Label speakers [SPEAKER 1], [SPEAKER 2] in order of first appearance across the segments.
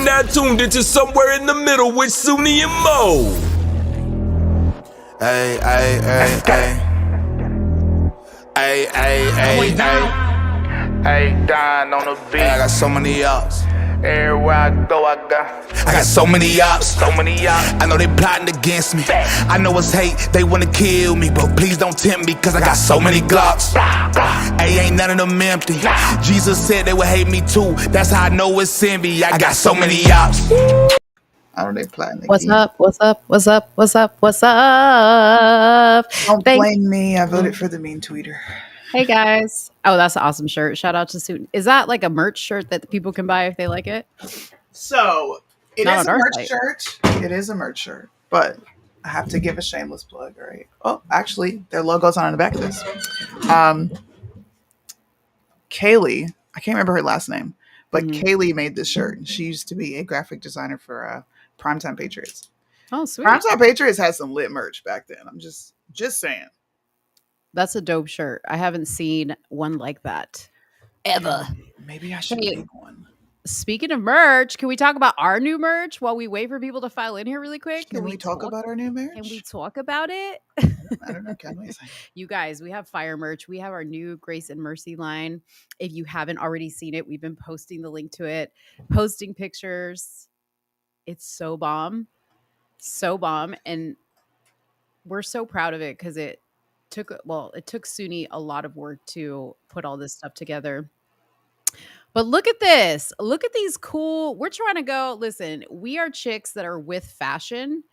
[SPEAKER 1] now tuned into Somewhere in the Middle with Soonie and Mo.
[SPEAKER 2] Ay, ay, ay, ay. Ay, ay, ay, ay.
[SPEAKER 3] Hey, dying on the beat.
[SPEAKER 2] I got so many ups.
[SPEAKER 3] Everywhere I go, I
[SPEAKER 2] got so many ups.
[SPEAKER 3] so many ups.
[SPEAKER 2] I know they plotting against me. I know it's hate, they wanna kill me, but please don't tempt me, cause I got so many glocks. Hey, ain't none of them empty. Jesus said they would hate me too. That's how I know it's envy. I got so many ups.
[SPEAKER 4] I don't know, they plotting
[SPEAKER 5] What's
[SPEAKER 4] again.
[SPEAKER 5] up? What's up? What's up? What's up? What's up?
[SPEAKER 4] Don't blame me. I voted for the mean tweeter.
[SPEAKER 5] Hey guys. Oh, that's an awesome shirt. Shout out to Soonie. Is that like a merch shirt that people can buy if they like it?
[SPEAKER 4] So it
[SPEAKER 5] Not
[SPEAKER 4] is
[SPEAKER 5] on
[SPEAKER 4] a
[SPEAKER 5] our
[SPEAKER 4] merch
[SPEAKER 5] site.
[SPEAKER 4] shirt. It is a merch shirt, but I have to give a shameless plug, right? Oh, actually, their logo's on the back of this. Kaylee, I can't remember her last name, but Kaylee made this shirt. And she used to be a graphic designer for Primetime Patriots.
[SPEAKER 5] Oh, sweet.
[SPEAKER 4] Primetime Patriots had some lit merch back then. I'm just saying.
[SPEAKER 5] That's a dope shirt. I haven't seen one like that ever.
[SPEAKER 4] Maybe I should
[SPEAKER 5] Hey.
[SPEAKER 4] make one.
[SPEAKER 5] Speaking of merch, can we talk about our new merch while we wait for people to file in here really quick?
[SPEAKER 4] Can we talk about our new merch?
[SPEAKER 5] Can we talk about it?
[SPEAKER 4] I don't know. Can we?
[SPEAKER 5] You guys, we have fire merch. We have our new Grace and Mercy line. If you haven't already seen it, we've been posting the link to it, posting pictures. It's so bomb. So bomb. And we're so proud of it because it took Soonie a lot of work to put all this stuff together. But look at this. Look at these cool. We're trying to go. Listen, we are chicks that are with fashion.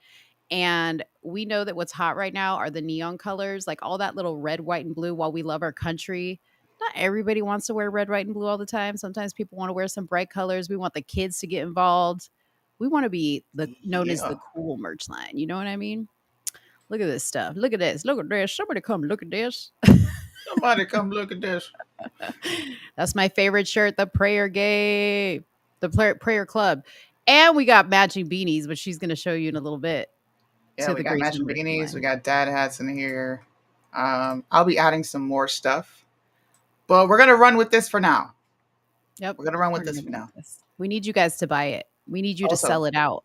[SPEAKER 5] And we know that what's hot right now are the neon colors, like all that little red, white, and blue. While we love our country, not everybody wants to wear red, white, and blue all the time. Sometimes people want to wear some bright colors. We want the kids to get involved. We want to be known as the cool merch line. You know what I mean? Look at this stuff. Look at this. Look at this. Somebody come look at this.
[SPEAKER 4] Somebody come look at this.
[SPEAKER 5] That's my favorite shirt, the Prayer Gay, the Prayer Club. And we got matching beanies, which she's going to show you in a little bit.
[SPEAKER 4] Yeah, we got matching beanies. We got dad hats in here. I'll be adding some more stuff. But we're going to run with this for now.
[SPEAKER 5] Yep.
[SPEAKER 4] We're going to run with this for now.
[SPEAKER 5] We need you guys to buy it. We need you to sell it out.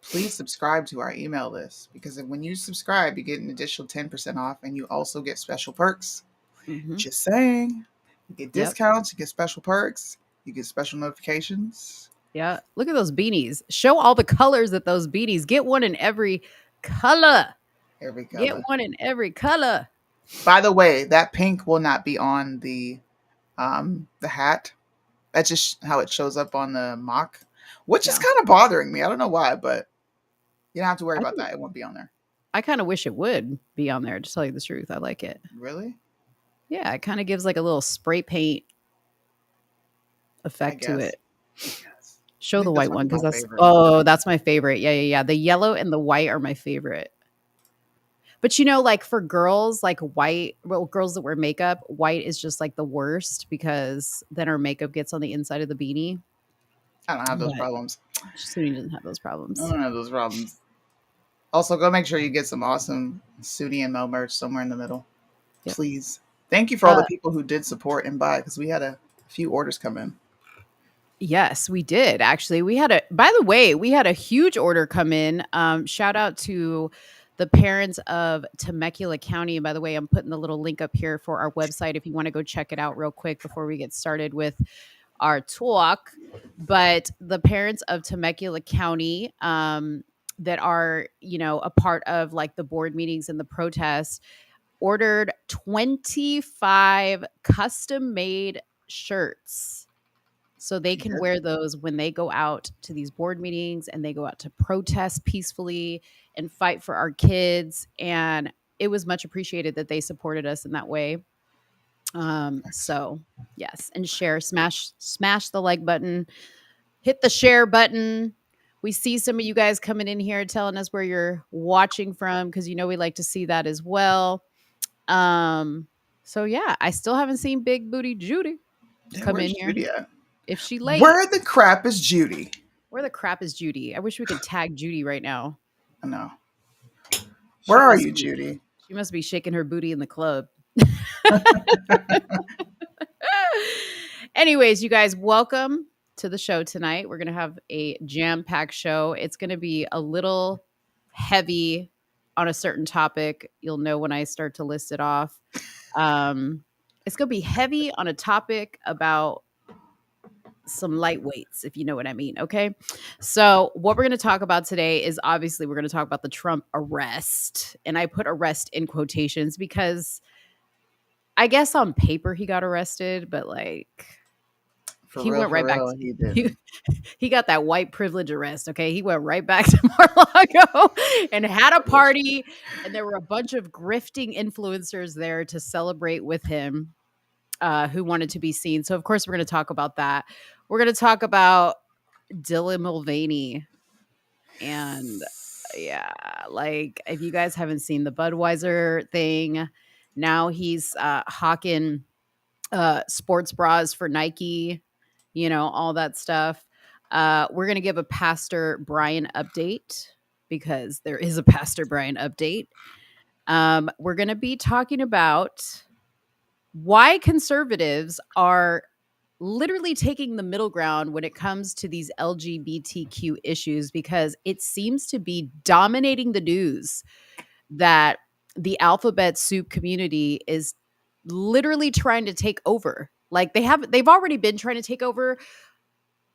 [SPEAKER 4] Please subscribe to our email list, because when you subscribe, you get an additional 10% off, and you also get special perks.
[SPEAKER 5] Mm-hmm.
[SPEAKER 4] Just saying. You get discounts, you get special perks, you get special notifications.
[SPEAKER 5] Yeah. Look at those beanies. Show all the colors of those beanies. Get one in every color. Get one in every color.
[SPEAKER 4] By the way, that pink will not be on the hat. That's just how it shows up on the mock, which is kind of bothering me. I don't know why, but you don't have to worry about that. It won't be on there.
[SPEAKER 5] I kind of wish it would be on there, to tell you the truth. I like it.
[SPEAKER 4] Really?
[SPEAKER 5] Yeah, it kind of gives like a little spray paint effect to it. Show the white one, because that's my favorite. Yeah. The yellow and the white are my favorite. But like for girls, like girls that wear makeup, white is just like the worst, because then our makeup gets on the inside of the beanie.
[SPEAKER 4] I don't have those problems.
[SPEAKER 5] Soonie doesn't have those problems.
[SPEAKER 4] I don't have those problems. Also, go make sure you get some awesome Soonie and Mo merch somewhere in the middle. Yep. Please. Thank you for all the people who did support and buy, because we had a few orders come in.
[SPEAKER 5] Yes, we did. Actually, we had a huge order come in. Shout out to the parents of Temecula County. And by the way, I'm putting the little link up here for our website if you want to go check it out real quick before we get started with our talk. But the parents of Temecula County that are, a part of like the board meetings and the protests ordered 25 custom made shirts. So they can wear those when they go out to these board meetings and they go out to protest peacefully and fight for our kids. And it was much appreciated that they supported us in that way. So yes, and smash the like button, hit the share button. We see some of you guys coming in here telling us where you're watching from, because we like to see that as well. So yeah, I still haven't seen Big Booty Judy come in here.
[SPEAKER 4] Judy at?
[SPEAKER 5] If she late,
[SPEAKER 4] where the crap is Judy?
[SPEAKER 5] Where the crap is Judy? I wish we could tag Judy right now.
[SPEAKER 4] I know. Where are you, Judy?
[SPEAKER 5] She must be shaking her booty in the club. Anyways, you guys, welcome to the show tonight. We're going to have a jam-packed show. It's going to be a little heavy on a certain topic. You'll know when I start to list it off. It's going to be heavy on a topic about some lightweights, if you know what I mean. Okay. So what we're going to talk about today is obviously we're going to talk about the Trump arrest. And I put arrest in quotations because I guess on paper he got arrested, but like he went right back.
[SPEAKER 4] He did.
[SPEAKER 5] He got that white privilege arrest. Okay. He went right back to Mar-a-Lago and had a party. And there were a bunch of grifting influencers there to celebrate with him. Who wanted to be seen. So, of course, we're going to talk about that. We're going to talk about Dylan Mulvaney. And, yeah, like, if you guys haven't seen the Budweiser thing, now he's hawking sports bras for Nike, you know, all that stuff. We're going to give a Pastor Brian update because there is a Pastor Brian update. We're going to be talking about why conservatives are literally taking the middle ground when it comes to these LGBTQ issues, because it seems to be dominating the news that the alphabet soup community is literally trying to take over. Like they've already been trying to take over,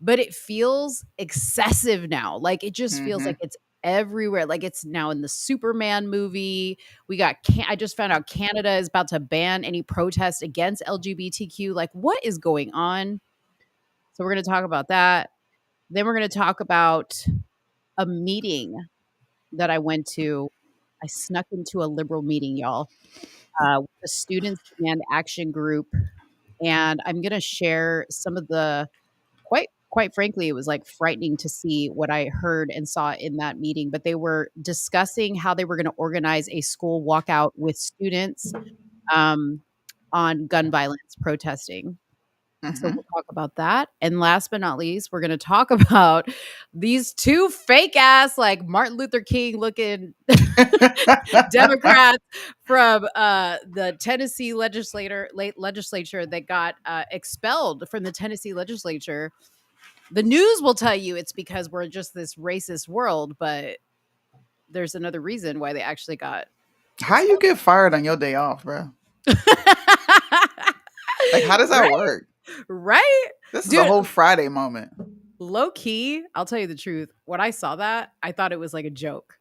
[SPEAKER 5] but it feels excessive now. Like it just feels like it's everywhere. Like it's now in the Superman movie. We got I just found out Canada is about to ban any protest against LGBTQ. Like what is going on? So we're going to talk about that. Then we're going to talk about a meeting that I went to. I snuck into a liberal meeting, y'all, with the Students and Action Group. And I'm going to share some of the quite frankly, it was like frightening to see what I heard and saw in that meeting. But they were discussing how they were going to organize a school walkout with students on gun violence protesting. So we'll talk about that. And last but not least, we're going to talk about these two fake ass, like Martin Luther King looking Democrats from the Tennessee legislature that got expelled from the Tennessee legislature. The news will tell you it's because we're just this racist world, but there's another reason why they actually got.
[SPEAKER 4] How you get fired on your day off, bro? Like, how does that work?
[SPEAKER 5] Right?
[SPEAKER 4] This is a whole Friday moment.
[SPEAKER 5] Low key, I'll tell you the truth. When I saw that, I thought it was like a joke.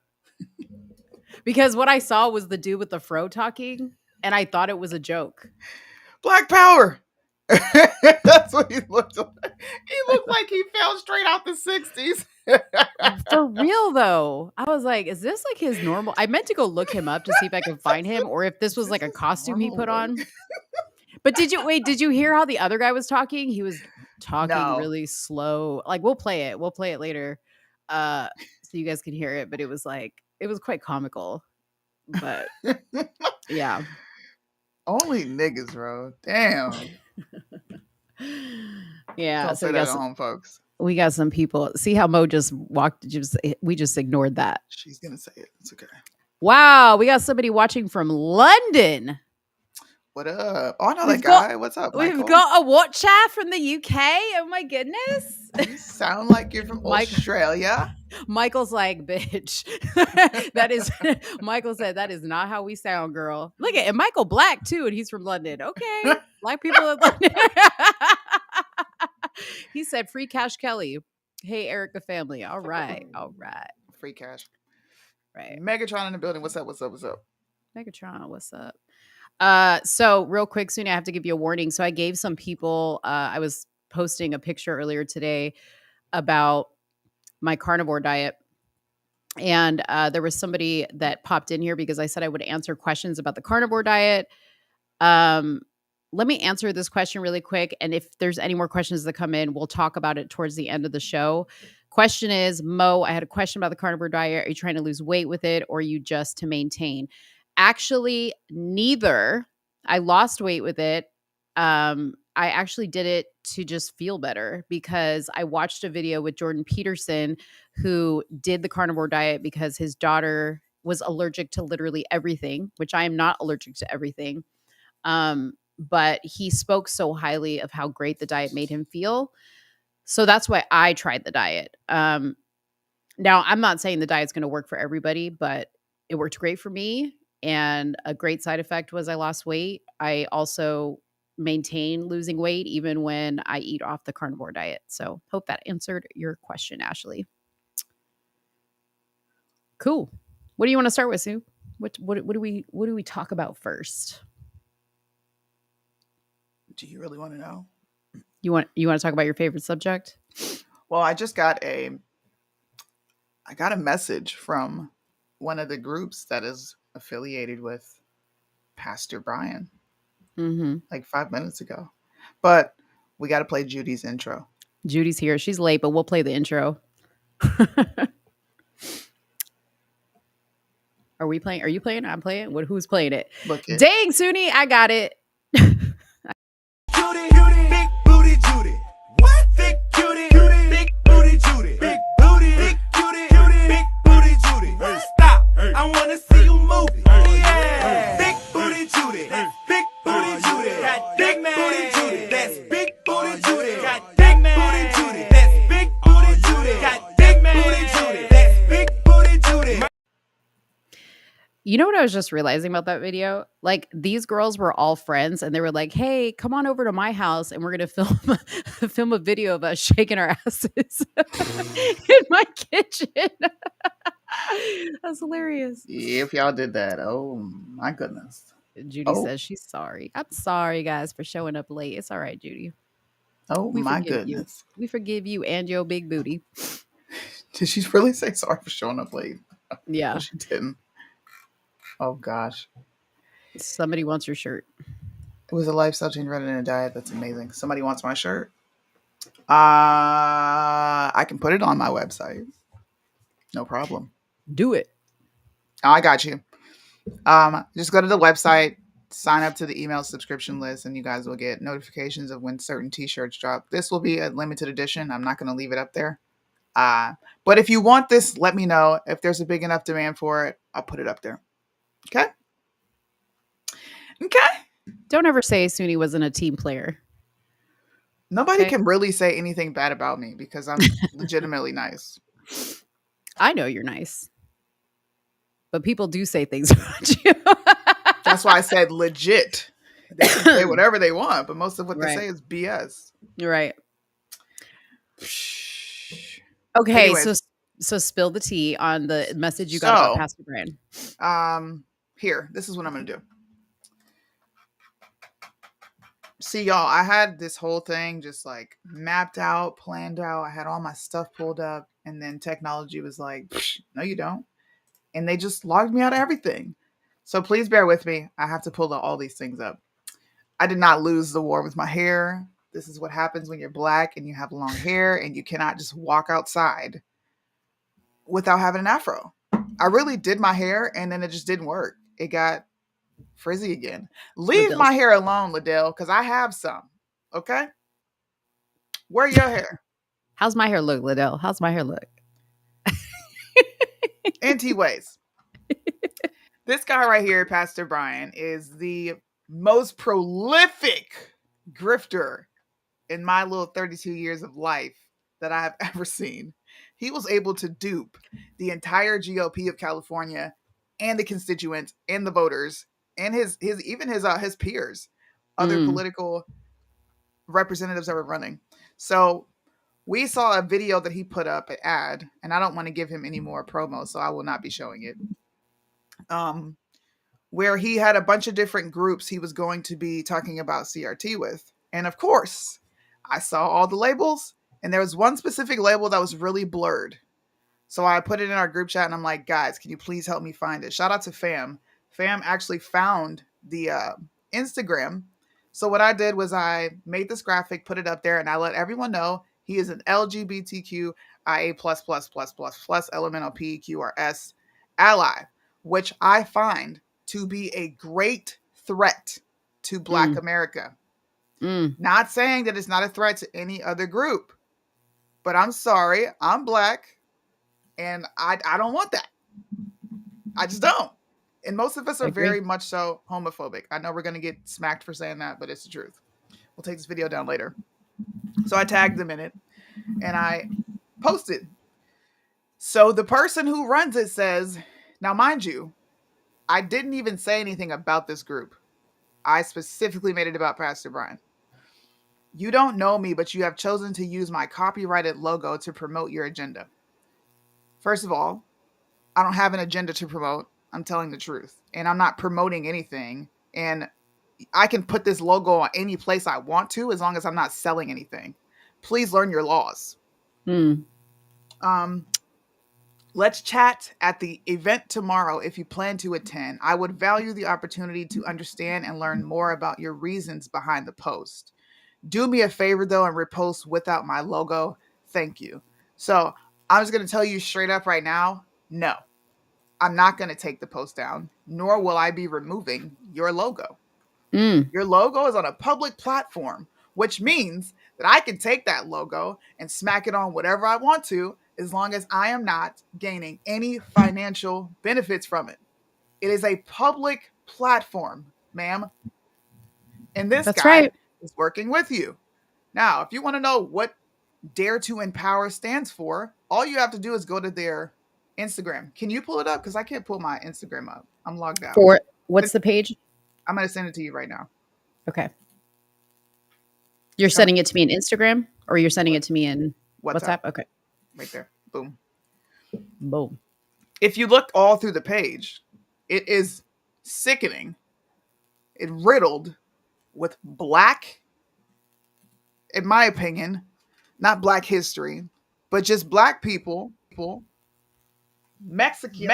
[SPEAKER 5] Because what I saw was the dude with the fro talking, and I thought it was a joke.
[SPEAKER 4] Black power. That's what he looked like. He looked like he fell straight out the 60s.
[SPEAKER 5] For real, though. I was like, is this like his normal? I meant to go look him up to see if I could find him or if this was like a costume he put on. But did you hear how the other guy was talking? He was talking really slow. Like, we'll play it later. So you guys can hear it. But it was quite comical. But yeah.
[SPEAKER 4] Only niggas, bro. Damn.
[SPEAKER 5] Yeah.
[SPEAKER 4] Don't
[SPEAKER 5] So
[SPEAKER 4] say that at home, folks.
[SPEAKER 5] We got some people. See how Mo just walked. We just ignored that.
[SPEAKER 4] She's gonna say it. It's okay.
[SPEAKER 5] Wow, we got somebody watching from London.
[SPEAKER 4] What up? Oh, I know that guy. What's up, Michael?
[SPEAKER 5] We've got a watcher from the UK. Oh my goodness.
[SPEAKER 4] You sound like you're from Australia.
[SPEAKER 5] Michael's like, bitch. Michael said, that is not how we sound, girl. Look at it. Michael Black, too, and he's from London. Okay. Black people in London. He said, free Cash Kelly. Hey, Erica family. All right.
[SPEAKER 4] Free cash.
[SPEAKER 5] Right.
[SPEAKER 4] Megatron in the building. What's up?
[SPEAKER 5] Megatron, what's up? So real quick, Soonie, I have to give you a warning. So I gave some people, I was posting a picture earlier today about my carnivore diet. And there was somebody that popped in here because I said I would answer questions about the carnivore diet. Let me answer this question really quick. And if there's any more questions that come in, we'll talk about it towards the end of the show. Question is, Mo, I had a question about the carnivore diet. Are you trying to lose weight with it or are you just to maintain? Actually, neither. I lost weight with it. I actually did it to just feel better because I watched a video with Jordan Peterson who did the carnivore diet because his daughter was allergic to literally everything, which I am not allergic to everything. But he spoke so highly of how great the diet made him feel So that's why I tried the diet. Now, I'm not saying the diet's going to work for everybody, but it worked great for me. And a great side effect was I lost weight. I also maintain losing weight even when I eat off the carnivore diet. So hope that answered your question, Ashley. Cool. What do you want to start with, Sue? What do we talk about first?
[SPEAKER 4] Do you really want to know?
[SPEAKER 5] You want to talk about your favorite subject?
[SPEAKER 4] Well, I got a message from one of the groups that is affiliated with Pastor Brian, like 5 minutes ago. But we got to play Judy's intro.
[SPEAKER 5] Judy's here. She's late, but we'll play the intro. Are we playing? Are you playing? I'm playing. Who's playing it? Dang, Soonie, I got it.
[SPEAKER 2] Judy, big booty Judy. What? Big Judy, big booty Judy. Big booty, big Judy, big booty Judy. Stop. I want to see you move. Yeah. Big booty Judy. Big booty Judy. Got big booty Judy. That's big booty Judy. Got big booty Judy. That's big booty Judy. Got big booty Judy. That's big booty Judy.
[SPEAKER 5] You know what I was just realizing about that video? Like, these girls were all friends and they were like, hey, come on over to my house and we're going to film a video of us shaking our asses in my kitchen. That's hilarious.
[SPEAKER 4] If y'all did that, oh my goodness.
[SPEAKER 5] Judy says she's sorry. I'm sorry, guys, for showing up late. It's all right, Judy.
[SPEAKER 4] Oh my goodness.
[SPEAKER 5] We forgive you and your big booty.
[SPEAKER 4] Did she really say sorry for showing up late?
[SPEAKER 5] Yeah.
[SPEAKER 4] No, she didn't. Oh gosh.
[SPEAKER 5] Somebody wants your shirt.
[SPEAKER 4] It was a lifestyle change rather than a diet. That's amazing. Somebody wants my shirt. I can put it on my website. No problem.
[SPEAKER 5] Do it.
[SPEAKER 4] Oh, I got you. Just go to the website, sign up to the email subscription list, and you guys will get notifications of when certain t-shirts drop. This will be a limited edition. I'm not going to leave it up there. But if you want this, let me know. If there's a big enough demand for it, I'll put it up there. Okay?
[SPEAKER 5] Don't ever say Soonie wasn't a team player.
[SPEAKER 4] Nobody can really say anything bad about me because I'm legitimately nice.
[SPEAKER 5] I know you're nice. But people do say things about you.
[SPEAKER 4] That's why I said legit. They can say whatever they want, but most of what they say is BS.
[SPEAKER 5] Right. Okay, anyways, so spill the tea on the message you got about Pastor Brian.
[SPEAKER 4] Here, this is what I'm going to do. See, y'all, I had this whole thing just like mapped out, planned out. I had all my stuff pulled up, and then technology was like, no, you don't. And they just logged me out of everything. So please bear with me. I have to pull all these things up. I did not lose the war with my hair. This is what happens when you're black and you have long hair and you cannot just walk outside without having an afro. I really did my hair and then it just didn't work. It got frizzy again. Leave my hair alone, Liddell, because I have some. Okay? Where your hair?
[SPEAKER 5] How's my hair look, Liddell? How's my hair look?
[SPEAKER 4] Anyways, this guy right here, Pastor Brian, is the most prolific grifter in my little 32 years of life that I have ever seen. He was able to dupe the entire GOP of California and the constituents and the voters and his peers, other political representatives that were running. So we saw a video that he put up, an ad, and I don't want to give him any more promo, so I will not be showing it. Where he had a bunch of different groups he was going to be talking about CRT with. And of course, I saw all the labels, and there was one specific label that was really blurred. So I put it in our group chat, and I'm like, guys, can you please help me find it? Shout out to Fam. Fam actually found the Instagram. So what I did was I made this graphic, put it up there, and I let everyone know he is an LGBTQ IA+++++ elemental PQRS ally, which I find to be a great threat to Black America. Not saying that it's not a threat to any other group, but I'm sorry, I'm Black, and I don't want that. I just don't. And most of us are very much so homophobic. I know we're going to get smacked for saying that, but it's the truth. We'll take this video down later. So I tagged them in it. and I posted. So the person who runs it says, now mind you, I didn't even say anything about this group. I specifically made it about Pastor Brian. You don't know me, but you have chosen to use my copyrighted logo to promote your agenda. First of all, I don't have an agenda to promote. I'm telling the truth. And I'm not promoting anything. And I can put this logo on any place I want to as long as I'm not selling anything. Please learn your laws. Let's chat at the event tomorrow if you plan to attend. I would value the opportunity to understand and learn more about your reasons behind the post. Do me a favor though and repost without my logo. Thank you. So I'm just going to tell you straight up right now, no, I'm not going to take the post down, nor will I be removing your logo. Your logo is on a public platform, which means that I can take that logo and smack it on whatever I want to, as long as I am not gaining any financial benefits from it. It is a public platform, ma'am. And this
[SPEAKER 5] That's
[SPEAKER 4] guy
[SPEAKER 5] right.
[SPEAKER 4] is working with you. Now, if you want to know what Dare to Empower stands for, all you have to do is go to their Instagram. Can you pull it up? Because I can't pull my Instagram up. I'm logged out.
[SPEAKER 5] For what's the page?
[SPEAKER 4] I'm going to send it to you right now.
[SPEAKER 5] Okay. You're sending it to me in Instagram, or you're sending it to me in WhatsApp? Okay.
[SPEAKER 4] Right there. Boom.
[SPEAKER 5] Boom.
[SPEAKER 4] If you look all through the page, it is sickening. It riddled with black, in my opinion, not black history, but just black people, Mexican,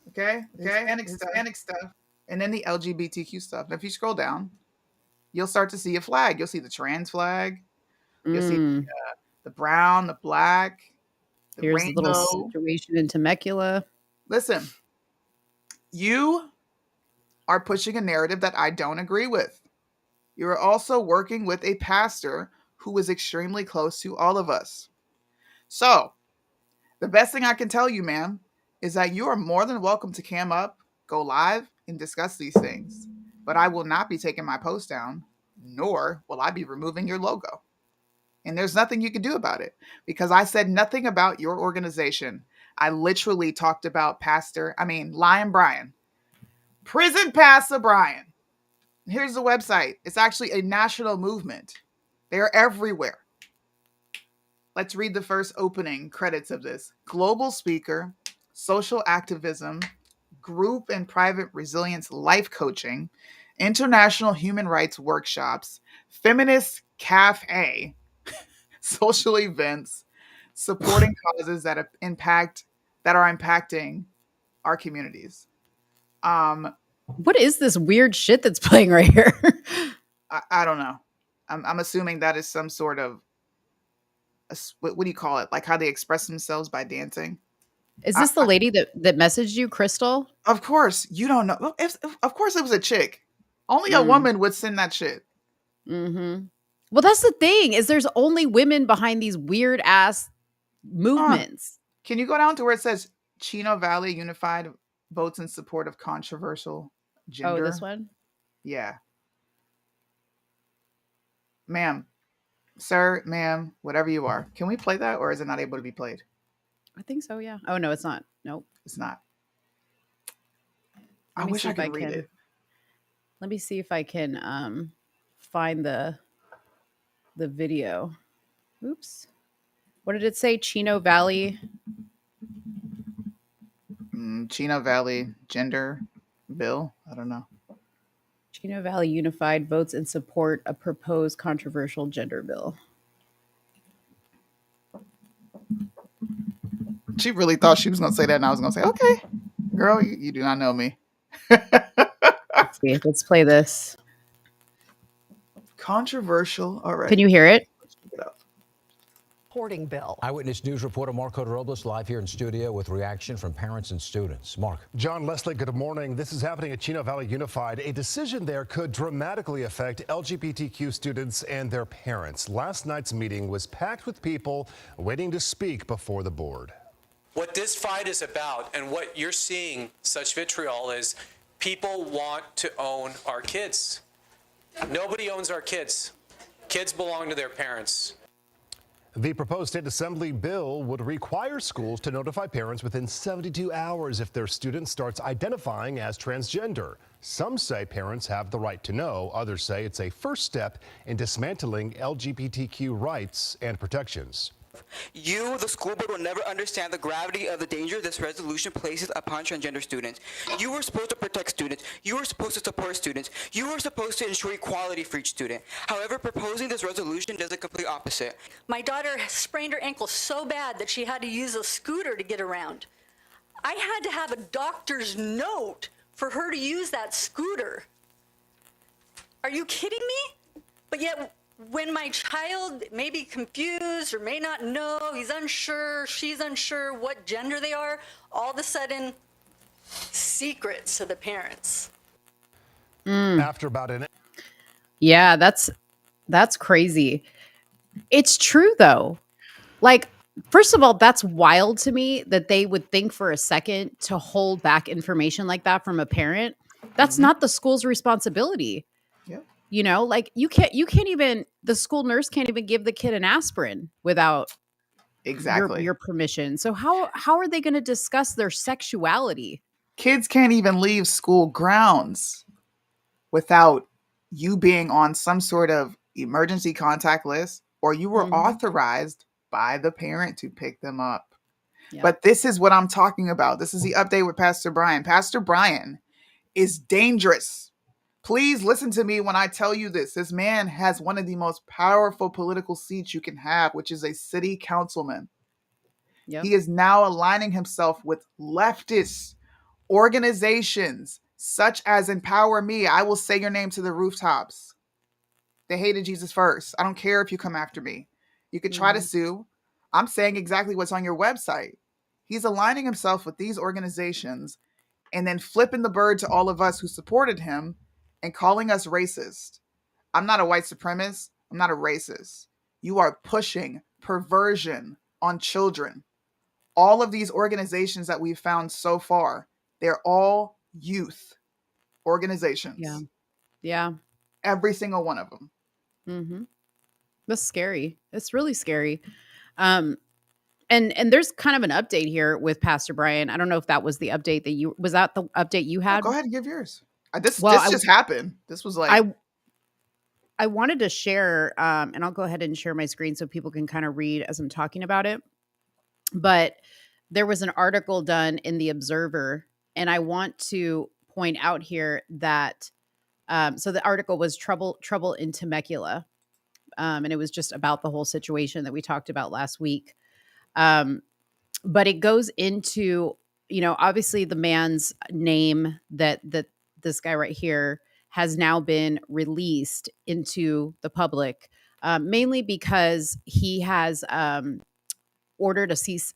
[SPEAKER 4] okay, Hispanic stuff, and then the LGBTQ stuff. And if you scroll down, you'll start to see a flag. You'll see the trans flag. You'll see the brown, the black, the
[SPEAKER 5] Here's
[SPEAKER 4] rainbow.
[SPEAKER 5] a little situation in Temecula.
[SPEAKER 4] Listen, you are pushing a narrative that I don't agree with. You are also working with a pastor who is extremely close to all of us. So, the best thing I can tell you, ma'am, is that you are more than welcome to cam up, go live, and discuss these things. But I will not be taking my post down, nor will I be removing your logo. And there's nothing you can do about it, because I said nothing about your organization. I literally talked about Lion Brian. Prison Pastor Brian. Here's the website. It's actually a national movement. They're everywhere. Let's read the first opening credits of this. Global speaker, social activism, group and private resilience life coaching, international human rights workshops, feminist cafe, social events, supporting causes that are impacting our communities.
[SPEAKER 5] What is this weird shit that's playing right here?
[SPEAKER 4] I don't know. I'm assuming that is some sort of what do you call it? Like how they express themselves by dancing.
[SPEAKER 5] Is this the lady that messaged you, Crystal?
[SPEAKER 4] Of course, you don't know. Of course, it was a chick. Only a woman would send that shit.
[SPEAKER 5] Well, that's the thing, is there's only women behind these weird ass movements.
[SPEAKER 4] Can you go down to where it says Chino Valley Unified votes in support of controversial gender?
[SPEAKER 5] Oh, this one?
[SPEAKER 4] Yeah. Ma'am, sir, ma'am, whatever you are. Can we play that, or is it not able to be played?
[SPEAKER 5] I think so, yeah. Oh, no, it's not. Nope.
[SPEAKER 4] It's not. I wish I could read it.
[SPEAKER 5] Let me see if I can find the video. Oops. What did it say? Chino Valley?
[SPEAKER 4] Chino Valley gender bill? I don't know.
[SPEAKER 5] Chino Valley Unified votes in support of proposed controversial gender bill.
[SPEAKER 4] She really thought she was going to say that, and I was going to say, okay, girl, you do not know me.
[SPEAKER 5] Let's see. Let's play this.
[SPEAKER 4] Controversial. All right.
[SPEAKER 5] Can you hear it?
[SPEAKER 6] Bill.
[SPEAKER 7] Eyewitness News reporter Marco Robles live here in studio with reaction from parents and students. Mark.
[SPEAKER 8] John Leslie, good morning. This is happening at Chino Valley Unified. A decision there could dramatically affect LGBTQ students and their parents. Last night's meeting was packed with people waiting to speak before the board.
[SPEAKER 9] What this fight is about, and what you're seeing such vitriol, is people want to own our kids. Nobody owns our kids. Kids belong to their parents.
[SPEAKER 8] The proposed state assembly bill would require schools to notify parents within 72 hours if their student starts identifying as transgender. Some say parents have the right to know. Others say it's a first step in dismantling LGBTQ rights and protections.
[SPEAKER 6] You, the school board, will never understand the gravity of the danger this resolution places upon transgender students. You were supposed to protect students. You were supposed to support students. You were supposed to ensure equality for each student. However, proposing this resolution does the complete opposite.
[SPEAKER 10] My daughter sprained her ankle so bad that she had to use a scooter to get around. I had to have a doctor's note for her to use that scooter. Are you kidding me? But yet, when my child may be confused or may not know, he's unsure, she's unsure what gender they are, all of a sudden, secrets to the parents.
[SPEAKER 8] After about an
[SPEAKER 5] Yeah, that's crazy. It's true though. Like, first of all, that's wild to me that they would think for a second to hold back information like that from a parent. That's not the school's responsibility.
[SPEAKER 4] Yep.
[SPEAKER 5] You know, like you can't even, the school nurse can't even give the kid an aspirin without
[SPEAKER 4] Exactly.
[SPEAKER 5] your permission. So how are they going to discuss their sexuality?
[SPEAKER 4] Kids can't even leave school grounds without you being on some sort of emergency contact list, or you were authorized by the parent to pick them up.
[SPEAKER 5] Yep.
[SPEAKER 4] But this is what I'm talking about. This is the update with Pastor Brian. Pastor Brian is dangerous. Please listen to me when I tell you this. This man has one of the most powerful political seats you can have, which is a city councilman.
[SPEAKER 5] Yep.
[SPEAKER 4] He is now aligning himself with leftist organizations such as Empower Me. I will say your name to the rooftops. They hated Jesus first. I don't care if you come after me. You could try to sue. I'm saying exactly what's on your website. He's aligning himself with these organizations and then flipping the bird to all of us who supported him and calling us racist. I'm not a white supremacist. I'm not a racist. You are pushing perversion on children. All of these organizations that we've found so far, they're all youth organizations.
[SPEAKER 5] Yeah. Yeah.
[SPEAKER 4] Every single one of them.
[SPEAKER 5] Mm-hmm. That's scary. It's really scary. And there's kind of an update here with Pastor Brian. I don't know if that was the update that was that the update you had?
[SPEAKER 4] Go ahead and give yours. This
[SPEAKER 5] Well,
[SPEAKER 4] just happened. This was like
[SPEAKER 5] I wanted to share, and I'll go ahead and share my screen so people can kind of read as I'm talking about it. But there was an article done in the Observer, and I want to point out here that so the article was trouble in Temecula, and it was just about the whole situation that we talked about last week. But it goes into, you know, obviously the man's name that this guy right here has now been released into the public, mainly because he has ordered a cease.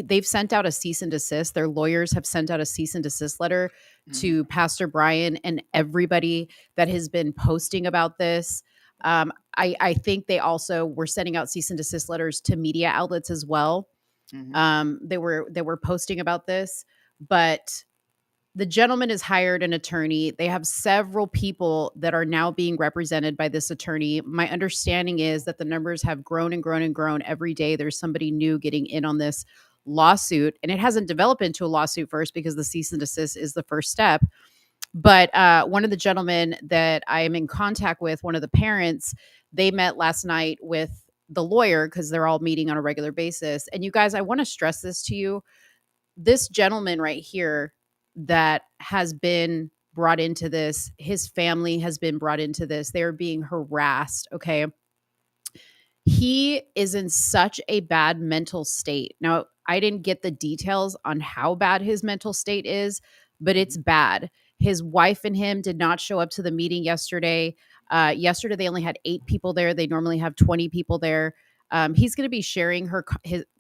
[SPEAKER 5] They've sent out a cease and desist. Their lawyers have sent out a cease and desist letter to Pastor Brian and everybody that has been posting about this. I think they also were sending out cease and desist letters to media outlets as well. They were posting about this, but the gentleman has hired an attorney. They have several people that are now being represented by this attorney. My understanding is that the numbers have grown and grown and grown every day. There's somebody new getting in on this lawsuit, and it hasn't developed into a lawsuit first because the cease and desist is the first step. But one of the gentlemen that I am in contact with, one of the parents, they met last night with the lawyer because they're all meeting on a regular basis. And you guys, I want to stress this to you. This gentleman right here that has been brought into this, his family has been brought into this. They're being harassed. Okay. He is in such a bad mental state. Now, I didn't get the details on how bad his mental state is, but it's bad. His wife and him did not show up to the meeting yesterday. Yesterday, they only had 8 people there. They normally have 20 people there. He's going to be sharing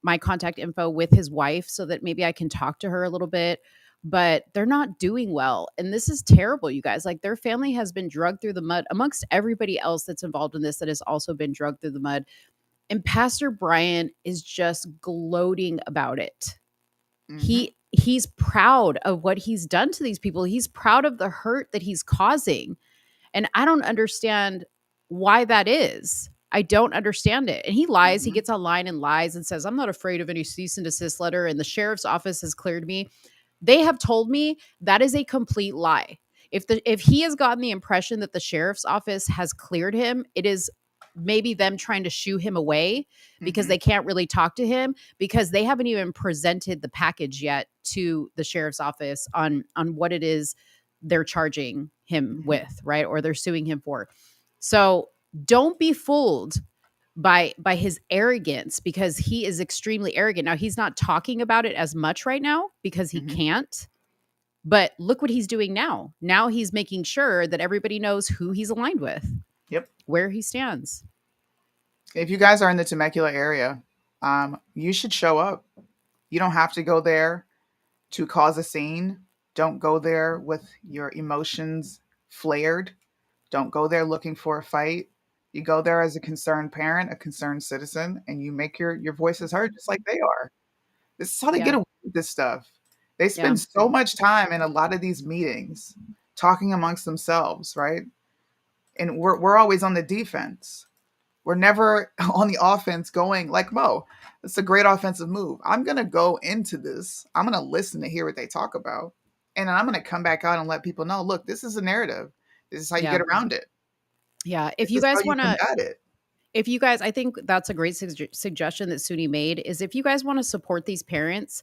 [SPEAKER 5] my contact info with his wife so that maybe I can talk to her a little bit, but they're not doing well. And this is terrible, you guys. Like, their family has been dragged through the mud amongst everybody else that's involved in this that has also been dragged through the mud. And Pastor Brian is just gloating about it. He's proud of what he's done to these people. He's proud of the hurt that he's causing. And I don't understand why that is. I don't understand it. And he lies. He gets online and lies and says, I'm not afraid of any cease and desist letter. And the sheriff's office has cleared me. They have told me that is a complete lie. If he has gotten the impression that the sheriff's office has cleared him, it is maybe them trying to shoo him away because they can't really talk to him because they haven't even presented the package yet to the sheriff's office on what it is they're charging him with, right? Or they're suing him for. So don't be fooled by his arrogance because he is extremely arrogant. Now he's not talking about it as much right now because he can't. But look what he's doing now. Now he's making sure that everybody knows who he's aligned with.
[SPEAKER 4] Yep.
[SPEAKER 5] Where he stands.
[SPEAKER 4] If you guys are in the Temecula area, you should show up. You don't have to go there to cause a scene. Don't go there with your emotions flared. Don't go there looking for a fight. You go there as a concerned parent, a concerned citizen, and you make your voices heard just like they are. This is how they get away with this stuff. They spend so much time in a lot of these meetings talking amongst themselves, right? And we're always on the defense. We're never on the offense going like Mo. It's a great offensive move. I'm going to go into this. I'm going to listen to hear what they talk about. And I'm going to come back out and let people know, look, this is a narrative. This is how you get around it.
[SPEAKER 5] Yeah. If you guys want to,
[SPEAKER 4] combat it.
[SPEAKER 5] if you guys, I think that's a great suggestion that Soonie made is if you guys want to support these parents,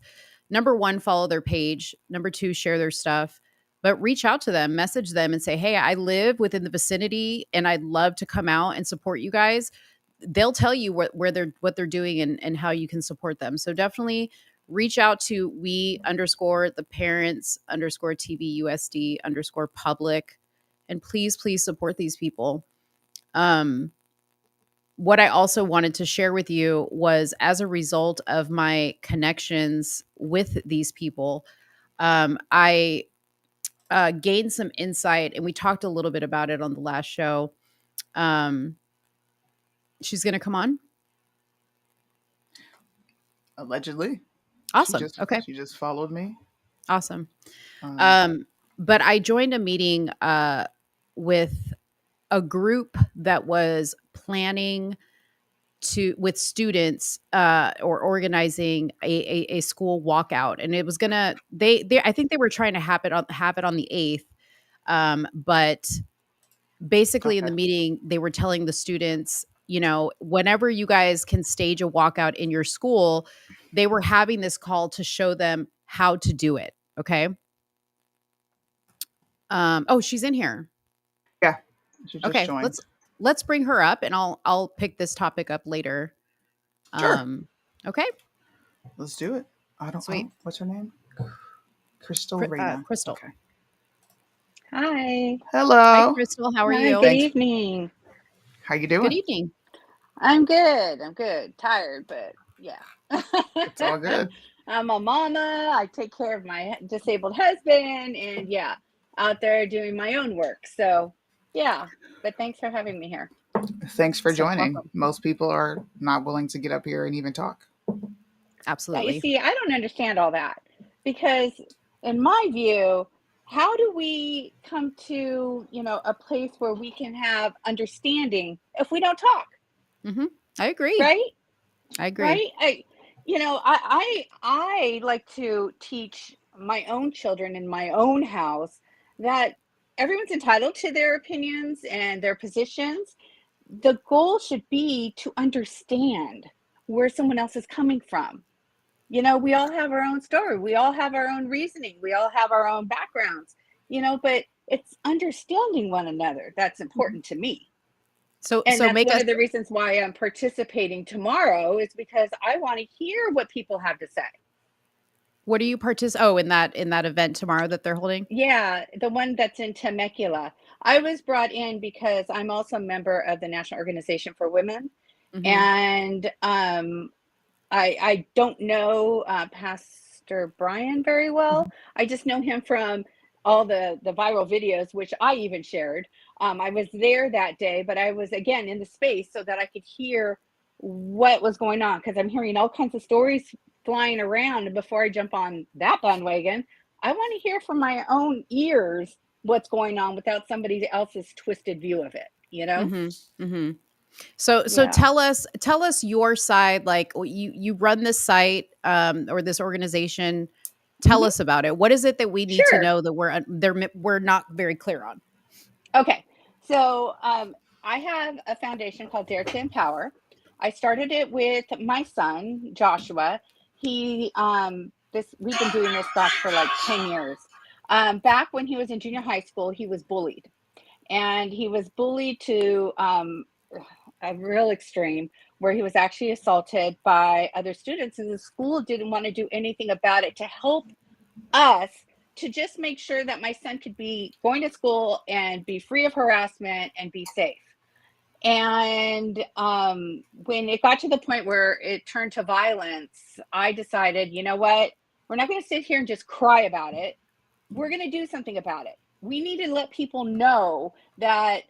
[SPEAKER 5] number one, follow their page. Number two, share their stuff. But reach out to them, message them and say, hey, I live within the vicinity and I'd love to come out and support you guys. They'll tell you what they're doing and how you can support them. So definitely reach out to we_the parents_TV_USD_public. And please support these people. What I also wanted to share with you was as a result of my connections with these people, I gained some insight, and we talked a little bit about it on the last show. She's going to come on?
[SPEAKER 4] Allegedly.
[SPEAKER 5] Awesome. Okay.
[SPEAKER 4] She just followed me.
[SPEAKER 5] Awesome. But I joined a meeting with a group that was planning with students or organizing a school walkout, and it was gonna I think they were trying to have it on the 8th, but basically in the meeting they were telling the students, whenever you guys can stage a walkout in your school, they were having this call to show them how to do it. Okay. Oh, she's in here.
[SPEAKER 4] Yeah. She just
[SPEAKER 5] okay.
[SPEAKER 4] joined.
[SPEAKER 5] Let's bring her up, and I'll pick this topic up later.
[SPEAKER 4] Sure.
[SPEAKER 5] Okay.
[SPEAKER 4] Let's do it.
[SPEAKER 5] Sweet.
[SPEAKER 4] What's her name? Crystal Reina.
[SPEAKER 5] Crystal.
[SPEAKER 4] Okay.
[SPEAKER 11] Hi.
[SPEAKER 4] Hello.
[SPEAKER 5] Hi, Crystal. How are
[SPEAKER 11] Hi,
[SPEAKER 5] you?
[SPEAKER 11] Good evening.
[SPEAKER 4] How you doing?
[SPEAKER 5] Good evening.
[SPEAKER 11] I'm good. Tired, but yeah.
[SPEAKER 4] It's all good.
[SPEAKER 11] I'm a mama. I take care of my disabled husband, and yeah, out there doing my own work. So yeah, but thanks for having me here.
[SPEAKER 4] Thanks for joining.
[SPEAKER 11] Welcome.
[SPEAKER 4] Most people are not willing to get up here and even talk.
[SPEAKER 5] Absolutely.
[SPEAKER 11] You see, I don't understand all that because in my view, how do we come to, a place where we can have understanding if we don't talk?
[SPEAKER 5] Mm-hmm. I agree.
[SPEAKER 11] Right?
[SPEAKER 5] I agree.
[SPEAKER 11] Right? I like to teach my own children in my own house that everyone's entitled to their opinions and their positions. The goal should be to understand where someone else is coming from. We all have our own story. We all have our own reasoning. We all have our own backgrounds, but it's understanding one another that's important to me. And that's one of the reasons why I'm participating tomorrow is because I want to hear what people have to say.
[SPEAKER 5] What are you in that event tomorrow that they're holding?
[SPEAKER 11] Yeah, the one that's in Temecula. I was brought in because I'm also a member of the National Organization for Women. Mm-hmm. And I don't know Pastor Brian very well. Mm-hmm. I just know him from all the viral videos, which I even shared. I was there that day, but I was, again, in the space so that I could hear what was going on, because I'm hearing all kinds of stories flying around. And before I jump on that bandwagon, I want to hear from my own ears what's going on without somebody else's twisted view of it,
[SPEAKER 5] Mm-hmm. Mm-hmm. So
[SPEAKER 11] Yeah.
[SPEAKER 5] tell us your side. Like you run this site or this organization. Tell us about it. What is it that we need to
[SPEAKER 11] Sure.
[SPEAKER 5] know that we're not very clear on?
[SPEAKER 11] Okay. So I have a foundation called Dare to Empower. I started it with my son, Joshua. We've been doing this back for like 10 years. Back when he was in junior high school, he was bullied. And he was bullied to a real extreme where he was actually assaulted by other students. And the school didn't want to do anything about it to help us to just make sure that my son could be going to school and be free of harassment and be safe. And when it got to the point where it turned to violence, I decided, you know what? We're not going to sit here and just cry about it. We're going to do something about it. We need to let people know that,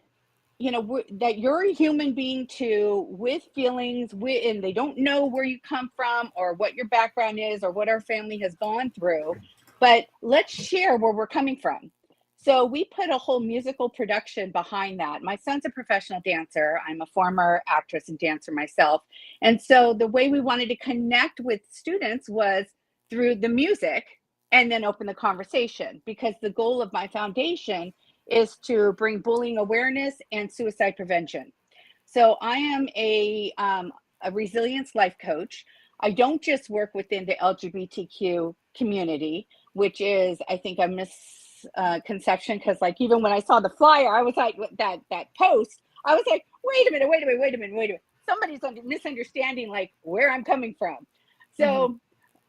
[SPEAKER 11] that you're a human being too, with feelings, and they don't know where you come from or what your background is or what our family has gone through. But let's share where we're coming from. So we put a whole musical production behind that. My son's a professional dancer. I'm a former actress and dancer myself. And so the way we wanted to connect with students was through the music and then open the conversation, because the goal of my foundation is to bring bullying awareness and suicide prevention. So I am a resilience life coach. I don't just work within the LGBTQ community, which is, I think, a misconception, because like even when I saw the flyer, I was like, that post, I was like, wait a minute. Somebody's misunderstanding like where I'm coming from. So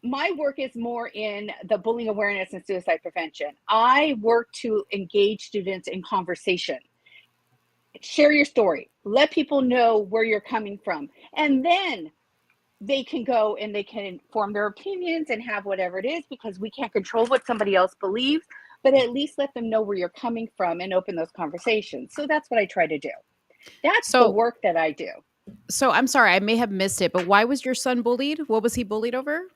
[SPEAKER 11] my work is more in the bullying awareness and suicide prevention. I work to engage students in conversation. Share your story. Let people know where you're coming from. And then they can go and they can form their opinions and have whatever it is, because we can't control what somebody else believes, but at least let them know where you're coming from and open those conversations. So that's what I try to do. That's the work that I do.
[SPEAKER 5] So I'm sorry, I may have missed it, but why was your son bullied? What was he bullied over?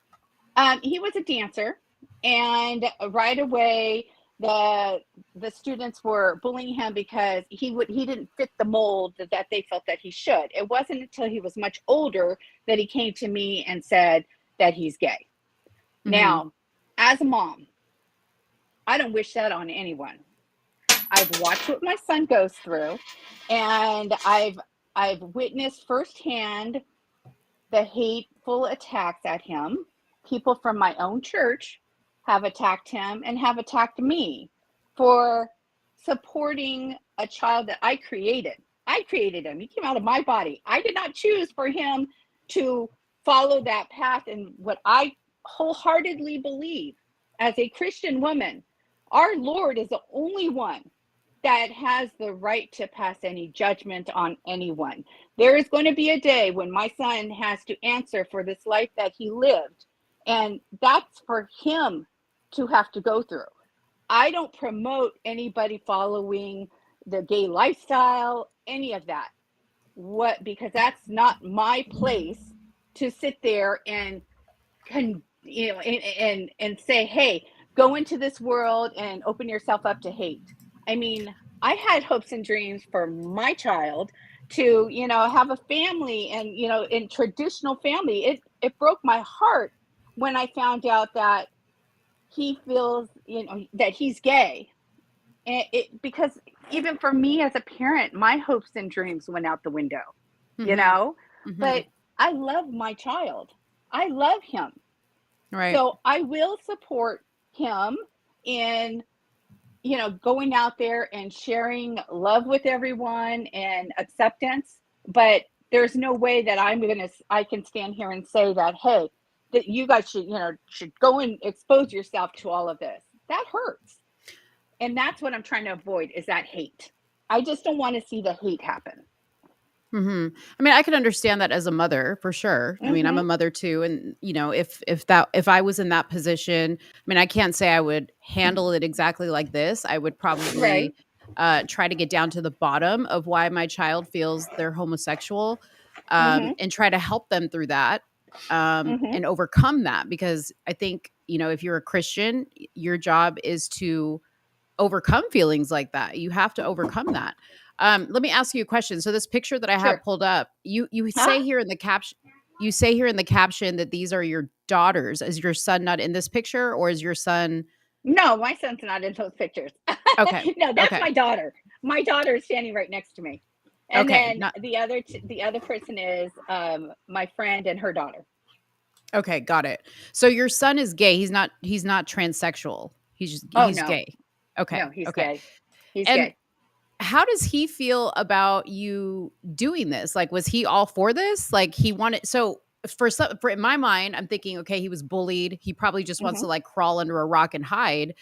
[SPEAKER 11] He was a dancer, and right away the students were bullying him because he didn't fit the mold that they felt that he should. It wasn't until he was much older that he came to me and said that he's gay. Now, as a mom, I don't wish that on anyone. I've watched what my son goes through, and I've witnessed firsthand the hateful attacks at him. People from my own church have attacked him and have attacked me for supporting a child that I created. I created him. He came out of my body. I did not choose for him to follow that path. And what I wholeheartedly believe as a Christian woman, our Lord is the only one that has the right to pass any judgment on anyone. There is going to be a day when my son has to answer for this life that he lived. And that's for him to have to go through. I don't promote anybody following the gay lifestyle, any of that. Because that's not my place to sit there and and say, hey, go into this world and open yourself up to hate. I mean, I had hopes and dreams for my child to, have a family and, in traditional family. It broke my heart when I found out that he feels, that he's gay. And because even for me as a parent, my hopes and dreams went out the window, but I love my child. I love him.
[SPEAKER 5] Right.
[SPEAKER 11] So I will support him in, going out there and sharing love with everyone and acceptance. But there's no way that I can stand here and say that, hey, that you guys should go and expose yourself to all of this. That hurts. And that's what I'm trying to avoid, is that hate. I just don't want to see the hate happen.
[SPEAKER 5] I mean, I can understand that as a mother, for sure. I mean, I'm a mother too. And, if I was in that position, I mean, I can't say I would handle it exactly like this. I would probably try to get down to the bottom of why my child feels they're homosexual, and try to help them through that. And overcome that, because I think, if you're a Christian, your job is to overcome feelings like that. You have to overcome that. Let me ask you a question. So this picture that I have
[SPEAKER 11] Sure.
[SPEAKER 5] pulled up, you
[SPEAKER 11] Huh?
[SPEAKER 5] say here in the caption, you say here in the caption that these are your daughters. Is your son not in this picture, or is your son?
[SPEAKER 11] No, my son's not in those pictures.
[SPEAKER 5] Okay,
[SPEAKER 11] No, that's
[SPEAKER 5] okay,
[SPEAKER 11] my daughter. My daughter is standing right next to me. And
[SPEAKER 5] okay,
[SPEAKER 11] then
[SPEAKER 5] not
[SPEAKER 11] the other person is my friend and her daughter.
[SPEAKER 5] okay. Got it. So your son is gay. He's not transsexual.
[SPEAKER 11] Oh
[SPEAKER 5] He's
[SPEAKER 11] no.
[SPEAKER 5] gay. Okay,
[SPEAKER 11] No, he's
[SPEAKER 5] okay.
[SPEAKER 11] gay. He's
[SPEAKER 5] And
[SPEAKER 11] gay.
[SPEAKER 5] how does he feel about you doing this? Like, was he all for this? Like, he wanted, so for in my mind, I'm thinking, okay, he was bullied. He probably just wants to
[SPEAKER 11] Mhm.
[SPEAKER 5] like crawl under a rock and hide.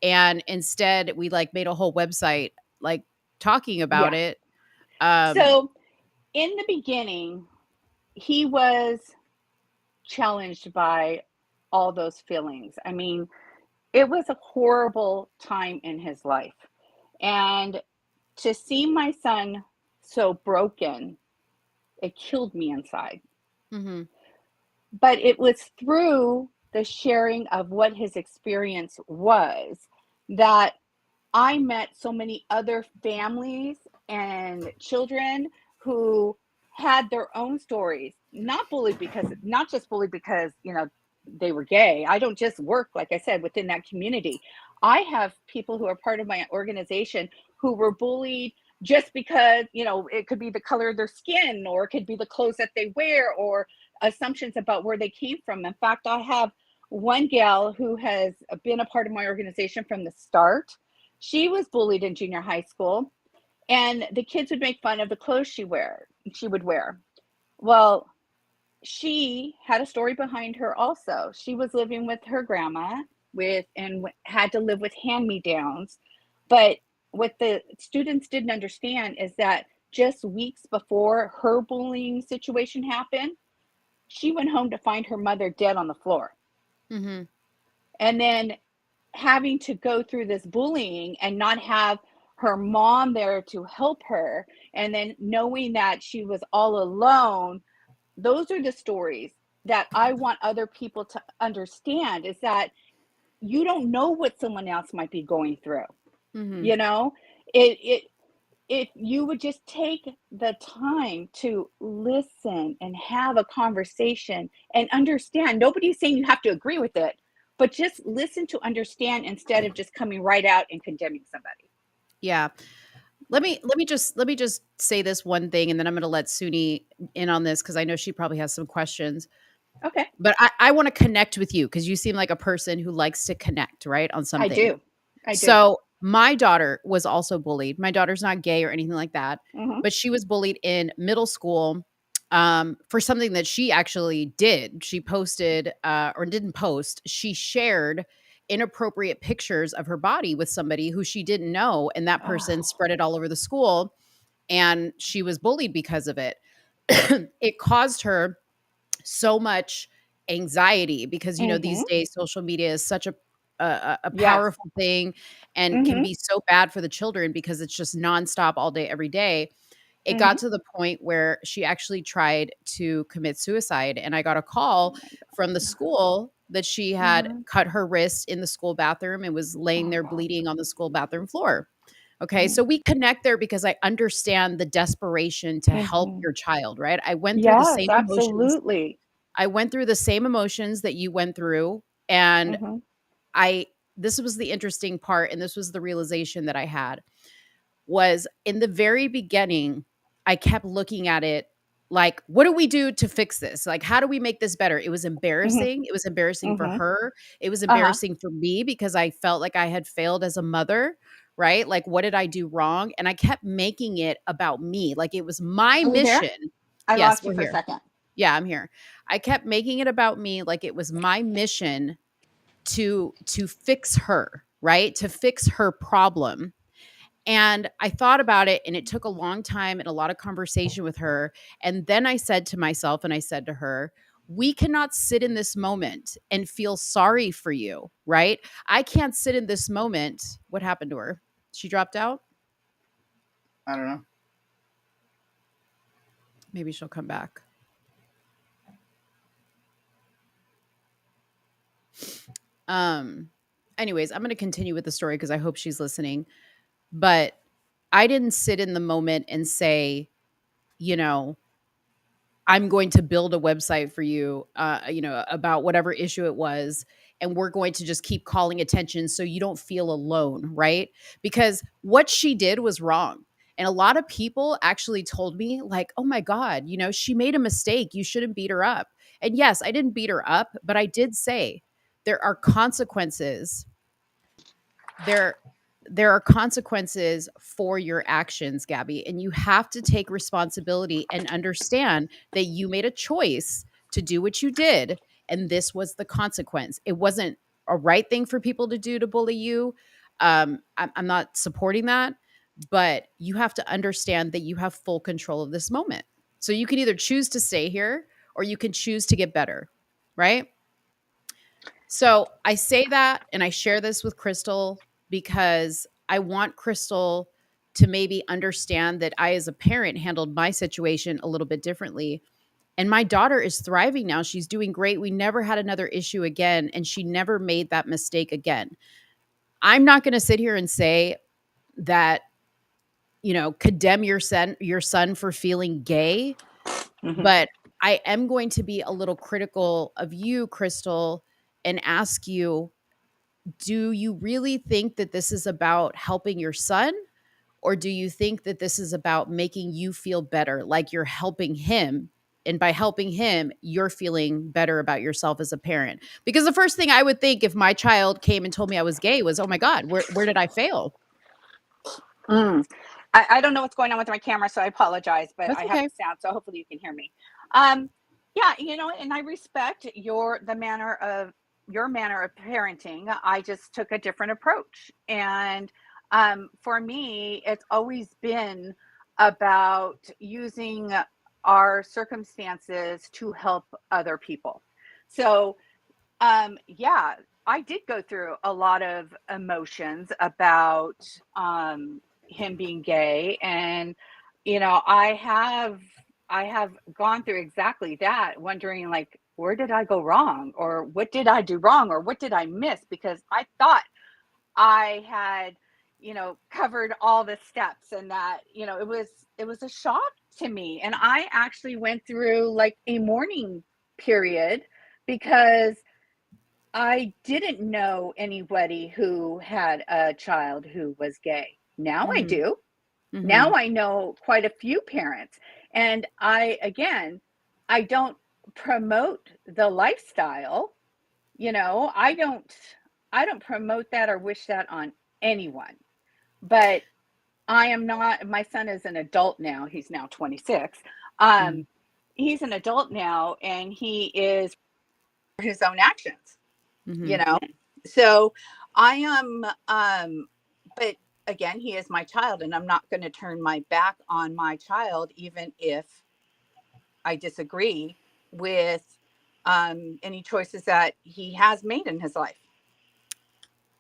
[SPEAKER 5] And instead we like made a whole website like talking about
[SPEAKER 11] Yeah.
[SPEAKER 5] it.
[SPEAKER 11] So in the beginning, he was challenged by all those feelings. I mean, it was a horrible time in his life. And to see my son so broken, it killed me inside.
[SPEAKER 5] Mhm.
[SPEAKER 11] But it was through the sharing of what his experience was that I met so many other families and children who had their own stories, not just bullied because, they were gay. I don't just work, like I said, within that community. I have people who are part of my organization who were bullied just because, it could be the color of their skin, or it could be the clothes that they wear, or assumptions about where they came from. In fact, I have one gal who has been a part of my organization from the start. She was bullied in junior high school, and the kids would make fun of the clothes she would wear. Well, she had a story behind her also. She was living with her grandma had to live with hand-me-downs. But what the students didn't understand is that just weeks before her bullying situation happened, she went home to find her mother dead on the floor.
[SPEAKER 5] Mhm.
[SPEAKER 11] And then having to go through this bullying and not have her mom there to help her, and then knowing that she was all alone. Those are the stories that I want other people to understand, is that you don't know what someone else might be going through.
[SPEAKER 5] Mhm.
[SPEAKER 11] You know, it if you would just take the time to listen and have a conversation and understand, nobody's saying you have to agree with it, but just listen to understand instead of just coming right out and condemning somebody.
[SPEAKER 5] Yeah. Let me just say this one thing, and then I'm going to let Suni in on this, because I know she probably has some questions.
[SPEAKER 11] Okay.
[SPEAKER 5] But I want to connect with you because you seem like a person who likes to connect, right, on
[SPEAKER 11] I
[SPEAKER 5] something.
[SPEAKER 11] do. I do.
[SPEAKER 5] So my daughter was also bullied. My daughter's not gay or anything like that,
[SPEAKER 11] Hmm.
[SPEAKER 5] but she was bullied in middle school for something that she actually did. She posted or didn't post. She shared inappropriate pictures of her body with somebody who she didn't know, and that person
[SPEAKER 11] Oh.
[SPEAKER 5] spread it all over the school, and she was bullied because of it. It caused her so much anxiety because these
[SPEAKER 11] Hmm.
[SPEAKER 5] days social media is such a
[SPEAKER 11] Yes.
[SPEAKER 5] powerful thing and can
[SPEAKER 11] Hmm.
[SPEAKER 5] be so bad for the children because it's just nonstop all day every day. It got
[SPEAKER 11] Hmm.
[SPEAKER 5] to the point where she actually tried to commit suicide, and I got a call
[SPEAKER 11] Oh my
[SPEAKER 5] from the school that she had
[SPEAKER 11] God.
[SPEAKER 5] cut her wrist in the school bathroom and was laying
[SPEAKER 11] Oh
[SPEAKER 5] there
[SPEAKER 11] God.
[SPEAKER 5] bleeding on the school bathroom floor. Okay,
[SPEAKER 11] Mhm.
[SPEAKER 5] so we connect there because I understand the desperation to help
[SPEAKER 11] Mhm.
[SPEAKER 5] your child, right? I went through the
[SPEAKER 11] Yes,
[SPEAKER 5] same emotions
[SPEAKER 11] absolutely.
[SPEAKER 5] I went through the same emotions that you went through, and
[SPEAKER 11] Mhm.
[SPEAKER 5] I this was the interesting part, and this was the realization that I had, was in the very beginning, I kept looking at it like, what do we do to fix this? Like, how do we make this better? It was
[SPEAKER 11] Mhm.
[SPEAKER 5] embarrassing. It was embarrassing for
[SPEAKER 11] Mhm.
[SPEAKER 5] her. It was
[SPEAKER 11] Uh-huh.
[SPEAKER 5] embarrassing for me because I felt like I had failed as a mother, right? Like, what did I do wrong? And I kept making it about me. Like, it was my
[SPEAKER 11] Are you there?
[SPEAKER 5] mission.
[SPEAKER 11] I
[SPEAKER 5] Yes,
[SPEAKER 11] lost you
[SPEAKER 5] we're
[SPEAKER 11] for a
[SPEAKER 5] here.
[SPEAKER 11] second.
[SPEAKER 5] Yeah, I'm here. I kept making it about me, like it was my mission to fix her, right? To fix her problem. And I thought about it, and it took a long time and a lot of conversation with her. And then I said to myself, and I said to her, we cannot sit in this moment and feel sorry for you, right? I can't sit in this moment. What happened to her? She dropped out?
[SPEAKER 4] I don't know.
[SPEAKER 5] Maybe she'll come back. Um anyways, I'm going to continue with the story because I hope she's listening. But I didn't sit in the moment and say, you know, I'm going to build a website for you, about whatever issue it was. And we're going to just keep calling attention so you don't feel alone, right? Because what she did was wrong. And a lot of people actually told me, like, oh my God, she made a mistake. You shouldn't beat her up. And yes, I didn't beat her up, but I did say there are consequences. There are consequences for your actions, Gabby, and you have to take responsibility and understand that you made a choice to do what you did, and this was the consequence. It wasn't a right thing for people to do to bully you. I'm not supporting that, but you have to understand that you have full control of this moment. So you can either choose to stay here or you can choose to get better, right? So I say that and I share this with Crystal because I want Crystal to maybe understand that I, as a parent, handled my situation a little bit differently. And my daughter is thriving now. She's doing great. We never had another issue again, and she never made that mistake again. I'm not going to sit here and say that, condemn your son for feeling gay, but I am going to be a little critical of you, Crystal, and ask you, do you really think that this is about helping your son? Or do you think that this is about making you feel better, like you're helping him? And by helping him, you're feeling better about yourself as a parent. Because the first thing I would think if my child came and told me I was gay was, oh my God, where did I fail?
[SPEAKER 11] I don't know what's going on with my camera, so I apologize, but
[SPEAKER 5] That's
[SPEAKER 11] I have
[SPEAKER 5] okay.
[SPEAKER 11] the sound, so hopefully you can hear me. Yeah, and I respect your manner of parenting. I just took a different approach. And for me, it's always been about using our circumstances to help other people. So yeah, I did go through a lot of emotions about him being gay, and I have gone through exactly that, wondering, like, where did I go wrong, or what did I do wrong, or what did I miss, because I thought I had covered all the steps, and that it was a shock to me. And I actually went through like a mourning period because I didn't know anybody who had a child who was gay. Now I
[SPEAKER 5] Mhm.
[SPEAKER 11] do. Now
[SPEAKER 5] Mhm.
[SPEAKER 11] I know quite a few parents. And I don't promote the lifestyle. I don't promote that or wish that on anyone. But my son is an adult now. He's now 26.
[SPEAKER 5] Mhm.
[SPEAKER 11] He's an adult now, and he is his own actions. you
[SPEAKER 5] Mhm.
[SPEAKER 11] know so I am but again, he is my child, and I'm not going to turn my back on my child, even if I disagree with any choices that he has made in his life.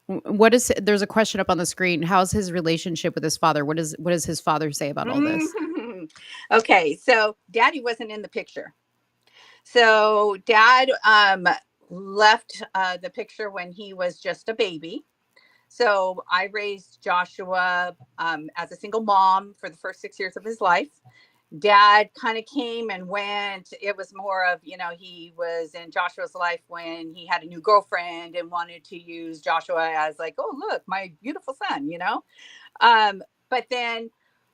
[SPEAKER 5] There's a question up on the screen. How's his relationship with his father? What does his father say about all this?
[SPEAKER 11] Okay, so daddy wasn't in the picture. So dad left the picture when he was just a baby. So I raised Joshua as a single mom for the first 6 years of his life. Dad kind of came and went. It was more of, he was in Joshua's life when he had a new girlfriend and wanted to use Joshua as, like, oh, look, my beautiful son. But then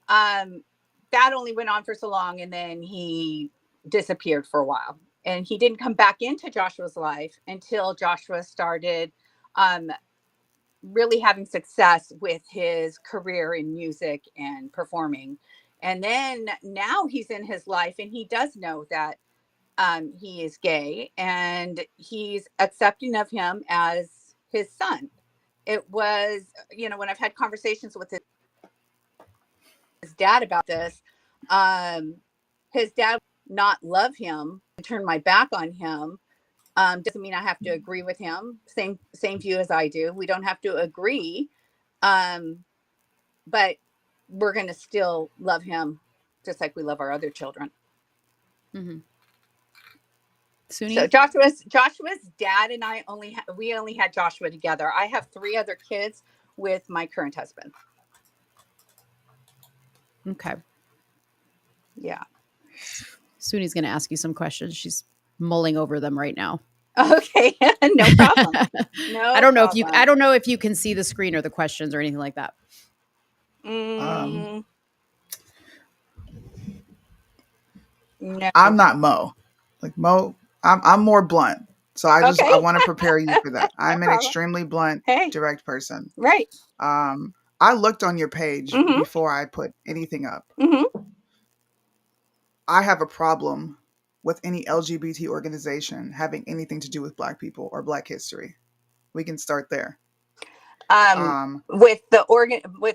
[SPEAKER 11] that only went on for so long, and then he disappeared for a while. And he didn't come back into Joshua's life until Joshua started really having success with his career in music and performing. And then now he's in his life, and he does know that he is gay, and he's accepting of him as his son. It was, when I've had conversations with his dad about this, his dad not love him and turn my back on him. Doesn't mean I have to agree with him. Same view as I do. We don't have to agree, but we're going to still love him just like we love our other children.
[SPEAKER 5] Mm-hmm.
[SPEAKER 11] So
[SPEAKER 5] Soonie?
[SPEAKER 11] Joshua's dad and I we only had Joshua together. I have 3 other kids with my current husband.
[SPEAKER 5] Okay.
[SPEAKER 11] Yeah.
[SPEAKER 5] Soonie's going to ask you some questions. She's mulling over them right now.
[SPEAKER 11] Okay. No problem. No
[SPEAKER 5] I don't know
[SPEAKER 11] problem.
[SPEAKER 5] I don't know if you can see the screen or the questions or anything like that.
[SPEAKER 11] No.
[SPEAKER 4] I'm not Mo. Like Mo, I'm more blunt. So I
[SPEAKER 11] Okay.
[SPEAKER 4] want to prepare you for that. I'm an
[SPEAKER 11] problem.
[SPEAKER 4] extremely blunt,
[SPEAKER 11] Hey.
[SPEAKER 4] direct person.
[SPEAKER 11] Right.
[SPEAKER 4] I looked on your page
[SPEAKER 11] Mhm.
[SPEAKER 4] before I put anything up.
[SPEAKER 11] Mhm.
[SPEAKER 4] I have a problem with any LGBT organization having anything to do with Black people or Black history. We can start there.
[SPEAKER 11] With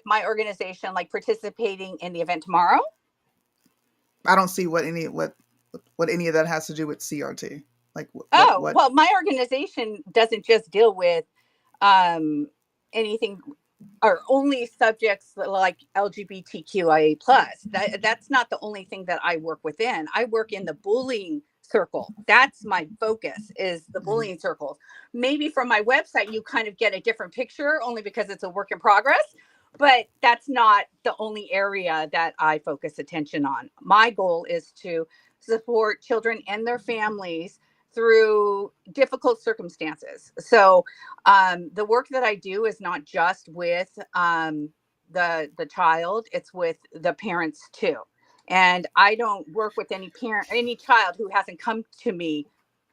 [SPEAKER 11] my organization, like participating in the event tomorrow.
[SPEAKER 4] I don't see what any of that has to do with CRT. Like what?
[SPEAKER 11] Well, my organization doesn't just deal with anything or only subjects like LGBTQIA plus. That's not the only thing that I work within. I work in the bullying circle. That's my focus, is the bullying circles. Maybe from my website you kind of get a different picture, only because it's a work in progress, but that's not the only area that I focus attention on. My goal is to support children and their families through difficult circumstances. So the work that I do is not just with the child, it's with the parents too. And I don't work with any child who hasn't come to me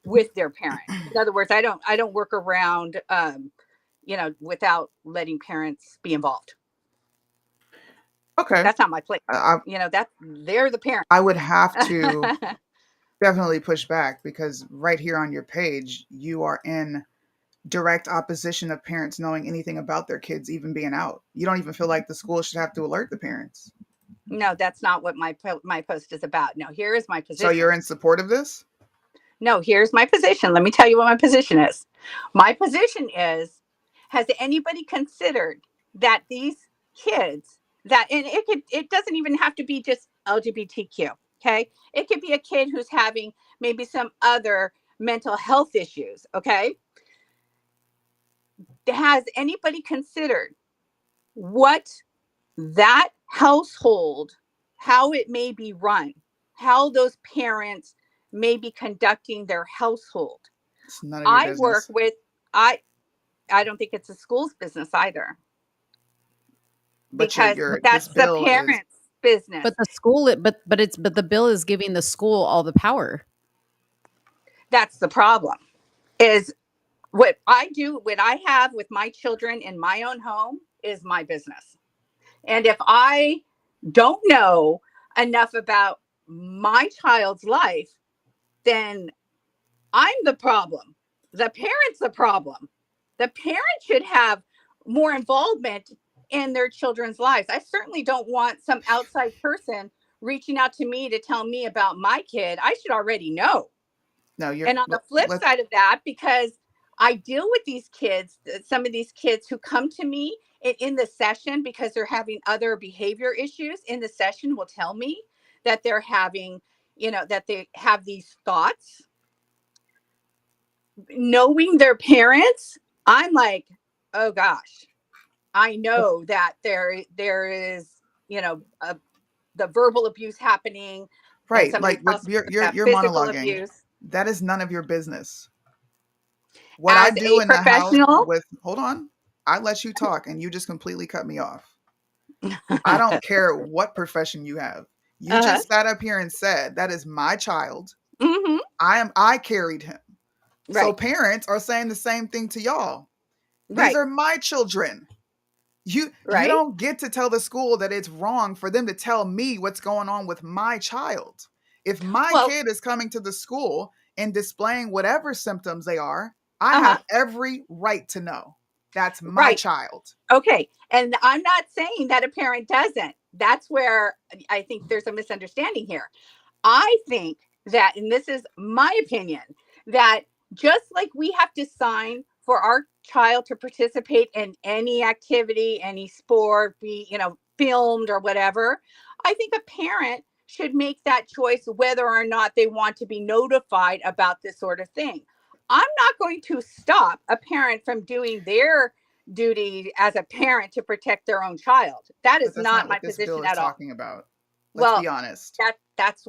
[SPEAKER 11] with their parent. In other words, I don't work around without letting parents be involved.
[SPEAKER 4] Okay.
[SPEAKER 11] That's not my place. They're the parents.
[SPEAKER 4] I would have to definitely push back, because right here on your page, you are in direct opposition of parents knowing anything about their kids even being out. You don't even feel like the school should have to alert the parents.
[SPEAKER 11] No, that's not what my post is about. No, here is my position.
[SPEAKER 4] So you're in support of this?
[SPEAKER 11] No, here's my position. Let me tell you what my position is. My position is, has anybody considered that these kids and it doesn't even have to be just LGBTQ. Okay. It could be a kid who's having maybe some other mental health issues. Okay. Has anybody considered what that household, how it may be run, how those parents may be conducting their household?
[SPEAKER 4] It's none of your business.
[SPEAKER 11] I don't think it's a school's business either.
[SPEAKER 4] But
[SPEAKER 11] because that's the parents' business.
[SPEAKER 5] But the school, but the bill is giving the school all the power.
[SPEAKER 11] That's the problem. Is what I do, what I have with my children in my own home is my business. And if I don't know enough about my child's life, then I'm the problem. The parent's the problem. The parent should have more involvement in their children's lives. I certainly don't want some outside person reaching out to me to tell me about my kid. I should already know.
[SPEAKER 4] No,
[SPEAKER 11] and on the flip side of that, because I deal with these kids, some of these kids who come to me in the session because they're having other behavior issues, in the session will tell me that they're having, that they have these thoughts. Knowing their parents, I'm like, oh gosh, I know that there is, the verbal abuse happening.
[SPEAKER 4] Right. Like you're monologuing.
[SPEAKER 11] Abuse.
[SPEAKER 4] That is none of your business. What I do in the house hold on, I let you talk and you just completely cut me off. I don't care what profession you have. You just sat up here and said, that is my child.
[SPEAKER 11] Mm-hmm.
[SPEAKER 4] I carried him.
[SPEAKER 11] Right.
[SPEAKER 4] So parents are saying the same thing to y'all. These are my children. You don't get to tell the school that it's wrong for them to tell me what's going on with my child. If my kid is coming to the school and displaying whatever symptoms they are, I have every right to know. That's my child.
[SPEAKER 11] Okay. And I'm not saying that a parent doesn't. That's where I think there's a misunderstanding here. I think that, and this is my opinion, that just like we have to sign for our child to participate in any activity, any sport, be, filmed or whatever, I think a parent should make that choice whether or not they want to be notified about this sort of thing. I'm not going to stop a parent from doing their duty as a parent to protect their own child. That is
[SPEAKER 4] But that's
[SPEAKER 11] not my
[SPEAKER 4] what this
[SPEAKER 11] position
[SPEAKER 4] bill is
[SPEAKER 11] at all.
[SPEAKER 4] talking about. Let's
[SPEAKER 11] Well,
[SPEAKER 4] be honest.
[SPEAKER 11] that's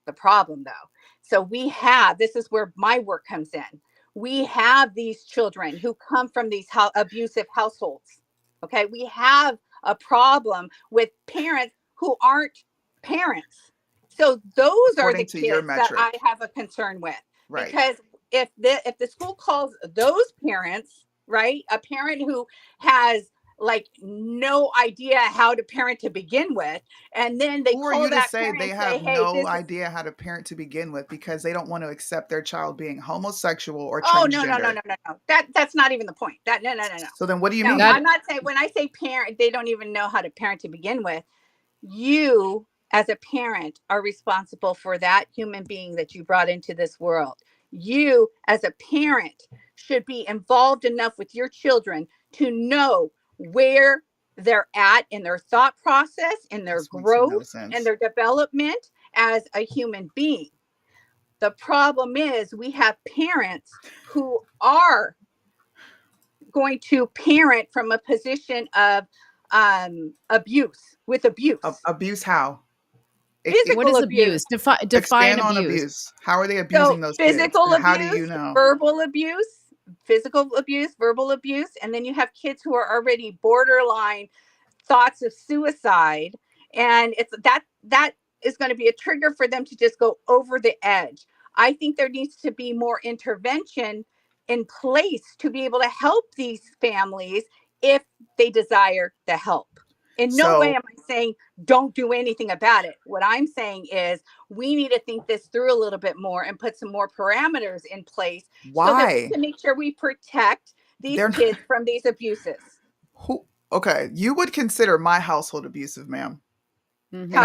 [SPEAKER 11] the problem, though. So this is where my work comes in. We have these children who come from these abusive households. Okay, we have a problem with parents who aren't parents. So those are the
[SPEAKER 4] According to your
[SPEAKER 11] kids that I
[SPEAKER 4] metric.
[SPEAKER 11] have a concern with.
[SPEAKER 4] Right.
[SPEAKER 11] Because if the school calls those parents, right, a parent who has like no idea how to parent to begin with, and then they
[SPEAKER 4] Who are
[SPEAKER 11] call
[SPEAKER 4] you to
[SPEAKER 11] that
[SPEAKER 4] say
[SPEAKER 11] parent
[SPEAKER 4] they
[SPEAKER 11] and say,
[SPEAKER 4] have
[SPEAKER 11] hey,
[SPEAKER 4] no
[SPEAKER 11] this is
[SPEAKER 4] idea how to parent to begin with because they don't want to accept their child being homosexual or
[SPEAKER 11] oh no
[SPEAKER 4] transgender?
[SPEAKER 11] that's not even the point. No.
[SPEAKER 4] So then what do you
[SPEAKER 11] No,
[SPEAKER 4] mean?
[SPEAKER 11] I'm not saying, when I say parent, they don't even know how to parent to begin with. You as a parent are responsible for that human being that you brought into this world. You as a parent should be involved enough with your children to know where they're at in their thought process, in their
[SPEAKER 4] This makes no
[SPEAKER 11] growth,
[SPEAKER 4] sense.
[SPEAKER 11] and their development as a human being. The problem is we have parents who are going to parent from a position of abuse.
[SPEAKER 4] Abuse how?
[SPEAKER 5] What is abuse? Define
[SPEAKER 4] Expand on
[SPEAKER 5] abuse.
[SPEAKER 4] abuse. How are they abusing those kids?
[SPEAKER 11] Physical
[SPEAKER 4] And how
[SPEAKER 11] abuse,
[SPEAKER 4] do you know?
[SPEAKER 11] verbal abuse, verbal abuse, and then you have kids who are already borderline thoughts of suicide, and it's that is going to be a trigger for them to just go over the edge. I think there needs to be more intervention in place to be able to help these families if they desire the help. In no way am I saying don't do anything about it. What I'm saying is we need to think this through a little bit more and put some more parameters in place so that we can make sure we protect these kids from these abuses.
[SPEAKER 4] Okay, you would consider my household abusive, ma'am.
[SPEAKER 5] Mm-hmm.
[SPEAKER 4] And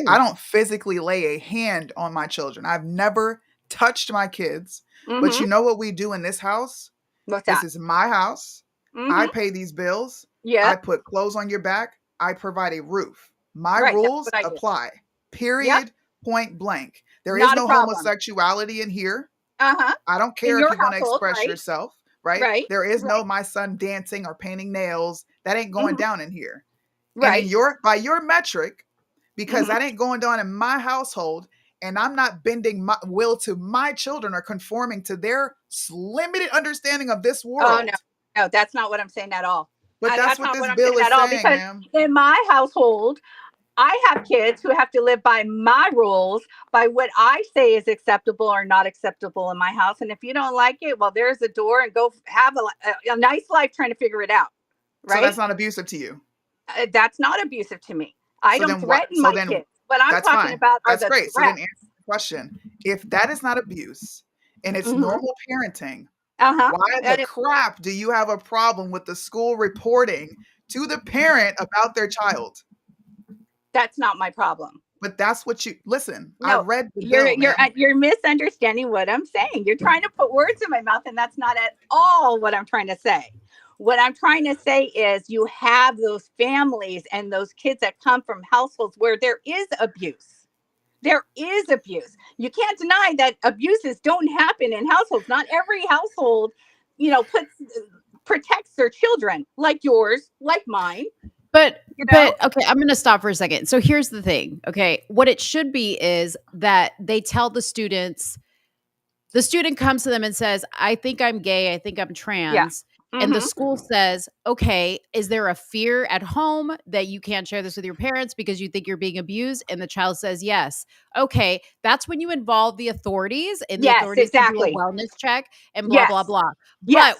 [SPEAKER 4] I don't physically lay a hand on my children. I've never touched my kids.
[SPEAKER 11] Mm-hmm.
[SPEAKER 4] But you know what we do in this house?
[SPEAKER 11] What's that?
[SPEAKER 4] This is my house.
[SPEAKER 11] Mm-hmm.
[SPEAKER 4] I pay these bills.
[SPEAKER 11] Yeah.
[SPEAKER 4] I put clothes on your back. I provide a roof. My
[SPEAKER 11] Right,
[SPEAKER 4] rules
[SPEAKER 11] that's what I do.
[SPEAKER 4] apply. Period.
[SPEAKER 11] Yep.
[SPEAKER 4] Point blank. There
[SPEAKER 11] Not
[SPEAKER 4] is
[SPEAKER 11] a
[SPEAKER 4] no
[SPEAKER 11] problem.
[SPEAKER 4] homosexuality in here.
[SPEAKER 11] Uh-huh.
[SPEAKER 4] I don't care
[SPEAKER 11] In
[SPEAKER 4] if
[SPEAKER 11] your
[SPEAKER 4] you want to
[SPEAKER 11] household,
[SPEAKER 4] express
[SPEAKER 11] right?
[SPEAKER 4] yourself, right?
[SPEAKER 11] Right,
[SPEAKER 4] There is no
[SPEAKER 11] right.
[SPEAKER 4] my son dancing or painting nails. That ain't going
[SPEAKER 11] Mhm.
[SPEAKER 4] down in here.
[SPEAKER 11] Right.
[SPEAKER 4] And by your metric, because
[SPEAKER 11] Mhm.
[SPEAKER 4] that ain't going down in my household, and I'm not bending my will to my children or conforming to their limited understanding of this world.
[SPEAKER 11] Oh no, that's not what I'm saying at all.
[SPEAKER 4] But that's what
[SPEAKER 11] not
[SPEAKER 4] this
[SPEAKER 11] what I'm
[SPEAKER 4] bill
[SPEAKER 11] saying
[SPEAKER 4] is
[SPEAKER 11] at all.
[SPEAKER 4] saying,
[SPEAKER 11] Because
[SPEAKER 4] ma'am.
[SPEAKER 11] in my household, I have kids who have to live by my rules, by what I say is acceptable or not acceptable in my house. And if you don't like it, well, there's the door, and go have a nice life trying to figure it out. Right?
[SPEAKER 4] So that's not abusive to you.
[SPEAKER 11] That's not abusive to me. I
[SPEAKER 4] So
[SPEAKER 11] don't
[SPEAKER 4] then what?
[SPEAKER 11] threaten
[SPEAKER 4] So
[SPEAKER 11] my
[SPEAKER 4] then
[SPEAKER 11] kids. What I'm
[SPEAKER 4] that's
[SPEAKER 11] talking
[SPEAKER 4] fine.
[SPEAKER 11] about are
[SPEAKER 4] That's
[SPEAKER 11] the
[SPEAKER 4] great. So then
[SPEAKER 11] threats.
[SPEAKER 4] answer the question. If that is not abuse and it's
[SPEAKER 11] Mhm.
[SPEAKER 4] normal parenting,
[SPEAKER 11] Uh-huh.
[SPEAKER 4] why
[SPEAKER 11] That
[SPEAKER 4] the
[SPEAKER 11] is-
[SPEAKER 4] crap do you have a problem with the school reporting to the parent about their child?
[SPEAKER 11] That's not my problem.
[SPEAKER 4] But that's what you listen.
[SPEAKER 11] No,
[SPEAKER 4] I read the bill,
[SPEAKER 11] you're misunderstanding what I'm saying. You're trying to put words in my mouth, and that's not at all what I'm trying to say. What I'm trying to say is you have those families and those kids that come from households where there is abuse. There is abuse. You can't deny that abuses don't happen in households. Not every household, protects their children like yours, like mine.
[SPEAKER 5] But
[SPEAKER 11] You know?
[SPEAKER 5] okay, I'm going to stop for a second. So here's the thing. Okay, what it should be is that they tell the students. The student comes to them and says, "I think I'm gay. I think I'm trans." And the
[SPEAKER 11] Mhm.
[SPEAKER 5] school says, "Okay, is there a fear at home that you can't share this with your parents because you think you're being abused?" And the child says, "Yes." Okay, that's when you involve the authorities, and the
[SPEAKER 11] Yes,
[SPEAKER 5] authorities can do a
[SPEAKER 11] exactly.
[SPEAKER 5] wellness check and blah
[SPEAKER 11] Yes.
[SPEAKER 5] blah blah.
[SPEAKER 11] Yes.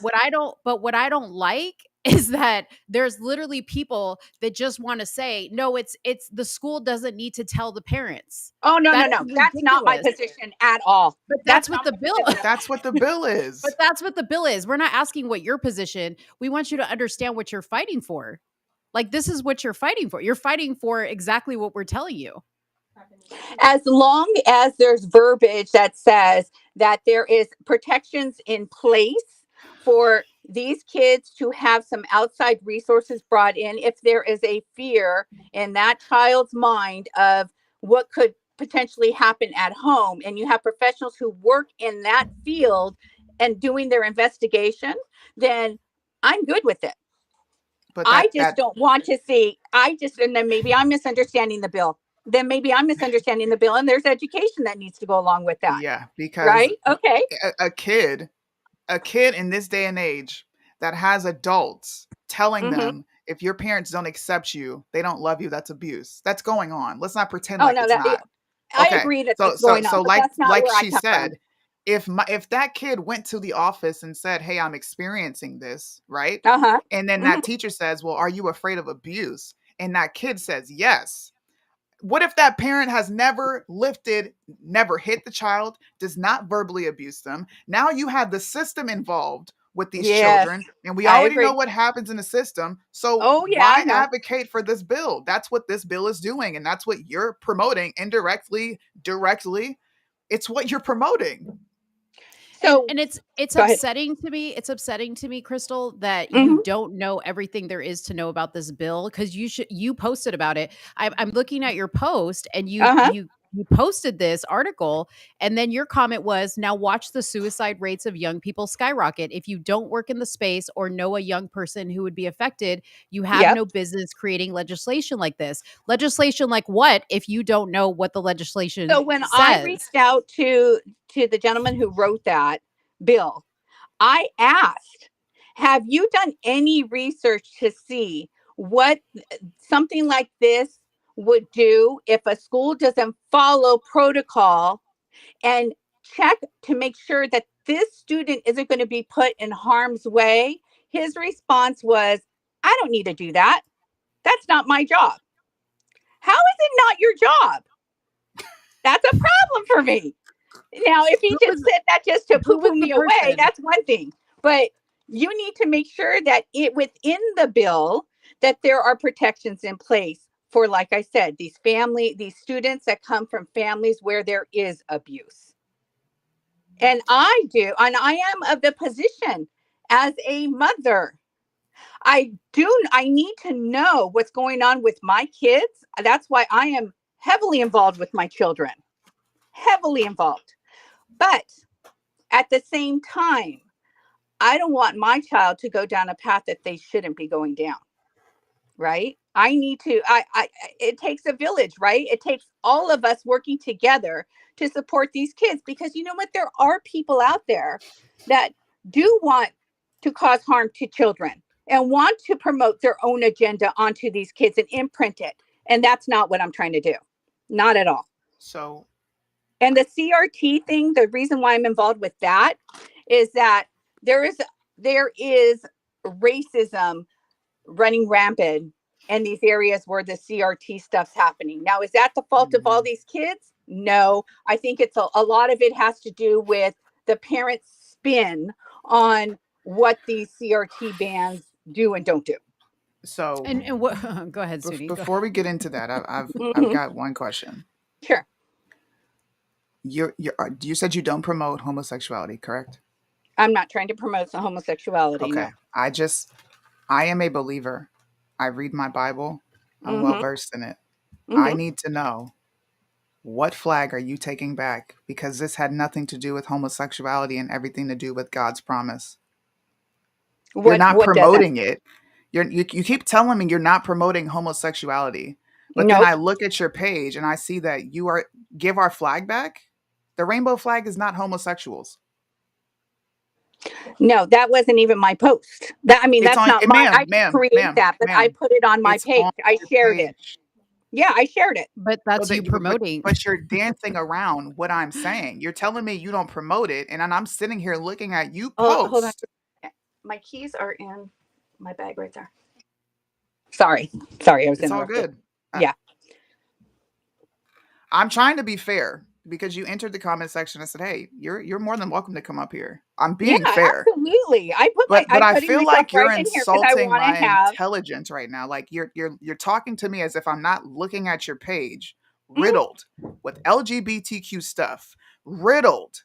[SPEAKER 5] But what I don't like is that there's literally people that just want to say, "No, it's the school doesn't need to tell the parents."
[SPEAKER 11] Oh no,
[SPEAKER 5] That
[SPEAKER 11] no.
[SPEAKER 5] is
[SPEAKER 11] That's not my
[SPEAKER 5] ridiculous.
[SPEAKER 11] position at all.
[SPEAKER 5] But that's what the bill.
[SPEAKER 4] That's what the bill is.
[SPEAKER 5] But that's what the bill is. We're not asking what your position. We want you to understand what you're fighting for. Like, this is what you're fighting for. You're fighting for exactly what we're telling you.
[SPEAKER 11] As long as there's verbiage that says that there is protections in place for these kids to have some outside resources brought in, if there is a fear in that child's mind of what could potentially happen at home, and you have professionals who work in that field and doing their investigation, then
[SPEAKER 12] I'm good with it.
[SPEAKER 4] But
[SPEAKER 12] I just don't want to see, and then maybe I'm misunderstanding the bill. And there's education that needs to go along with that.
[SPEAKER 4] yeah, because
[SPEAKER 12] Right? Okay.
[SPEAKER 4] a kid in this day and age that has adults telling
[SPEAKER 12] Mm-hmm.
[SPEAKER 4] them if your parents don't accept you, they don't love you, that's abuse. That's going on. Let's not pretend
[SPEAKER 12] Oh,
[SPEAKER 4] like
[SPEAKER 12] no,
[SPEAKER 4] it's not.
[SPEAKER 12] I
[SPEAKER 4] Okay.
[SPEAKER 12] agree that
[SPEAKER 4] So
[SPEAKER 12] that's going on,
[SPEAKER 4] so
[SPEAKER 12] but that's not
[SPEAKER 4] like
[SPEAKER 12] where I
[SPEAKER 4] she
[SPEAKER 12] come
[SPEAKER 4] said,
[SPEAKER 12] from.
[SPEAKER 4] if that kid went to the office and said, "Hey, I'm experiencing this," right?
[SPEAKER 12] Uh-huh.
[SPEAKER 4] And then
[SPEAKER 12] Mm-hmm.
[SPEAKER 4] that teacher says, "Well, are you afraid of abuse?" And that kid says, "Yes." What if that parent has never hit the child, does not verbally abuse them? Now you have the system involved with these
[SPEAKER 12] Yes,
[SPEAKER 4] children, and we
[SPEAKER 12] I
[SPEAKER 4] already know
[SPEAKER 12] agree.
[SPEAKER 4] what happens in the system. So
[SPEAKER 12] Oh, yeah,
[SPEAKER 4] why
[SPEAKER 12] I know.
[SPEAKER 4] advocate for this bill? That's what this bill is doing, and that's what you're promoting indirectly, directly. It's what you're promoting.
[SPEAKER 12] So,
[SPEAKER 5] and it's
[SPEAKER 12] go ahead.
[SPEAKER 5] upsetting to me. It's upsetting to me, Crystal, that
[SPEAKER 12] Mhm.
[SPEAKER 5] you don't know everything there is to know about this bill, because you posted about it. I'm looking at your post, and
[SPEAKER 12] Uh-huh.
[SPEAKER 5] you posted this article, and then your comment was, "Now watch the suicide rates of young people skyrocket. If you don't work in the space or know a young person who would be affected, you have
[SPEAKER 12] Yep.
[SPEAKER 5] no business creating legislation like this." Legislation like what, if you don't know what the legislation
[SPEAKER 12] So when I
[SPEAKER 5] says?
[SPEAKER 12] reached out to the gentleman who wrote that bill, I asked, have you done any research to see what something like this would do if a school doesn't follow protocol and check to make sure that this student isn't going to be put in harm's way? His response was, I don't need to do that. That's not my job. How is it not your job? That's a problem for me. Now, if he just said that just to
[SPEAKER 5] who was
[SPEAKER 12] poo-poo
[SPEAKER 5] the
[SPEAKER 12] me away,
[SPEAKER 5] person?
[SPEAKER 12] that's one thing. But you need to make sure that within the bill that there are protections in place for, like I said, these students that come from families where there is abuse. And I am of the position as a mother. I need to know what's going on with my kids. That's why I am heavily involved with my children. Heavily involved. But at the same time, I don't want my child to go down a path that they shouldn't be going down. Right? I need to, it takes a village, right? It takes all of us working together to support these kids, because you know what? There are people out there that do want to cause harm to children and want to promote their own agenda onto these kids and imprint it. And that's not what I'm trying to do. Not at all.
[SPEAKER 4] So,
[SPEAKER 12] and the CRT thing, the reason why I'm involved with that is that there is racism running rampant in these areas where the CRT stuff's happening. Now, is that the fault of all these kids? No, I think it's a lot of it has to do with the parents' spin on what these CRT bans do and don't do.
[SPEAKER 4] So,
[SPEAKER 5] and what? Go ahead, Soonie.
[SPEAKER 4] Before we get into that, I've got one question.
[SPEAKER 12] Sure.
[SPEAKER 4] You said you don't promote homosexuality, correct?
[SPEAKER 12] I'm not trying to promote homosexuality.
[SPEAKER 4] Okay.
[SPEAKER 12] No.
[SPEAKER 4] I am a believer. I read my Bible. I'm well versed in it.
[SPEAKER 12] Mm-hmm.
[SPEAKER 4] I need to know, what flag are you taking back? Because this had nothing to do with homosexuality and everything to do with God's promise. You're not promoting it. You keep telling me you're not promoting homosexuality. But then I look at your page and I see that you are give our flag back. The rainbow flag is not homosexuals.
[SPEAKER 12] No, that wasn't even my post. That's not my. I didn't create that, but I put it on my page. I shared it. Yeah, I shared it.
[SPEAKER 5] But that's you promoting.
[SPEAKER 4] But you're dancing around what I'm saying. You're telling me you don't promote it, and then I'm sitting here looking at you post.
[SPEAKER 12] Hold on. My keys are in my bag right there. Sorry, I was interrupted.
[SPEAKER 4] It's all good.
[SPEAKER 12] Yeah.
[SPEAKER 4] I'm trying to be fair, because you entered the comment section and said, "Hey, you're more than welcome to come up here." I'm being fair.
[SPEAKER 12] Absolutely.
[SPEAKER 4] But I feel like you're insulting my intelligence right now. Like you're talking to me as if I'm not looking at your page, riddled with LGBTQ stuff, riddled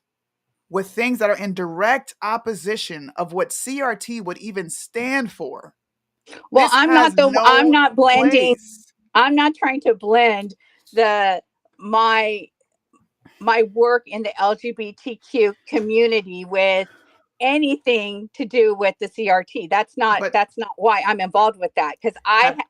[SPEAKER 4] with things that are in direct opposition of what CRT would even stand for.
[SPEAKER 12] Well, I'm not blending. I'm not trying to blend my work in the LGBTQ community with anything to do with the CRT. That's not why I'm involved with that. Because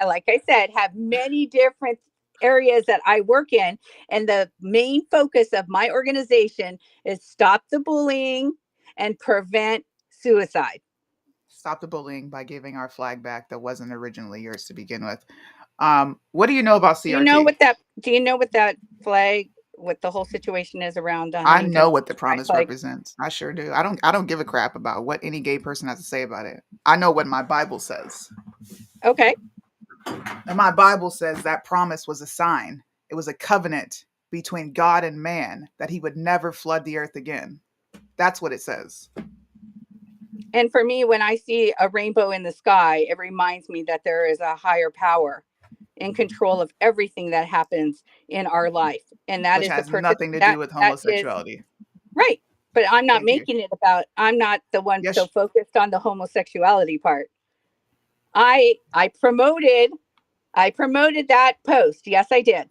[SPEAKER 12] like I said, have many different areas that I work in, and the main focus of my organization is stop the bullying and prevent suicide.
[SPEAKER 4] Stop the bullying by giving our flag back that wasn't originally yours to begin with. What do you know about CRT?
[SPEAKER 12] Do you know what that flag, what the whole situation is around the
[SPEAKER 4] I
[SPEAKER 12] Huntington
[SPEAKER 4] know what the promise
[SPEAKER 12] flag?
[SPEAKER 4] represents. I sure do. I don't give a crap about what any gay person has to say about it. I know what my Bible says.
[SPEAKER 12] Okay.
[SPEAKER 4] And my Bible says that promise was a sign. It was a covenant between God and man that he would never flood the earth again. That's what it says.
[SPEAKER 12] And for me, when I see a rainbow in the sky, it reminds me that there is a higher power in control of everything that happens in our life. And that
[SPEAKER 4] Which
[SPEAKER 12] is
[SPEAKER 4] has
[SPEAKER 12] the purpose.
[SPEAKER 4] nothing to do with homosexuality.
[SPEAKER 12] Right. But I'm not
[SPEAKER 4] Thank you.
[SPEAKER 12] making it about, I'm not the one so focused on the homosexuality part. I promoted that post. Yes, I did.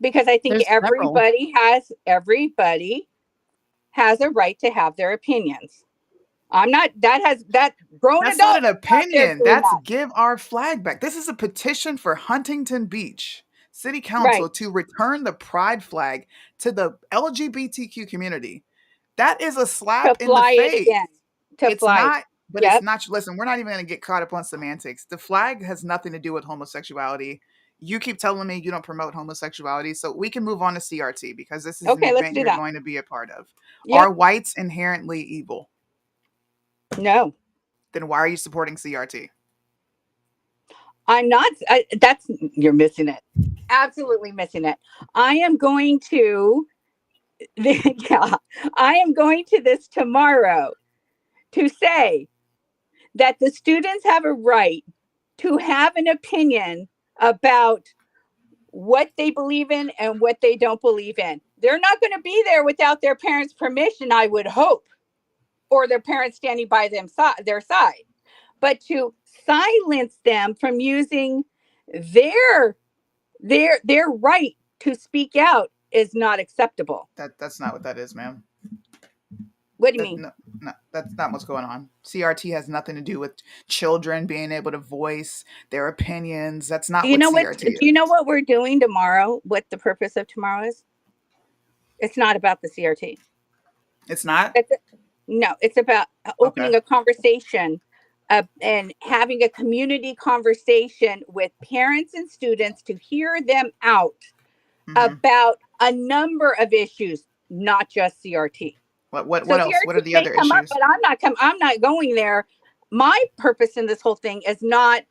[SPEAKER 12] Because I think
[SPEAKER 5] There's several.
[SPEAKER 12] everybody has a right to have their opinions. I'm not, that grown
[SPEAKER 4] That's
[SPEAKER 12] adult.
[SPEAKER 4] not an opinion. That's give our flag back. This is a petition for Huntington Beach City Council to return the pride flag to the LGBTQ community. That is a slap in the face. It's not, but it's not. Listen, we're not even going to get caught up on semantics. The flag has nothing to do with homosexuality. You keep telling me you don't promote homosexuality, so we can move on to CRT because this is an event you're going to be a part of. Are whites inherently evil?
[SPEAKER 12] No.
[SPEAKER 4] Then why are you supporting CRT?
[SPEAKER 12] I'm not. You're missing it. Absolutely missing it. I am going to this tomorrow to say that the students have a right to have an opinion about what they believe in and what they don't believe in. They're not going to be there without their parents' permission, I would hope, or their parents standing by their side. But to silence them from using their right to speak out is not acceptable.
[SPEAKER 4] That's not what that is, ma'am.
[SPEAKER 12] What do you mean?
[SPEAKER 4] No, that's not what's going on. CRT has nothing to do with children being able to voice their opinions. That's not what CRT is.
[SPEAKER 12] Do you know what we're doing tomorrow? What the purpose of tomorrow is? It's not about the CRT.
[SPEAKER 4] It's not?
[SPEAKER 12] No, it's about opening a conversation and having a community conversation with parents and students to hear them out about a number of issues, not just CRT.
[SPEAKER 4] What else?
[SPEAKER 12] CRT
[SPEAKER 4] what are the other issues?
[SPEAKER 12] But I'm not going there. My purpose in this whole thing is not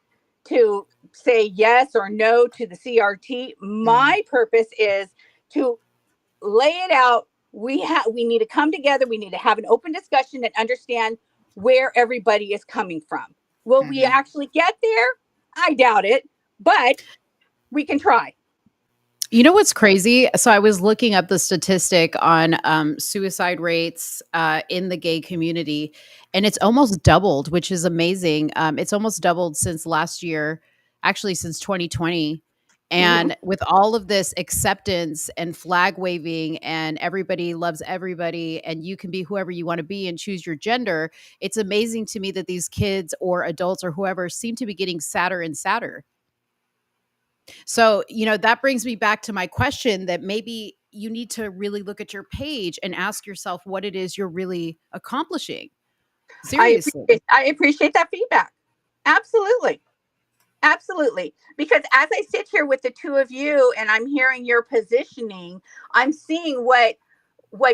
[SPEAKER 12] to say yes or no to the CRT. My purpose is to lay it out. We need to come together. We need to have an open discussion and understand where everybody is coming from. Will we actually get there? I doubt it, but we can try.
[SPEAKER 5] You know what's crazy? So I was looking up the statistic on suicide rates in the gay community, and it's almost doubled, which is amazing. It's almost doubled since last year, actually since 2020. And with all of this acceptance and flag waving and everybody loves everybody and you can be whoever you want to be and choose your gender, it's amazing to me that these kids or adults or whoever seem to be getting sadder and sadder. So, that brings me back to my question that maybe you need to really look at your page and ask yourself what it is you're really accomplishing. Seriously.
[SPEAKER 12] I appreciate that feedback. Absolutely. Absolutely. Because as I sit here with the two of you and I'm hearing your positioning, I'm seeing what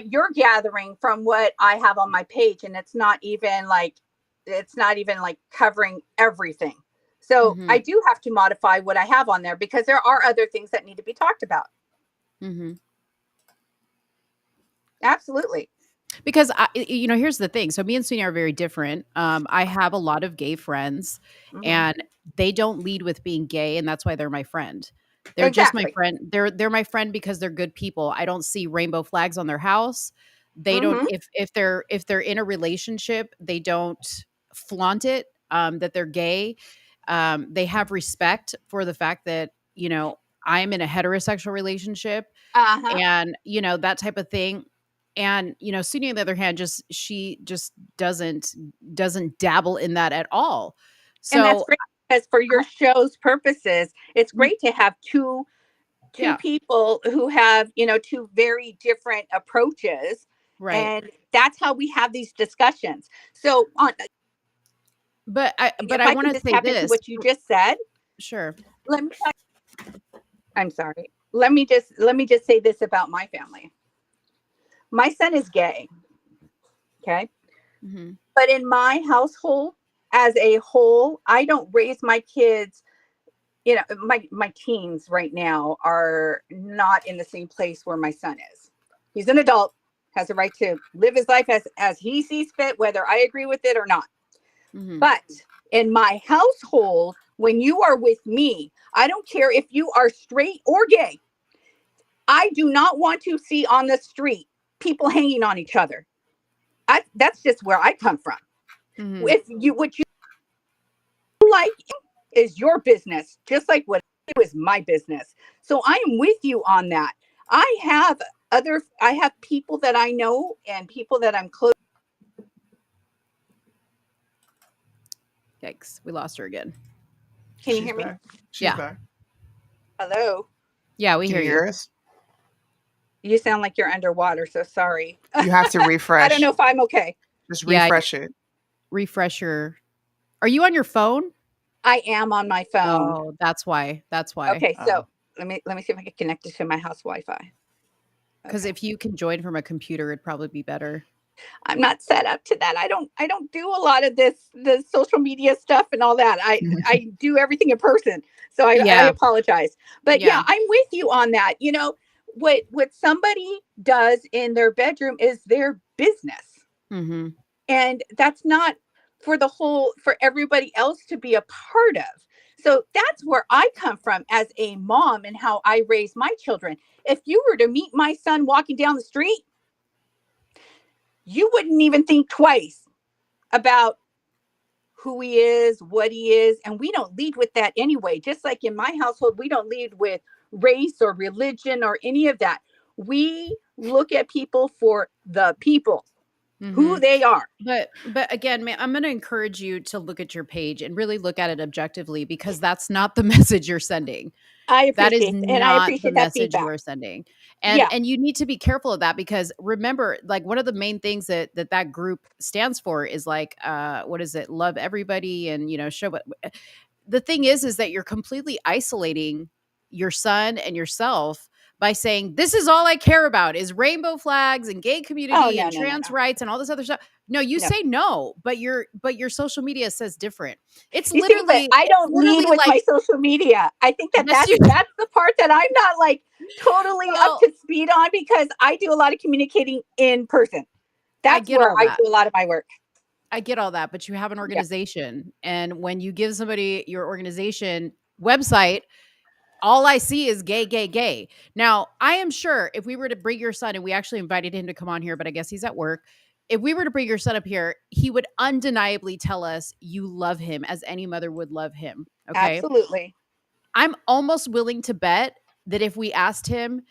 [SPEAKER 12] you're gathering from what I have on my page. And it's not even like covering everything. So I do have to modify what I have on there because there are other things that need to be talked about. Absolutely.
[SPEAKER 5] Because, here's the thing. So me and Soonie are very different. I have a lot of gay friends and they don't lead with being gay. And that's why they're my friend. They're just my friend. They're my friend because they're good people. I don't see rainbow flags on their house. They don't, if they're in a relationship, they don't flaunt it, that they're gay. They have respect for the fact that, I'm in a heterosexual relationship and, that type of thing. And Soonie, on the other hand, she just doesn't dabble in that at all.
[SPEAKER 12] And that's
[SPEAKER 5] So
[SPEAKER 12] great because for your show's purposes, it's great to have two
[SPEAKER 5] yeah,
[SPEAKER 12] people who have, two very different approaches.
[SPEAKER 5] right.
[SPEAKER 12] And that's how we have these discussions. So
[SPEAKER 5] But
[SPEAKER 12] if
[SPEAKER 5] I
[SPEAKER 12] I
[SPEAKER 5] want
[SPEAKER 12] can
[SPEAKER 5] to
[SPEAKER 12] just
[SPEAKER 5] say
[SPEAKER 12] tap into
[SPEAKER 5] this.
[SPEAKER 12] what you just said,
[SPEAKER 5] Sure.
[SPEAKER 12] let me I'm sorry. Let me just say this about my family. My son is gay. Okay.
[SPEAKER 5] Hmm.
[SPEAKER 12] But in my household as a whole, I don't raise my kids, my teens right now are not in the same place where my son is. He's an adult, has a right to live his life as he sees fit, whether I agree with it or not.
[SPEAKER 5] Hmm.
[SPEAKER 12] But in my household, when you are with me, I don't care if you are straight or gay. I do not want to see on the street people hanging on each other. That's just where I come from.
[SPEAKER 5] Hmm.
[SPEAKER 12] If you what you like is your business, just like what I do is my business. So I am with you on that. I have people that I know and people that I'm close.
[SPEAKER 5] Yikes, we lost her again.
[SPEAKER 12] Can you
[SPEAKER 4] She's
[SPEAKER 12] hear me?
[SPEAKER 4] back. She's
[SPEAKER 5] Yeah.
[SPEAKER 4] back.
[SPEAKER 12] Hello.
[SPEAKER 5] Yeah, we
[SPEAKER 4] Can
[SPEAKER 5] hear
[SPEAKER 4] you
[SPEAKER 5] you.
[SPEAKER 4] hear us?
[SPEAKER 12] You sound like you're underwater, so sorry.
[SPEAKER 4] You have to
[SPEAKER 12] I
[SPEAKER 4] refresh.
[SPEAKER 12] don't know if I'm okay.
[SPEAKER 4] Just
[SPEAKER 5] Yeah,
[SPEAKER 4] refresh it.
[SPEAKER 5] Refresh your. Are you on your phone?
[SPEAKER 12] I am on my phone.
[SPEAKER 5] Oh, that's why. That's why.
[SPEAKER 12] Okay, so let me see if I can connect it to my house Wi-Fi.
[SPEAKER 5] Because if you can join from a computer, it'd probably be better.
[SPEAKER 12] I'm not set up to that. I don't do a lot of the social media stuff and all that. I do everything in person. So I
[SPEAKER 5] Yeah.
[SPEAKER 12] apologize. But
[SPEAKER 5] Yeah.
[SPEAKER 12] yeah, I'm with you on that. What somebody does in their bedroom is their business.
[SPEAKER 5] Mm-hmm.
[SPEAKER 12] And that's not for everybody else to be a part of. So that's where I come from as a mom and how I raise my children. If you were to meet my son walking down the street, you wouldn't even think twice about who he is, what he is. And we don't lead with that anyway. Just like in my household, we don't lead with race or religion or any of that. We look at people for the people, who they are.
[SPEAKER 5] But again, man, I'm going to encourage you to look at your page and really look at it objectively, because that's not the message you're sending. That is
[SPEAKER 12] I
[SPEAKER 5] not the
[SPEAKER 12] appreciate that
[SPEAKER 5] message you
[SPEAKER 12] feedback.
[SPEAKER 5] are sending.
[SPEAKER 12] Yeah.
[SPEAKER 5] And you need to be careful of that, because remember, like, one of the main things that group stands for is like, what is it? Love everybody and, show what the thing is that you're completely isolating your son and yourself by saying, this is all I care about is rainbow flags and gay
[SPEAKER 12] Oh,
[SPEAKER 5] community
[SPEAKER 12] no,
[SPEAKER 5] and
[SPEAKER 12] no, no,
[SPEAKER 5] trans
[SPEAKER 12] no.
[SPEAKER 5] rights and all this other stuff. No, you
[SPEAKER 12] No.
[SPEAKER 5] say no, but your social media says different. It's
[SPEAKER 12] You see, but
[SPEAKER 5] literally,
[SPEAKER 12] I don't lead with
[SPEAKER 5] like,
[SPEAKER 12] my social media. I think
[SPEAKER 5] yes,
[SPEAKER 12] that's the part that I'm not like totally up
[SPEAKER 5] well,
[SPEAKER 12] to speed on, because I do a lot of communicating in person. That's
[SPEAKER 5] get
[SPEAKER 12] where
[SPEAKER 5] all
[SPEAKER 12] I
[SPEAKER 5] that.
[SPEAKER 12] do a lot of my work.
[SPEAKER 5] I get all that, but you have an
[SPEAKER 12] Yeah.
[SPEAKER 5] organization. And when you give somebody your organization website, all I see is gay, gay, gay. Now, I am sure if we were to bring your son, and we actually invited him to come on here, but I guess he's at work. If we were to bring your son up here, he would undeniably tell us you love him as any mother would love him. Okay.
[SPEAKER 12] Absolutely.
[SPEAKER 5] I'm almost willing to bet that if we asked him,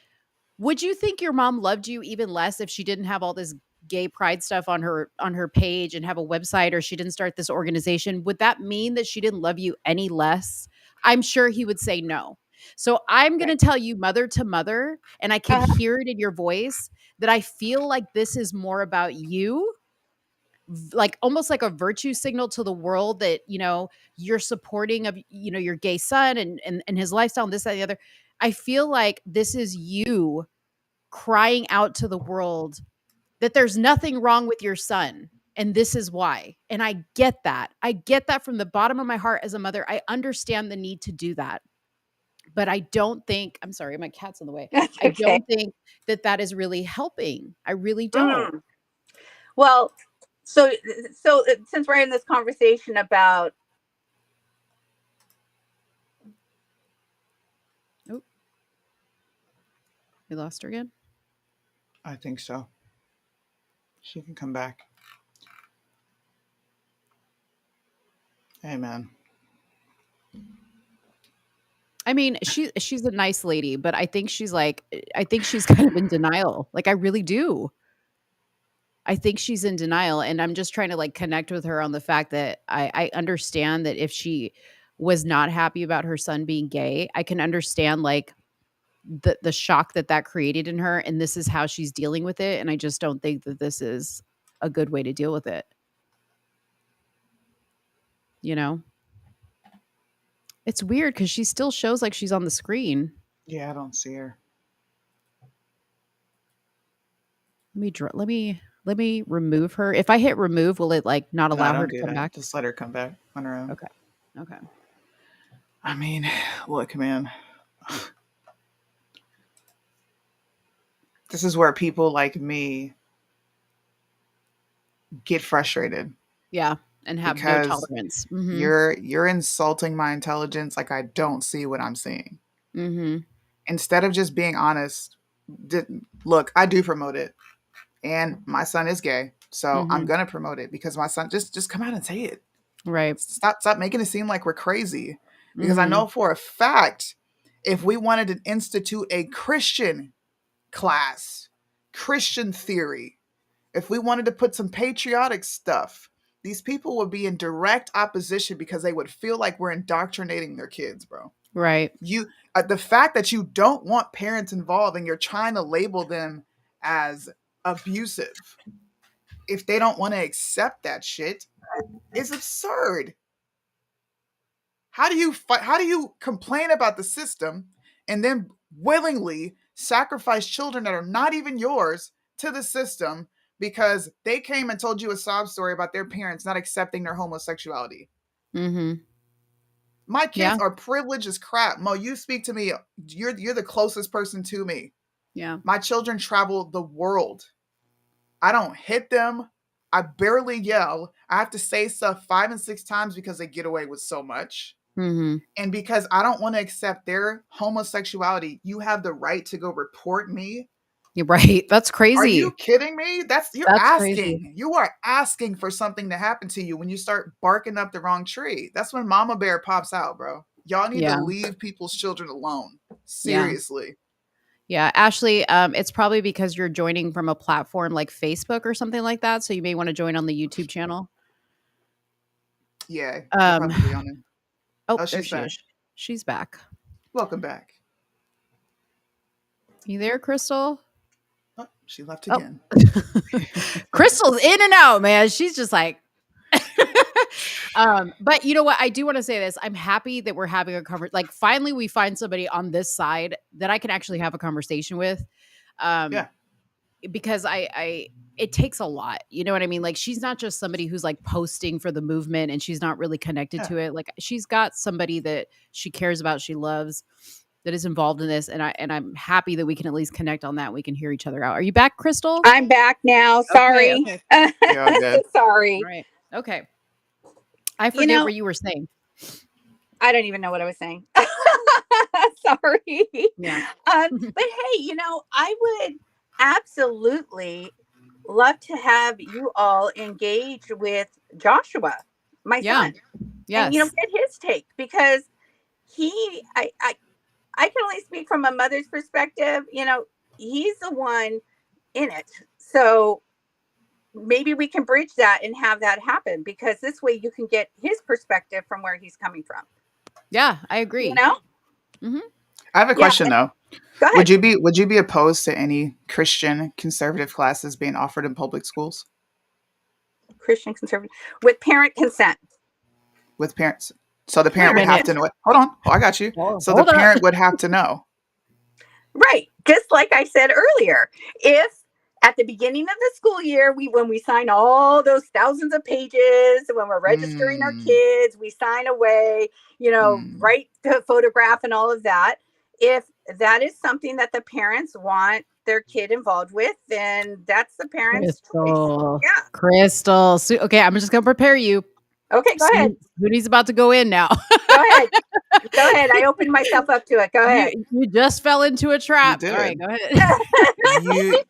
[SPEAKER 5] would you think your mom loved you even less if she didn't have all this gay pride stuff on her page and have a website, or she didn't start this organization? Would that mean that she didn't love you any less? I'm sure he would say no. So I'm going to tell you, mother to mother, and I can hear it in your voice, that I feel like this is more about you, like almost like a virtue signal to the world that, you're supporting of, your gay son and his lifestyle and this, that, and the other. I feel like this is you crying out to the world that there's nothing wrong with your son. And this is why. And I get that. I get that from the bottom of my heart as a mother. I understand the need to do that. But I don't think, I'm sorry, my cat's in the way.
[SPEAKER 12] That's
[SPEAKER 5] I
[SPEAKER 12] okay.
[SPEAKER 5] don't think that is really helping. I really don't.
[SPEAKER 12] Well, so since we're in this conversation about
[SPEAKER 5] We lost her again?
[SPEAKER 4] I think so. She can come back. Amen.
[SPEAKER 5] I mean, she's a nice lady, but I think she's kind of in denial. Like, I really do. I think she's in denial, and I'm just trying to like connect with her on the fact that I understand that if she was not happy about her son being gay, I can understand like the shock that that created in her, and this is how she's dealing with it, and I just don't think that this is a good way to deal with it. You know? It's weird because she still shows like she's on the screen.
[SPEAKER 4] Yeah, I don't see her.
[SPEAKER 5] Let me remove her. If I hit remove, will it like not
[SPEAKER 4] No,
[SPEAKER 5] allow her
[SPEAKER 4] don't
[SPEAKER 5] to
[SPEAKER 4] do
[SPEAKER 5] come
[SPEAKER 4] that.
[SPEAKER 5] back?
[SPEAKER 4] Just let her come back on her own.
[SPEAKER 5] Okay. Okay.
[SPEAKER 4] I mean, look, man. This is where people like me get frustrated
[SPEAKER 5] Yeah. And have no
[SPEAKER 4] because
[SPEAKER 5] tolerance. Mm-hmm.
[SPEAKER 4] you're insulting my intelligence like I don't see what I'm seeing.
[SPEAKER 5] Mm-hmm.
[SPEAKER 4] Instead of just being honest, look, I do promote it. And my son is gay. So I'm
[SPEAKER 5] Mm-hmm.
[SPEAKER 4] gonna promote it because my son just come out and say it.
[SPEAKER 5] Right.
[SPEAKER 4] Stop making it seem like we're crazy. Because I
[SPEAKER 5] Mm-hmm.
[SPEAKER 4] know for a fact if we wanted to institute a Christian class, Christian theory, if we wanted to put some patriotic stuff, these people would be in direct opposition because they would feel like we're indoctrinating their kids, bro.
[SPEAKER 5] Right.
[SPEAKER 4] The fact that you don't want parents involved and you're trying to label them as abusive if they don't want to accept that shit is absurd. How do you complain about the system and then willingly sacrifice children that are not even yours to the system because they came and told you a sob story about their parents not accepting their homosexuality?
[SPEAKER 5] Mm-hmm.
[SPEAKER 4] My kids
[SPEAKER 5] Yeah.
[SPEAKER 4] are privileged as crap. Mo, you speak to me. You're the closest person to me.
[SPEAKER 5] Yeah.
[SPEAKER 4] My children travel the world. I don't hit them. I barely yell. I have to say stuff 5 and 6 times because they get away with so much.
[SPEAKER 5] Mm-hmm.
[SPEAKER 4] And because I don't want to accept their homosexuality, you have the right to go report me.
[SPEAKER 5] You're right. That's crazy.
[SPEAKER 4] Are you kidding me? You're
[SPEAKER 5] That's
[SPEAKER 4] asking.
[SPEAKER 5] crazy.
[SPEAKER 4] You are asking for something to happen to you when you start barking up the wrong tree. That's when Mama Bear pops out, bro. Y'all need
[SPEAKER 5] Yeah.
[SPEAKER 4] to leave people's children alone.
[SPEAKER 5] Yeah.
[SPEAKER 4] Seriously.
[SPEAKER 5] Yeah, Ashley, it's probably because you're joining from a platform like Facebook or something like that. So you may want to join on the YouTube channel.
[SPEAKER 4] Yeah, you're probably on it.
[SPEAKER 5] Oh,
[SPEAKER 4] Oh,
[SPEAKER 5] there
[SPEAKER 4] she's
[SPEAKER 5] she
[SPEAKER 4] back.
[SPEAKER 5] is. She's back.
[SPEAKER 4] Welcome back.
[SPEAKER 5] You there, Crystal?
[SPEAKER 4] Oh, she left again.
[SPEAKER 5] Crystal's in and out, man. She's just like but you know what? I do want to say this. I'm happy that we're having a conversation. Like finally we find somebody on this side that I can actually have a conversation with.
[SPEAKER 4] Yeah.
[SPEAKER 5] Because it takes a lot. You know what I mean? Like she's not just somebody who's like posting for the movement and she's not really connected to it. Like she's got somebody that she cares about, she loves, that is involved in this. And I'm happy that we can at least connect on that. We can hear each other out. Are you back, Crystal?
[SPEAKER 12] I'm back now. Sorry.
[SPEAKER 5] Okay.
[SPEAKER 4] You're all good.
[SPEAKER 12] Sorry.
[SPEAKER 5] All right. Okay. I forget what you were saying.
[SPEAKER 12] I don't even know what I was saying. Sorry.
[SPEAKER 5] Yeah.
[SPEAKER 12] But hey, I would absolutely love to have you all engage with Joshua, my son.
[SPEAKER 5] Yes.
[SPEAKER 12] And get his take because I can only speak from a mother's perspective. He's the one in it. So maybe we can bridge that and have that happen because this way you can get his perspective from where he's coming from.
[SPEAKER 5] Yeah, I agree.
[SPEAKER 12] Mm-hmm.
[SPEAKER 4] I have a question though.
[SPEAKER 12] Go ahead.
[SPEAKER 4] Would you be opposed to any Christian conservative classes being offered in public schools?
[SPEAKER 12] Christian conservative with parent consent.
[SPEAKER 4] With parents. So the parent would have to know it. Hold on. Oh, I got you. So the parent would have to know.
[SPEAKER 12] Right. Just like I said earlier, if at the beginning of the school year, when we sign all those thousands of pages, when we're registering our kids, we sign away, write the photograph and all of that. If that is something that the parents want their kid involved with, then that's the parents' choice. Yeah.
[SPEAKER 5] Crystal. Okay, I'm just going to prepare you.
[SPEAKER 12] Okay, go ahead.
[SPEAKER 5] Soonie's about to go in now.
[SPEAKER 12] Go ahead. Go ahead. I opened myself up to it. Go ahead.
[SPEAKER 5] You just fell into a trap. All right, go ahead.
[SPEAKER 4] You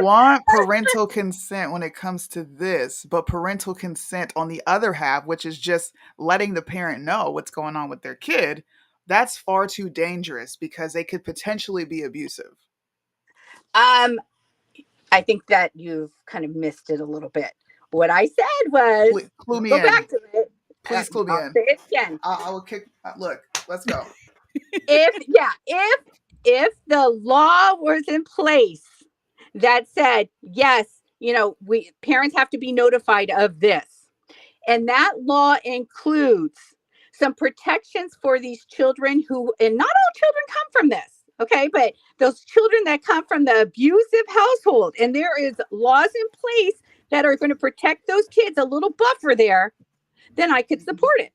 [SPEAKER 4] want parental consent when it comes to this, but parental consent on the other half, which is just letting the parent know what's going on with their kid, that's far too dangerous because they could potentially be abusive.
[SPEAKER 12] I think that you've kind of missed it a little bit. What I said was,
[SPEAKER 4] Clue me
[SPEAKER 12] go
[SPEAKER 4] in.
[SPEAKER 12] back to it.
[SPEAKER 4] Please clue me
[SPEAKER 12] I'll
[SPEAKER 4] in.
[SPEAKER 12] say it again.
[SPEAKER 4] I will kick. Look, let's go.
[SPEAKER 12] If the law was in place that said, yes, we parents have to be notified of this, and that law includes some protections for these children and not all children come from this, okay, but those children that come from the abusive household, and there is laws in place that are going to protect those kids, a little buffer there, then I could support it.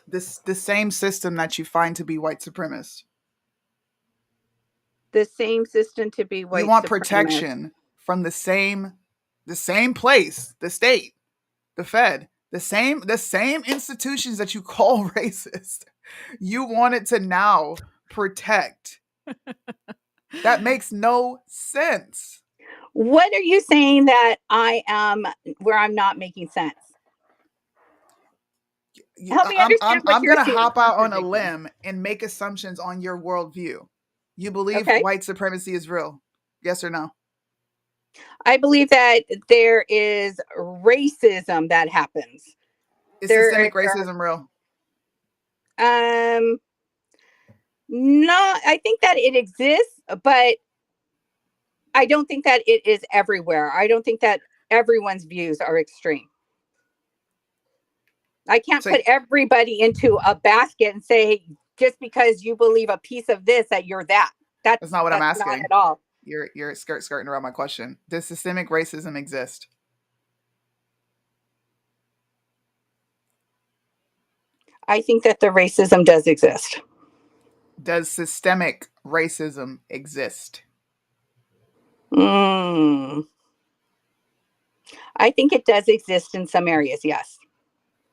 [SPEAKER 4] The same system that you find to be white supremacist.
[SPEAKER 12] The same system to be white.
[SPEAKER 4] You want
[SPEAKER 12] supremacist.
[SPEAKER 4] protection from the same place, the state, the Fed, the same institutions that you call racist. You want it to now protect. That makes no sense.
[SPEAKER 12] What are you saying that I am where I'm not making sense? Help me understand what you're
[SPEAKER 4] I'm going to
[SPEAKER 12] saying.
[SPEAKER 4] hop out on a limb and make assumptions on your worldview. You believe white supremacy is real? Yes or no?
[SPEAKER 12] I believe that there is racism that happens.
[SPEAKER 4] Is systemic racism real?
[SPEAKER 12] No, I think that it exists, but I don't think that it is everywhere. I don't think that everyone's views are extreme. I can't put everybody into a basket and say, just because you believe a piece of this, that you're that. That's
[SPEAKER 4] not what I'm asking.
[SPEAKER 12] Not at all.
[SPEAKER 4] You're skirting around my question. Does systemic racism exist?
[SPEAKER 12] I think that the racism does exist.
[SPEAKER 4] Does systemic racism exist?
[SPEAKER 12] I think it does exist in some areas, yes.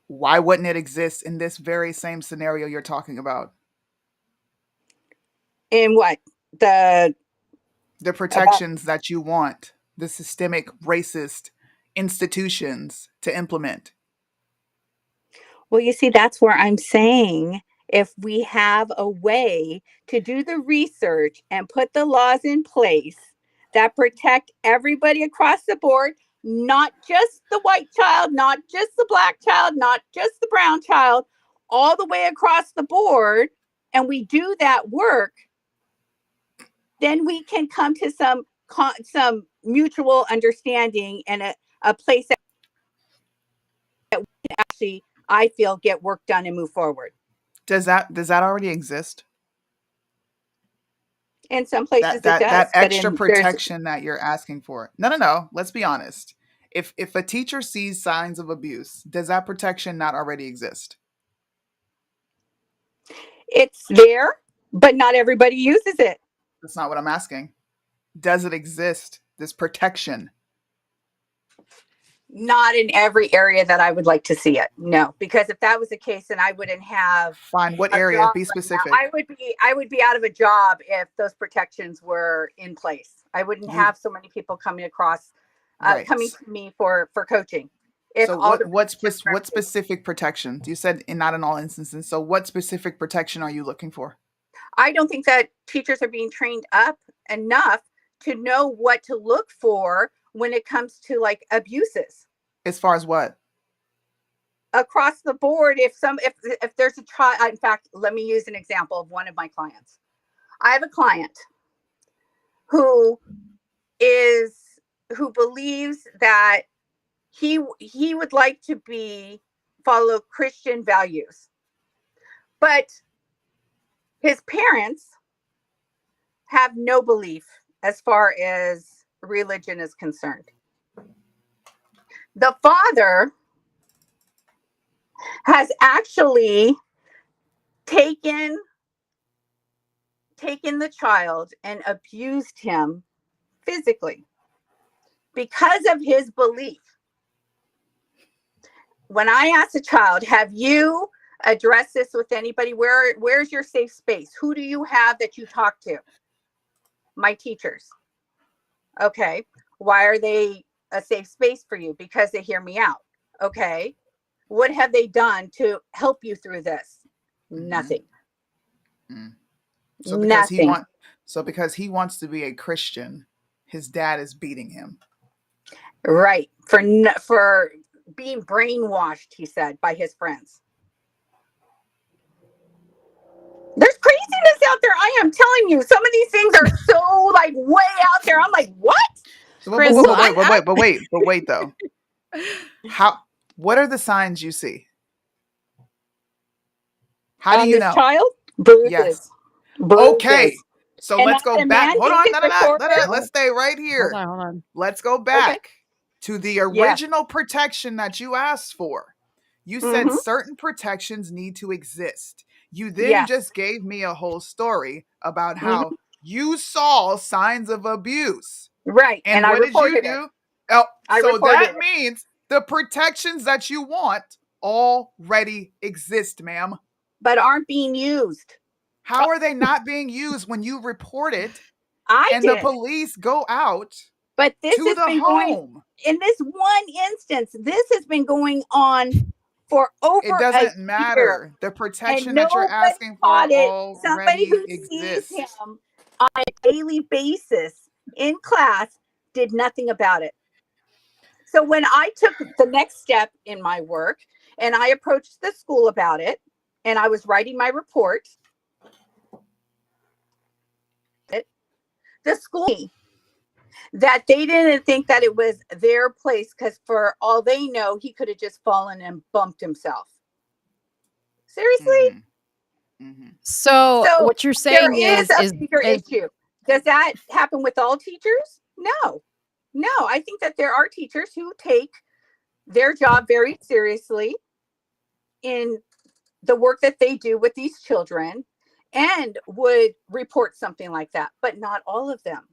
[SPEAKER 4] Why wouldn't it exist in this very same scenario you're talking about?
[SPEAKER 12] In what? The
[SPEAKER 4] protections that you want the systemic racist institutions to implement.
[SPEAKER 12] Well, you see, that's where I'm saying if we have a way to do the research and put the laws in place that protect everybody across the board, not just the white child, not just the black child, not just the brown child, all the way across the board, and we do that work, then we can come to some mutual understanding and a place that we can actually, I feel, get work done and move forward.
[SPEAKER 4] Does that already exist?
[SPEAKER 12] In some places
[SPEAKER 4] that
[SPEAKER 12] it does.
[SPEAKER 4] That extra protection that you're asking for. No. Let's be honest. If a teacher sees signs of abuse, does that protection not already exist?
[SPEAKER 12] It's there, but not everybody uses it.
[SPEAKER 4] That's not what I'm asking. Does it exist, this protection?
[SPEAKER 12] Not in every area that I would like to see it. No, because if that was the case, then I wouldn't have.
[SPEAKER 4] Fine. What area? Be specific.
[SPEAKER 12] I would be out of a job if those protections were in place. I wouldn't have so many people coming across, coming to me for coaching.
[SPEAKER 4] So what specific protections? You said not in all instances. So what specific protection are you looking for?
[SPEAKER 12] I don't think that teachers are being trained up enough to know what to look for when it comes to like abuses.
[SPEAKER 4] As far as what?
[SPEAKER 12] Across the board, if there's a child, in fact, let me use an example of one of my clients. I have a client who believes that he would like to follow Christian values, but his parents have no belief as far as religion is concerned. The father has actually taken the child and abused him physically because of his belief. When I ask a child, have you addressed this with anybody? Where's your safe space? Who do you have that you talk to? My teachers. Okay. Why are they a safe space for you? Because they hear me out. Okay. What have they done to help you through this? Nothing.
[SPEAKER 4] So because he wants to be a Christian, his dad is beating him.
[SPEAKER 12] Right. For being brainwashed, he said, by his friends. There's craziness out there. I am telling you, some of these things are so like way out there. I'm like, what?
[SPEAKER 4] But wait though. What are the signs you see? How do you know?
[SPEAKER 12] Child? Bruises.
[SPEAKER 4] Yes.
[SPEAKER 12] Bruises.
[SPEAKER 4] Okay. So
[SPEAKER 12] And
[SPEAKER 4] let's go back. Hold on. Let's stay right here.
[SPEAKER 5] Hold on.
[SPEAKER 4] Let's go back to the original protection that you asked for. You said certain protections need to exist. You then just gave me a whole story about how you saw signs of abuse.
[SPEAKER 12] Right.
[SPEAKER 4] And what did you do? Oh, so that means the protections that you want already exist, ma'am.
[SPEAKER 12] But aren't being used.
[SPEAKER 4] How are they not being used when you report it
[SPEAKER 12] the
[SPEAKER 4] police go out
[SPEAKER 12] but this
[SPEAKER 4] to
[SPEAKER 12] has
[SPEAKER 4] the
[SPEAKER 12] been
[SPEAKER 4] home?
[SPEAKER 12] Going, in this one instance, this has been going on for over
[SPEAKER 4] It doesn't matter.
[SPEAKER 12] Year.
[SPEAKER 4] The protection that you're asking for already
[SPEAKER 12] Somebody who
[SPEAKER 4] exists.
[SPEAKER 12] sees him on a daily basis in class did nothing about it. So when I took the next step in my work and I approached the school about it and I was writing my report, the school that they didn't think that it was their place because for all they know, he could have just fallen and bumped himself. Seriously?
[SPEAKER 5] So what you're saying
[SPEAKER 12] is a bigger issue. Does that happen with all teachers? No. I think that there are teachers who take their job very seriously in the work that they do with these children and would report something like that, but not all of them.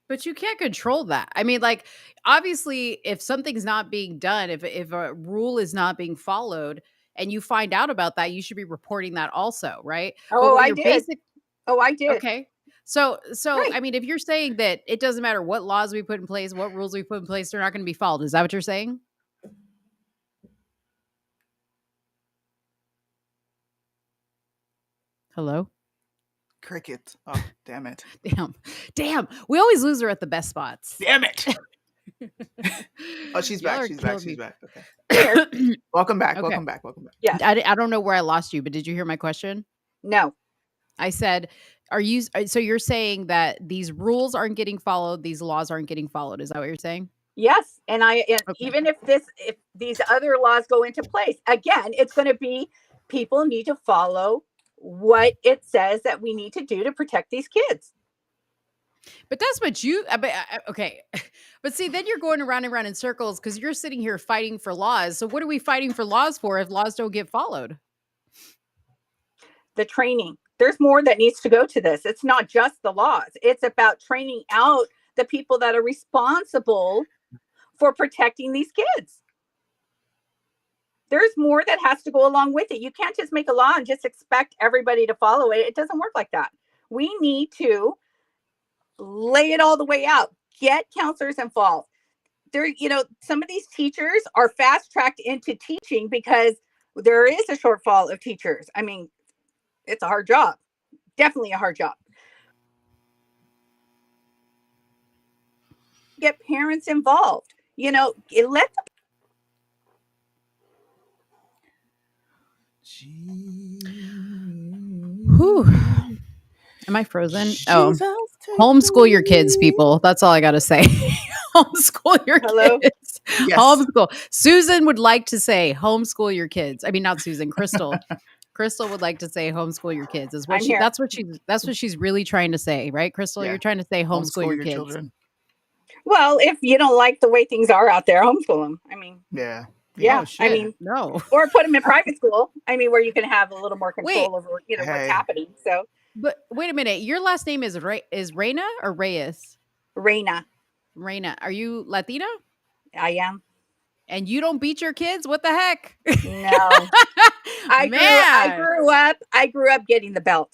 [SPEAKER 5] But you can't control that. I mean, like, obviously, if something's not being done, if a rule is not being followed, and you find out about that, you should be reporting that also, right?
[SPEAKER 12] Oh, I did. I did.
[SPEAKER 5] Okay. So
[SPEAKER 12] right.
[SPEAKER 5] I mean, if you're saying that it doesn't matter what laws we put in place, what rules we put in place, they're not going to be followed. Is that what you're saying? Hello?
[SPEAKER 4] Cricket. Oh, damn it.
[SPEAKER 5] Damn. We always lose her at the best spots.
[SPEAKER 4] Damn it. Oh, she's back. She's back. Okay. Welcome back. Welcome back.
[SPEAKER 5] Yeah. I don't know where I lost you, but did you hear my question?
[SPEAKER 12] No.
[SPEAKER 5] I said, so you're saying that these rules aren't getting followed, these laws aren't getting followed. Is that what you're saying?
[SPEAKER 12] Yes. And even if these other laws go into place, again, it's going to be people need to follow what it says that we need to do to protect these kids.
[SPEAKER 5] But that's what okay. But see, then you're going around and around in circles because you're sitting here fighting for laws. So what are we fighting for laws for if laws don't get followed?
[SPEAKER 12] The training. There's more that needs to go to this. It's not just the laws. It's about training out the people that are responsible for protecting these kids. There's more that has to go along with it. You can't just make a law and just expect everybody to follow it. It doesn't work like that. We need to lay it all the way out. Get counselors involved. Some of these teachers are fast-tracked into teaching because there is a shortfall of teachers. I mean, it's a hard job. Definitely a hard job. Get parents involved. Let them.
[SPEAKER 5] Whew. Am I frozen? Oh, homeschool your kids, people. That's all I got to say. Homeschool your kids. Yes. Homeschool. Susan would like to say homeschool your kids. I mean, not Susan, Crystal. Crystal would like to say homeschool your kids. That's what she's really trying to say, right, Crystal? Yeah. You're trying to say homeschool your kids. Children.
[SPEAKER 12] Well, if you don't like the way things are out there, homeschool them. I mean,
[SPEAKER 4] yeah.
[SPEAKER 12] Yeah,
[SPEAKER 5] I mean, no.
[SPEAKER 12] Or put them in private school. I mean, where you can have a little more control over, what's happening. So,
[SPEAKER 5] but wait a minute, your last name is Reina or Reyes?
[SPEAKER 12] Reina.
[SPEAKER 5] Are you Latina?
[SPEAKER 12] I am.
[SPEAKER 5] And you don't beat your kids? What the heck?
[SPEAKER 12] No. I grew up getting the belt,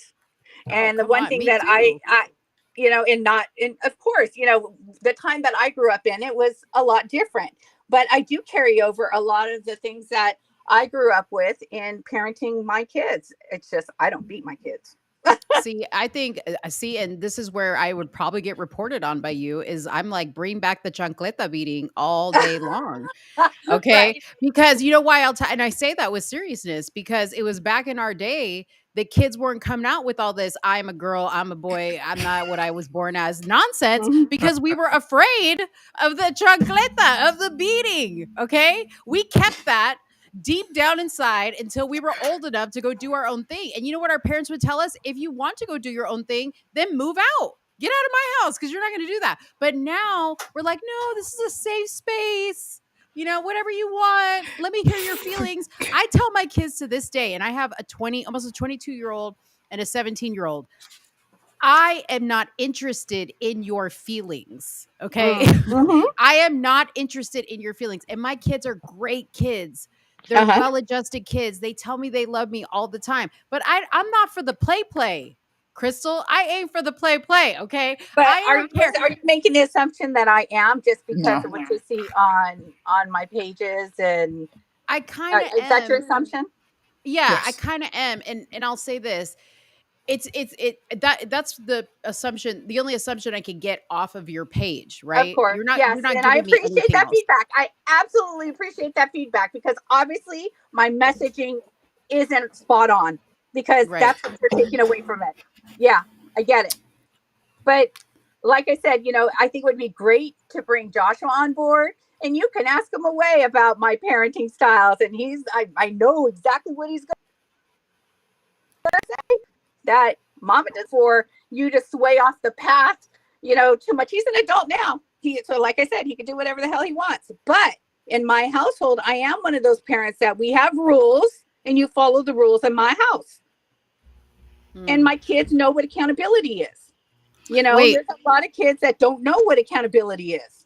[SPEAKER 12] and the one thing that I of course, the time that I grew up in, it was a lot different. But I do carry over a lot of the things that I grew up with in parenting my kids. It's just, I don't beat my kids.
[SPEAKER 5] See, I think, and this is where I would probably get reported on by you, is I'm like, bring back the chancleta beating all day long. Okay.
[SPEAKER 12] Right.
[SPEAKER 5] Because you know why and I say that with seriousness, because it was back in our day, the kids weren't coming out with all this, I'm a girl, I'm a boy, I'm not what I was born as nonsense, because we were afraid of the chancleta, of the beating. Okay. We kept that deep down inside until we were old enough to go do our own thing. And you know what our parents would tell us? If you want to go do your own thing, then move out. Get out of my house, because you're not going to do that. But now we're like, no, this is a safe space. You know, whatever you want. Let me hear your feelings. I tell my kids to this day, and I have almost a 22-year-old and a 17-year-old. I am not interested in your feelings. Okay. I am not interested in your feelings. And my kids are great kids. They're well-adjusted kids. They tell me they love me all the time. But I'm not for the play. Crystal, I ain't for the play. Okay.
[SPEAKER 12] But
[SPEAKER 5] I
[SPEAKER 12] are
[SPEAKER 5] don't care.
[SPEAKER 12] you making the assumption that I am just because of what you see on my pages? And
[SPEAKER 5] I kind of
[SPEAKER 12] is that your assumption?
[SPEAKER 5] Yeah,
[SPEAKER 4] Yes.
[SPEAKER 5] I kind of am. And I'll say this. That's the assumption, the only assumption I can get off of your page, right?
[SPEAKER 12] Of course.
[SPEAKER 5] You're not
[SPEAKER 12] Yes.
[SPEAKER 5] giving
[SPEAKER 12] And I
[SPEAKER 5] me
[SPEAKER 12] appreciate
[SPEAKER 5] anything
[SPEAKER 12] that
[SPEAKER 5] else.
[SPEAKER 12] feedback. I absolutely appreciate that feedback, because obviously my messaging isn't spot on, because that's what you're taking away from it. Yeah, I get it. But like I said, I think it would be great to bring Joshua on board, and you can ask him away about my parenting styles. And I know exactly what he's going to say, that mama does for you to sway off the path, too much. He's an adult now. So like I said, he can do whatever the hell he wants. But in my household, I am one of those parents that we have rules, and you follow the rules in my house. And my kids know what accountability is. There's a lot of kids that don't know what accountability is.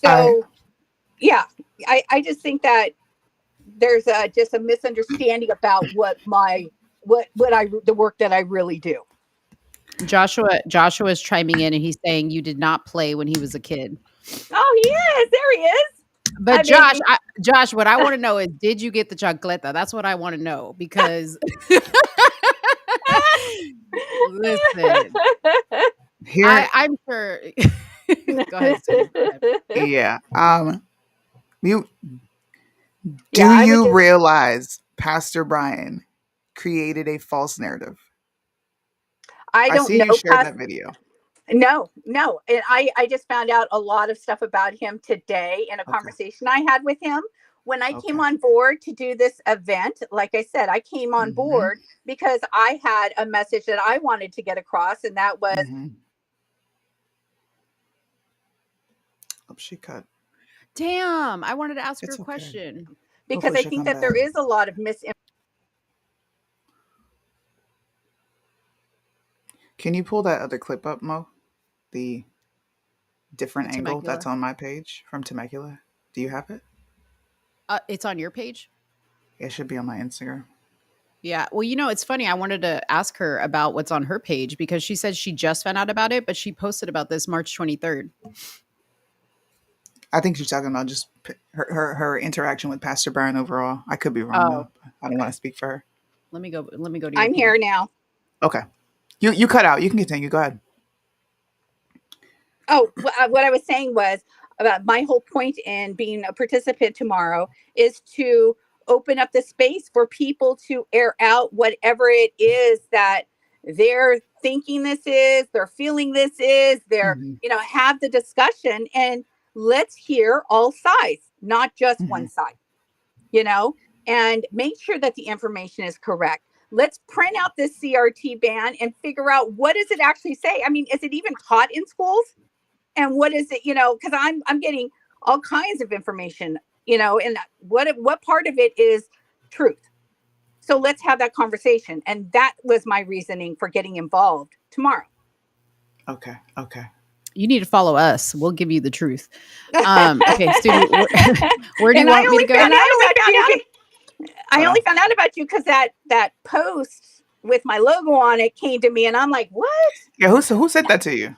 [SPEAKER 12] So, I just think that there's just a misunderstanding about the work that I really do.
[SPEAKER 5] Joshua is chiming in, and he's saying you did not play when he was a kid.
[SPEAKER 12] Oh, he is. There he is.
[SPEAKER 5] But Josh, what I want to know is, did you get the chancleta? That's what I want to know, because listen, I'm sure. Go ahead, Soonie.
[SPEAKER 4] Yeah. Do you realize Pastor Brian created a false narrative?
[SPEAKER 12] I don't
[SPEAKER 4] see
[SPEAKER 12] know.
[SPEAKER 4] You shared that video.
[SPEAKER 12] No. And I just found out a lot of stuff about him today in a conversation I had with him. When I came on board to do this event, like I said, I came on board because I had a message that I wanted to get across, and that was...
[SPEAKER 4] Oh, she cut.
[SPEAKER 5] Damn, I wanted to ask her a question.
[SPEAKER 12] Because I think that there is a lot of misinformation.
[SPEAKER 4] Can you pull that other clip up, Mo? The different angle
[SPEAKER 5] Temecula.
[SPEAKER 4] that's on my page from Temecula. Do you have it?
[SPEAKER 5] It's on your page?
[SPEAKER 4] It should be on my Instagram.
[SPEAKER 5] Yeah. Well, it's funny. I wanted to ask her about what's on her page, because she said she just found out about it, but she posted about this March 23rd.
[SPEAKER 4] I think she's talking about just her interaction with Pastor Brian overall. I could be wrong, though. I don't want to speak for her.
[SPEAKER 5] Let me go to
[SPEAKER 12] I'm here now.
[SPEAKER 4] Okay. You cut out. You can continue. Go ahead.
[SPEAKER 12] Oh, what I was saying was about my whole point in being a participant tomorrow is to open up the space for people to air out whatever it is that they're thinking this is, they're feeling this is, they're, have the discussion, and let's hear all sides, not just one side, and make sure that the information is correct. Let's print out this CRT ban and figure out, what does it actually say? I mean, is it even taught in schools? And what is it, because I'm getting all kinds of information, and what part of it is truth? So let's have that conversation. And that was my reasoning for getting involved tomorrow.
[SPEAKER 4] Okay.
[SPEAKER 5] You need to follow us. We'll give you the truth. Okay, Soonie, where do you want me to go?
[SPEAKER 12] I only found out about you because that post with my logo on it came to me, and I'm like, what?
[SPEAKER 4] Yeah, who said that to you?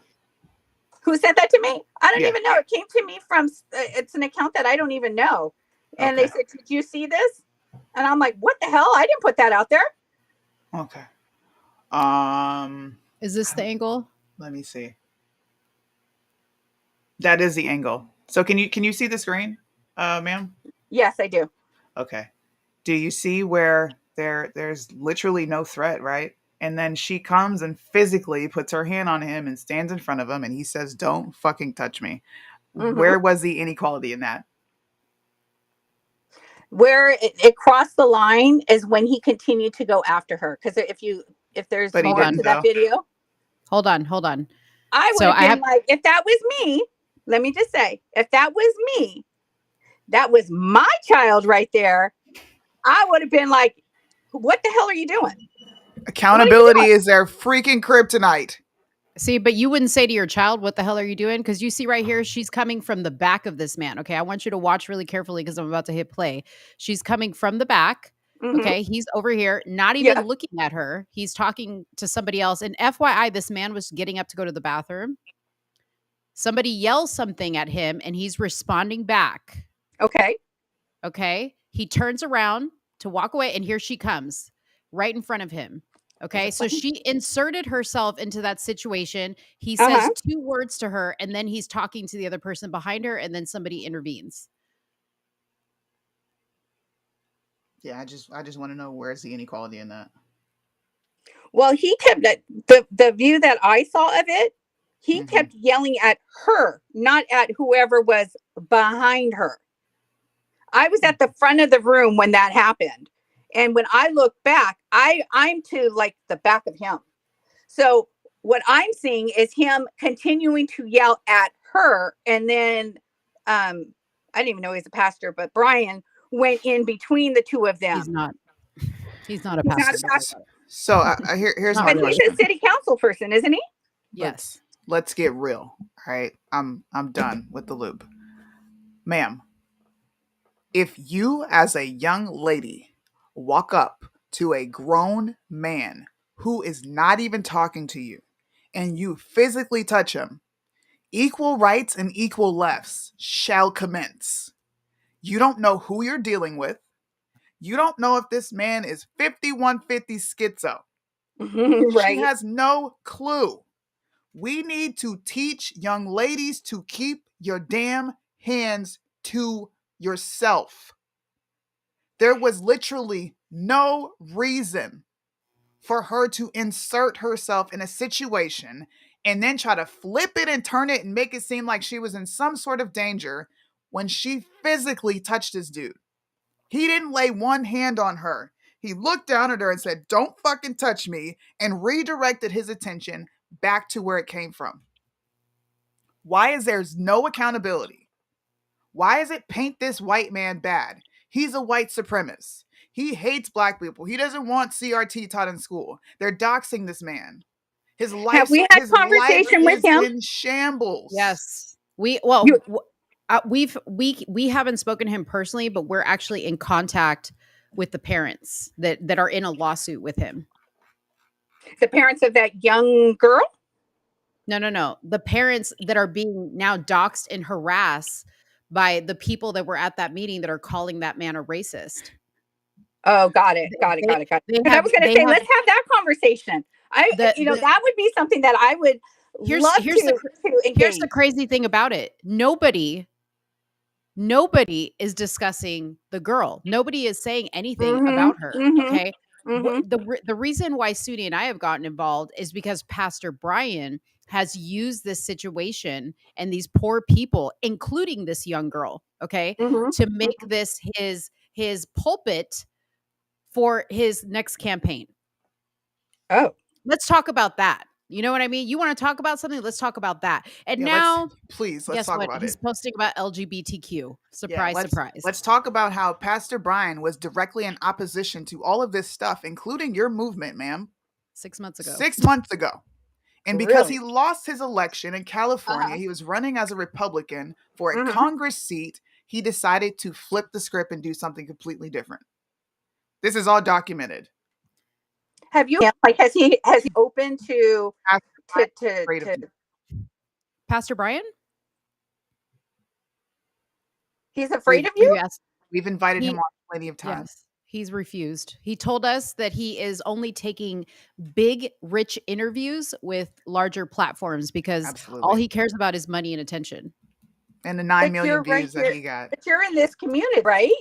[SPEAKER 12] Who sent that to me? I don't even know. It came to me from, it's an account that I don't even know. And they said, did you see this? And I'm like, what the hell? I didn't put that out there.
[SPEAKER 4] Okay.
[SPEAKER 5] Is this the angle?
[SPEAKER 4] Let me see. That is the angle. So can you see the screen, ma'am?
[SPEAKER 12] Yes, I do.
[SPEAKER 4] Okay. Do you see where there's literally no threat, right? And then she comes and physically puts her hand on him and stands in front of him and he says, "Don't fucking touch me."
[SPEAKER 12] Mm-hmm.
[SPEAKER 4] Where was the inequality in that?
[SPEAKER 12] Where it crossed the line is when he continued to go after her. Because if there's
[SPEAKER 4] But he
[SPEAKER 12] more
[SPEAKER 4] didn't
[SPEAKER 12] to that
[SPEAKER 4] though.
[SPEAKER 12] video,
[SPEAKER 5] Hold on.
[SPEAKER 12] I would
[SPEAKER 5] So
[SPEAKER 12] have
[SPEAKER 5] I
[SPEAKER 12] been
[SPEAKER 5] have
[SPEAKER 12] like, if that was me, let me just say, if that was me, that was my child right there, I would have been like, what the hell are you doing? What are you
[SPEAKER 4] Accountability
[SPEAKER 12] doing?
[SPEAKER 4] is their freaking kryptonite.
[SPEAKER 5] See, but you wouldn't say to your child, "What the hell are you doing?" Because you see right here, she's coming from the back of this man. Okay, I want you to watch really carefully because I'm about to hit play. She's coming from the back.
[SPEAKER 12] Mm-hmm.
[SPEAKER 5] Okay, he's over here, not even
[SPEAKER 12] Yeah.
[SPEAKER 5] looking at her. He's talking to somebody else. And FYI, this man was getting up to go to the bathroom. Somebody yells something at him, and he's responding back.
[SPEAKER 12] Okay.
[SPEAKER 5] Okay, he turns around to walk away, and here she comes right in front of him. Okay, so she inserted herself into that situation. He says 2 words to her, and then he's talking to the other person behind her, and then somebody intervenes.
[SPEAKER 4] Yeah, I just want to know where's the inequality in that.
[SPEAKER 12] Well, he kept the view that I saw of it, he kept yelling at her, not at whoever was behind her. I was at the front of the room when that happened. And when I look back, I'm to like the back of him. So what I'm seeing is him continuing to yell at her. And then I didn't even know he's a pastor, but Brian went in between the two of them.
[SPEAKER 5] He's not a
[SPEAKER 12] He's
[SPEAKER 5] pastor.
[SPEAKER 12] not a pastor.
[SPEAKER 4] So here's my
[SPEAKER 12] But he's
[SPEAKER 4] question.
[SPEAKER 12] a city council person, isn't he?
[SPEAKER 5] Yes.
[SPEAKER 4] Let's get real. All right. I'm done with the loop. Ma'am, if you as a young lady walk up to a grown man who is not even talking to you and you physically touch him, equal rights and equal lefts shall commence. You don't know who you're dealing with. You don't know if this man is 5150 schizo.
[SPEAKER 12] Right.
[SPEAKER 4] She has no clue. We need to teach young ladies to keep your damn hands to yourself. There was literally no reason for her to insert herself in a situation and then try to flip it and turn it and make it seem like she was in some sort of danger when she physically touched this dude. He didn't lay one hand on her. He looked down at her and said, "Don't fucking touch me," and redirected his attention back to where it came from. Why is there no accountability? Why is it paint this white man bad? He's a white supremacist. He hates black people. He doesn't want CRT taught in school. They're doxing this man. His life,
[SPEAKER 12] Have we had
[SPEAKER 4] his life
[SPEAKER 12] conversation with
[SPEAKER 4] is
[SPEAKER 12] him?
[SPEAKER 4] in shambles.
[SPEAKER 5] Yes. We haven't spoken to him personally, but we're actually in contact with the parents that are in a lawsuit with him.
[SPEAKER 12] The parents of that young girl?
[SPEAKER 5] No. The parents that are being now doxxed and harassed by the people that were at that meeting that are calling that man a racist.
[SPEAKER 12] Oh, got it. Because I was going to say, let's have that conversation. That would be something that I would love to engage.
[SPEAKER 5] Here's the crazy thing about it. Nobody is discussing the girl. Nobody is saying anything about her. Okay. The reason why Soonie and I have gotten involved is because Pastor Brian has used this situation and these poor people, including this young girl, okay, to make this his pulpit for his next campaign.
[SPEAKER 12] Oh,
[SPEAKER 5] let's talk about that. You know what I mean? You want to talk about something? Let's talk about that. And now,
[SPEAKER 4] let's
[SPEAKER 5] guess
[SPEAKER 4] talk
[SPEAKER 5] what?
[SPEAKER 4] about
[SPEAKER 5] He's
[SPEAKER 4] it.
[SPEAKER 5] posting about LGBTQ. Surprise, surprise.
[SPEAKER 4] Let's talk about how Pastor Brian was directly in opposition to all of this stuff, including your movement, ma'am.
[SPEAKER 5] 6 months ago.
[SPEAKER 4] 6 months ago. And because he lost his election in California, he was running as a Republican for a Congress seat. He decided to flip the script and do something completely different. This is all documented.
[SPEAKER 12] Have you has he opened to
[SPEAKER 5] Pastor Brian?
[SPEAKER 12] He's afraid of you?
[SPEAKER 4] We've invited him on plenty of times.
[SPEAKER 5] Yes. He's refused. He told us that he is only taking big, rich interviews with larger platforms because all
[SPEAKER 4] Absolutely.
[SPEAKER 5] he cares about is money and attention.
[SPEAKER 4] And the 9
[SPEAKER 12] But
[SPEAKER 4] million
[SPEAKER 12] you're right
[SPEAKER 4] views that
[SPEAKER 12] here.
[SPEAKER 4] he got.
[SPEAKER 12] But you're in this community, right?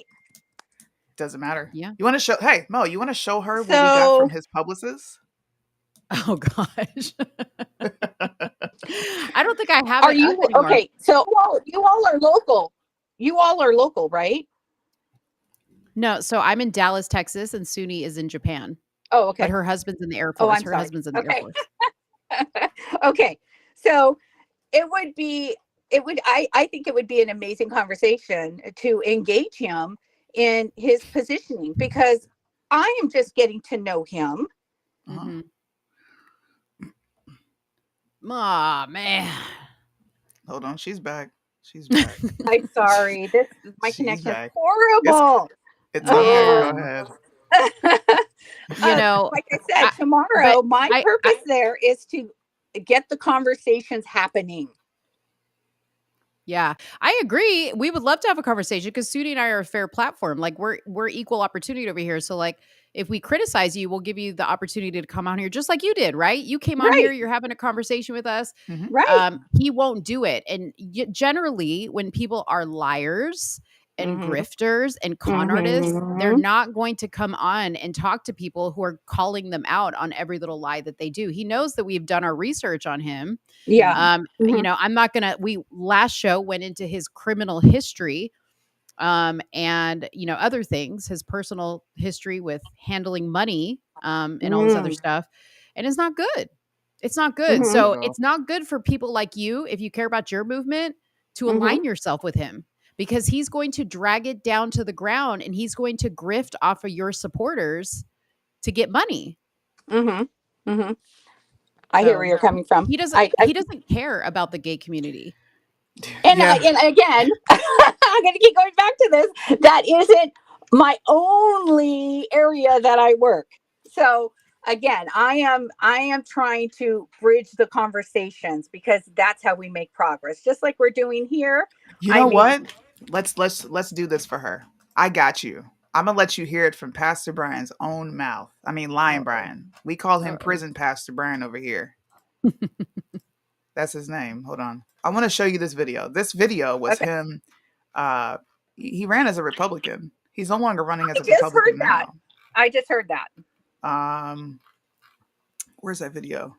[SPEAKER 4] Doesn't matter.
[SPEAKER 5] Yeah.
[SPEAKER 4] You want to show, hey, Mo, you want to show her what we got from
[SPEAKER 12] So
[SPEAKER 4] his publicist?
[SPEAKER 5] Oh gosh. I don't think I have
[SPEAKER 12] are
[SPEAKER 5] it
[SPEAKER 12] you
[SPEAKER 5] up anymore.
[SPEAKER 12] okay? So you all are local. You all are local, right?
[SPEAKER 5] No, so I'm in Dallas, Texas, and Soonie is in Japan.
[SPEAKER 12] Oh, okay.
[SPEAKER 5] But her husband's in the Air
[SPEAKER 12] Oh,
[SPEAKER 5] Force.
[SPEAKER 12] I'm
[SPEAKER 5] Her
[SPEAKER 12] sorry.
[SPEAKER 5] husband's in the Air
[SPEAKER 12] Okay.
[SPEAKER 5] Force.
[SPEAKER 12] Okay. So I think it would be an amazing conversation to engage him in his positioning because I am just getting to know him.
[SPEAKER 5] Mhm. Aw, man.
[SPEAKER 4] Hold on, she's back. She's back.
[SPEAKER 12] I'm sorry. My
[SPEAKER 4] She's
[SPEAKER 12] connection is
[SPEAKER 4] back.
[SPEAKER 12] horrible.
[SPEAKER 4] It's okay. Go
[SPEAKER 5] Man.
[SPEAKER 4] ahead.
[SPEAKER 5] You know,
[SPEAKER 12] like I said,
[SPEAKER 5] I-
[SPEAKER 12] tomorrow,
[SPEAKER 5] but
[SPEAKER 12] my
[SPEAKER 5] I-
[SPEAKER 12] purpose there is to get the conversations happening.
[SPEAKER 5] Yeah, I agree. We would love to have a conversation because Soonie and I are a fair platform. Like we're equal opportunity over here. So like if we criticize you, we'll give you the opportunity to come on here just like you did, right? You came on here,
[SPEAKER 12] Right.
[SPEAKER 5] you're having a conversation with us.
[SPEAKER 4] Mhm.
[SPEAKER 12] Right.
[SPEAKER 5] He won't do it. And generally, when people are liars and
[SPEAKER 12] Mhm.
[SPEAKER 5] grifters and con artists, they're
[SPEAKER 12] Mhm.
[SPEAKER 5] not going to come on and talk to people who are calling them out on every little lie that they do. He knows that we've done our research on him.
[SPEAKER 12] Yeah.
[SPEAKER 5] You know, I'm not gonna. We last show went into his criminal history, and you know other things, his personal history with handling money, and all this other stuff, and it's not good. It's not good.
[SPEAKER 12] Mhm.
[SPEAKER 5] So
[SPEAKER 4] No.
[SPEAKER 5] it's not good for people like you, if you care about your movement, to align yourself with him because he's going to drag it down to the ground and he's going to grift off of your supporters to get money.
[SPEAKER 12] Mhm. Mhm. I hear where
[SPEAKER 5] So
[SPEAKER 12] you're coming from.
[SPEAKER 5] he doesn't care about the gay community.
[SPEAKER 12] And
[SPEAKER 4] Yeah.
[SPEAKER 12] and again, I'm going to keep going back to this. That isn't my only area that I work. So again, I am trying to bridge the conversations because that's how we make progress. Just like we're doing here.
[SPEAKER 4] You
[SPEAKER 12] I
[SPEAKER 4] know
[SPEAKER 12] mean-
[SPEAKER 4] what? Let's do this for her. I got you. I'm gonna let you hear it from Pastor Brian's own mouth. I mean, Lion Brian. We call him Prison Pastor Brian over here. That's his name. Hold on. I want to show you this video. This video was him. He ran as a Republican. He's no longer running as a Republican now.
[SPEAKER 12] I just heard that.
[SPEAKER 4] Where's that video?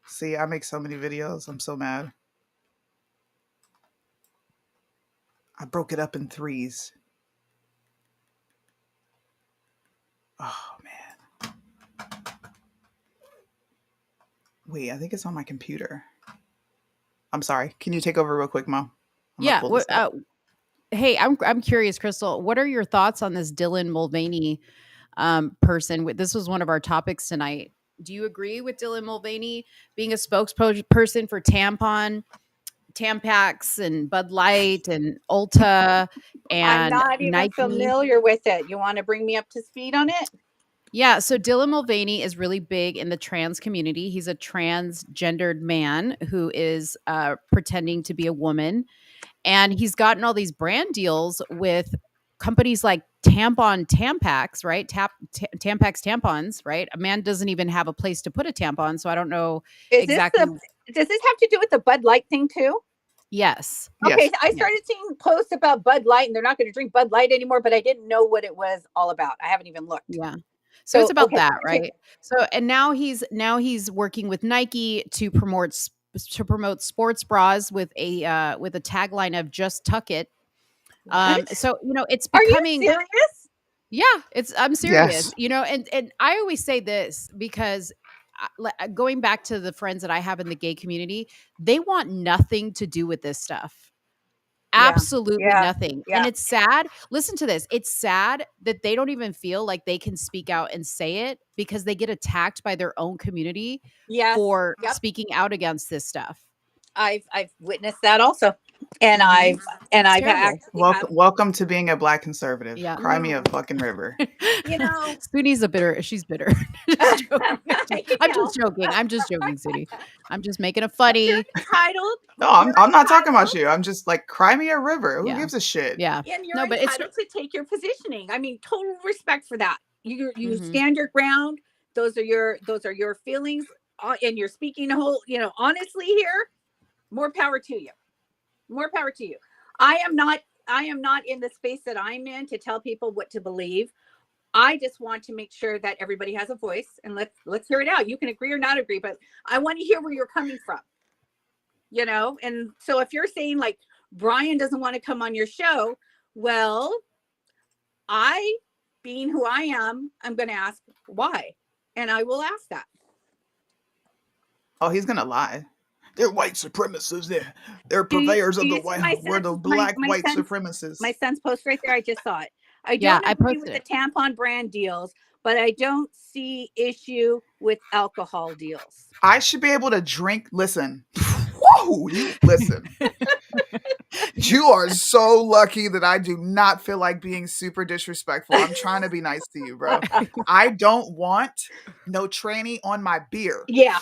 [SPEAKER 4] See, I make so many videos. I'm so mad. I broke it up in 3s. Oh, man. Wait, I think it's on my computer. I'm sorry. Can you take over real quick, Mom?
[SPEAKER 5] Yeah. Hey, I'm curious, Crystal. What are your thoughts on this Dylan Mulvaney person? This was one of our topics tonight. Do you agree with Dylan Mulvaney being a spokesperson for Tampax and Bud Light and Ulta and
[SPEAKER 12] I'm not even
[SPEAKER 5] Nike?
[SPEAKER 12] familiar with it. You want to bring me up to speed on it?
[SPEAKER 5] Yeah, so Dylan Mulvaney is really big in the trans community. He's a transgendered man who is pretending to be a woman. And he's gotten all these brand deals with companies like Tampax, right? Tampax tampons, right? A man doesn't even have a place to put a tampon, so I don't know exactly.
[SPEAKER 12] Does this have to do with the Bud Light thing too?
[SPEAKER 5] Yes.
[SPEAKER 12] Okay, I started seeing posts about Bud Light and they're not going to drink Bud Light anymore, but I didn't know what it was all about. I haven't even looked.
[SPEAKER 5] Yeah. So it's about that,
[SPEAKER 12] okay.
[SPEAKER 5] right? So and now he's working with Nike to promote sports bras with a tagline of "Just Tuck It." So you know it's becoming.
[SPEAKER 12] Are you serious?
[SPEAKER 5] Yeah, I'm serious.
[SPEAKER 4] Yes.
[SPEAKER 5] You know, and I always say this because going back to the friends that I have in the gay community, they want nothing to do with this stuff. Absolutely nothing. And it's sad. Listen to this. It's sad that they don't even feel like they can speak out and say it because they get attacked by their own community for speaking out against this stuff.
[SPEAKER 12] I've witnessed that also. and I've
[SPEAKER 5] It's terrible.
[SPEAKER 12] actually have,
[SPEAKER 4] Welcome to being a black conservative.
[SPEAKER 5] Yeah.
[SPEAKER 4] Cry me a fucking river.
[SPEAKER 12] you know,
[SPEAKER 5] Sooney's she's bitter. Just joking.
[SPEAKER 12] I can
[SPEAKER 5] I'm
[SPEAKER 12] tell.
[SPEAKER 5] just joking. I'm just joking, Soonie. I'm just making a
[SPEAKER 12] You're
[SPEAKER 5] funny.
[SPEAKER 12] entitled.
[SPEAKER 4] No, I'm
[SPEAKER 12] You're
[SPEAKER 4] not talking about
[SPEAKER 12] entitled.
[SPEAKER 4] you. I'm just like, cry me a river. Who
[SPEAKER 5] Yeah.
[SPEAKER 4] gives a shit?
[SPEAKER 5] Yeah.
[SPEAKER 12] And you're
[SPEAKER 5] No, but it's
[SPEAKER 12] entitled to take your positioning. I mean, total respect for that. You
[SPEAKER 5] Mhm.
[SPEAKER 12] stand your ground. Those are your feelings, and you're speaking the whole, honestly here. More power to you. More power to you. I am not in the space that I'm in to tell people what to believe. I just want to make sure that everybody has a voice, and let's hear it out. You can agree or not agree, but I want to hear where you're coming from. And so if you're saying like Brian doesn't want to come on your show, well, I, being who I am, I'm going to ask why, and I will ask that.
[SPEAKER 4] Oh, he's gonna lie. They're white supremacists. They're purveyors of the white. We're the black white supremacists.
[SPEAKER 12] My son's post right there. I just saw it. I
[SPEAKER 5] Yeah,
[SPEAKER 12] don't
[SPEAKER 5] I
[SPEAKER 12] agree with
[SPEAKER 5] posted
[SPEAKER 12] the tampon brand deals, but I don't see issue with alcohol deals.
[SPEAKER 4] I should be able to drink. Listen. Whoa, you listen. You are so lucky that I do not feel like being super disrespectful. I'm trying to be nice to you, bro. I don't want no tranny on my beer.
[SPEAKER 12] Yeah.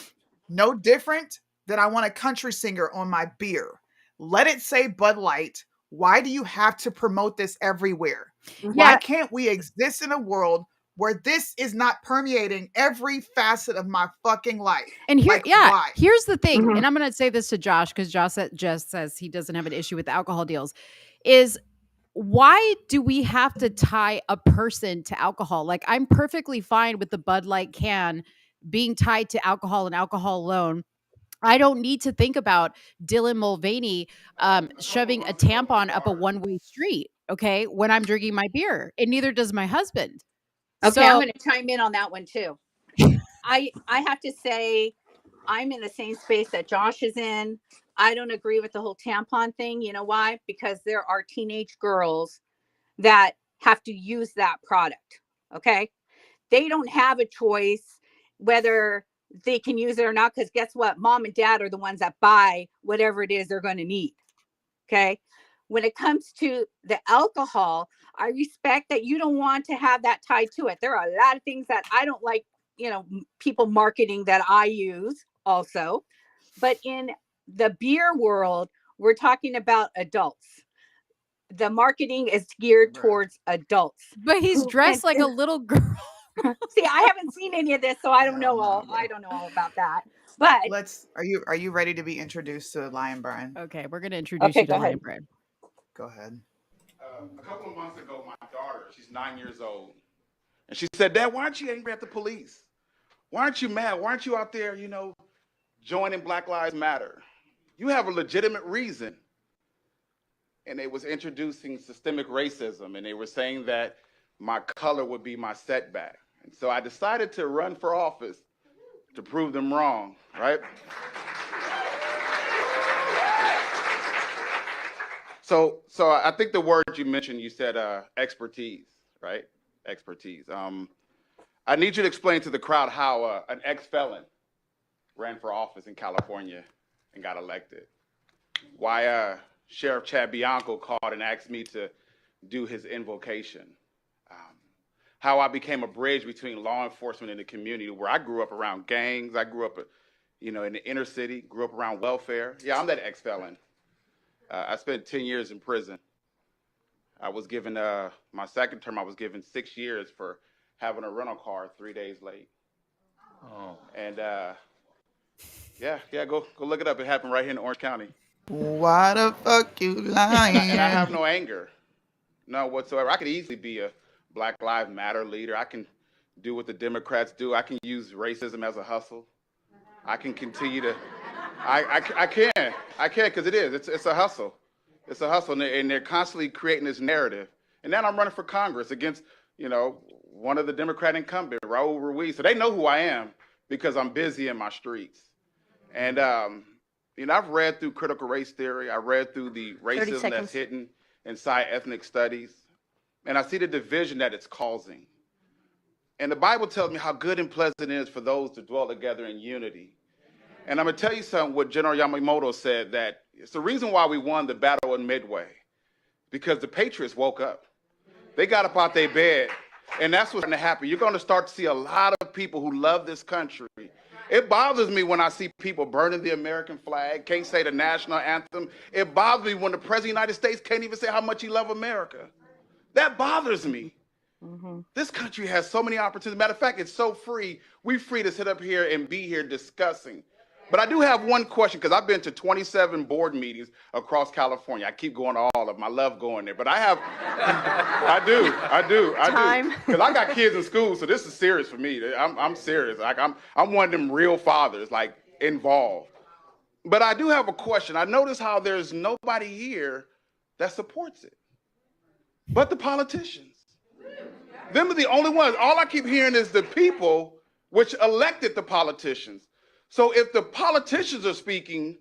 [SPEAKER 4] No different than I want a country singer on my beer. Let it say Bud Light. Why do you have to promote this everywhere? Why can't we exist in a world where this is not permeating every facet of my fucking life?
[SPEAKER 5] And here,
[SPEAKER 4] Like, why?
[SPEAKER 5] here's the thing, and I'm going to say this to Josh because Josh just says he doesn't have an issue with alcohol deals. Is why do we have to tie a person to alcohol? Like, I'm perfectly fine with the Bud Light can being tied to alcohol and alcohol alone. I don't need to think about Dylan Mulvaney shoving a tampon up a one-way street, okay, when I'm drinking my beer, and neither does my husband.
[SPEAKER 12] Okay, I'm going to chime in on that one too. I have to say, I'm in the same space that Josh is in. I don't agree with the whole tampon thing. You know why? Because there are teenage girls that have to use that product. Okay, they don't have a choice whether they can use it or not, because guess what? Mom and dad are the ones that buy whatever it is they're going to need. Okay. When it comes to the alcohol, I respect that you don't want to have that tied to it. There are a lot of things that I don't like, people marketing that I use also. But in the beer world, we're talking about adults. The marketing is geared towards adults.
[SPEAKER 5] But he's dressed like a little girl.
[SPEAKER 12] See, I haven't seen any of this, so I don't know all about that. But
[SPEAKER 4] are you ready to be introduced to Lion Brian?
[SPEAKER 5] Okay, we're gonna introduce you to Lion Brian.
[SPEAKER 4] Go ahead.
[SPEAKER 2] A couple of months ago, my daughter, she's 9 years old, and she said, "Dad, why aren't you angry at the police? Why aren't you mad? Why aren't you out there, joining Black Lives Matter? You have a legitimate reason." And they was introducing systemic racism, and they were saying that my color would be my setback. And so I decided to run for office to prove them wrong, right? So I think the word you mentioned, you said expertise, right? Expertise. I need you to explain to the crowd how an ex-felon ran for office in California and got elected. Why Sheriff Chad Bianco called and asked me to do his invocation. How I became a bridge between law enforcement and the community, where I grew up around gangs. I grew up, in the inner city, grew up around welfare. Yeah, I'm that ex-felon. I spent 10 years in prison. I was given, my second term, I was given 6 years for having a rental car 3 days late. Oh. And go look it up. It happened right here in Orange County.
[SPEAKER 4] Why the fuck you lying?
[SPEAKER 2] And I have no anger, no whatsoever. I could easily be a Black Lives Matter leader. I can do what the Democrats do. I can use racism as a hustle. I can continue to, I can because it is. It's a hustle. It's a hustle, and they're constantly creating this narrative. And then I'm running for Congress against, one of the Democrat incumbent, Raul Ruiz. So they know who I am because I'm busy in my streets. And, I've read through critical race theory. I read through the racism that's hidden inside ethnic studies. And I see the division that it's causing. And the Bible tells me how good and pleasant it is for those to dwell together in unity. And I'm going to tell you something, what General Yamamoto said, that
[SPEAKER 13] It's the reason why we won the battle in Midway, because the Patriots woke up. They got up out their bed, and that's what's going to happen. You're going to start to see a lot of people who love this country. It bothers me when I see people burning the American flag, can't say the national anthem. It bothers me when the President of the United States can't even say how much he loves America. That bothers me. This country has so many opportunities. Matter of fact, it's so free. We're free to sit up here and be here discussing. But I do have one question, because I've been to 27 board meetings across California. I keep going to all of them. I love going there. But I have, I do. Because I got kids in school, so this is serious for me. I'm serious. Like I'm one of them real fathers, like involved. But I do have a question. I notice how there's nobody here that supports it, but the politicians. Them are the only ones. All I keep hearing is the people which elected the politicians. So if the politicians are speaking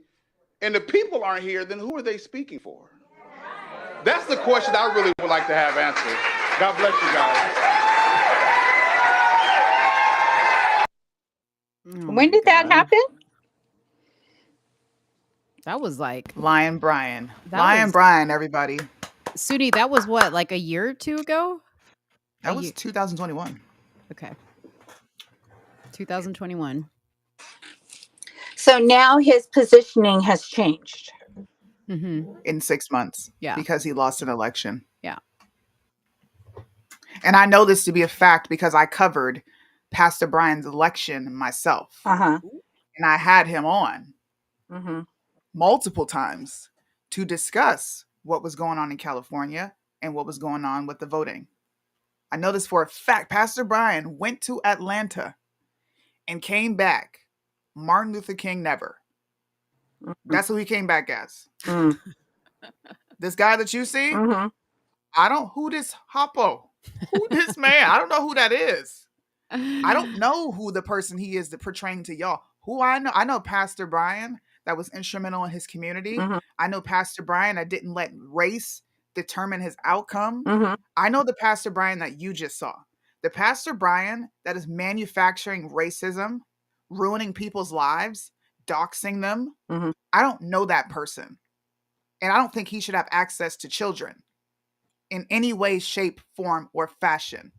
[SPEAKER 13] and the people aren't here, then who are they speaking for? That's the question I really would like to have answered. God bless you guys.
[SPEAKER 12] When did that happen?
[SPEAKER 5] That was like
[SPEAKER 4] Lion Brian. Brian, everybody.
[SPEAKER 5] Soonie, that was what, like a year or two ago?
[SPEAKER 4] That was 2021.
[SPEAKER 5] Okay. 2021.
[SPEAKER 12] So now his positioning has changed.
[SPEAKER 4] In 6 months.
[SPEAKER 5] Yeah.
[SPEAKER 4] Because he lost an election.
[SPEAKER 5] Yeah.
[SPEAKER 4] And I know this to be a fact because I covered Pastor Brian's election myself. And I had him on multiple times to discuss what was going on in California and what was going on with the voting. I know this for a fact. Pastor Brian went to Atlanta and came back. Martin Luther King never. That's who he came back as. This guy that you see, who this Hoppo? Who this man? I don't know who that is. I don't know who the person he is that portraying to y'all. Who I know Pastor Brian that was instrumental in his community. I know Pastor Brian that didn't let race determine his outcome. I know the Pastor Brian that you just saw. The Pastor Brian that is manufacturing racism, ruining people's lives, doxing them. I don't know that person. And I don't think he should have access to children in any way, shape, form, or fashion.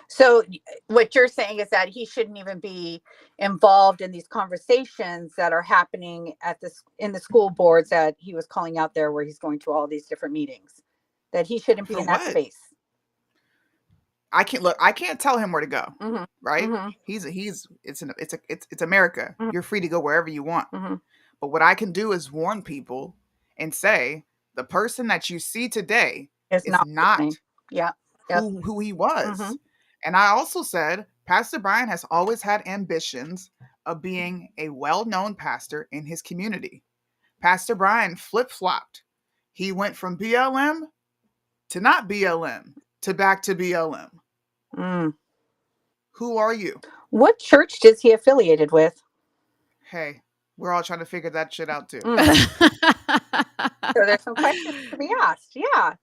[SPEAKER 12] So what you're saying is that he shouldn't even be involved in these conversations that are happening in the school boards that he was calling out there, where he's going to all these different meetings, that he shouldn't be in that space.
[SPEAKER 4] I can't tell him where to go. Right? It's America. You're free to go wherever you want. But what I can do is warn people and say the person that you see today is not who he was. And I also said Pastor Brian has always had ambitions of being a well-known pastor in his community. Pastor Brian flip-flopped. He went from BLM to not BLM to back to BLM. Who are you?
[SPEAKER 12] What church is he affiliated with?
[SPEAKER 4] Hey, we're all trying to figure that shit out too.
[SPEAKER 12] So there's some questions to be asked. Yeah.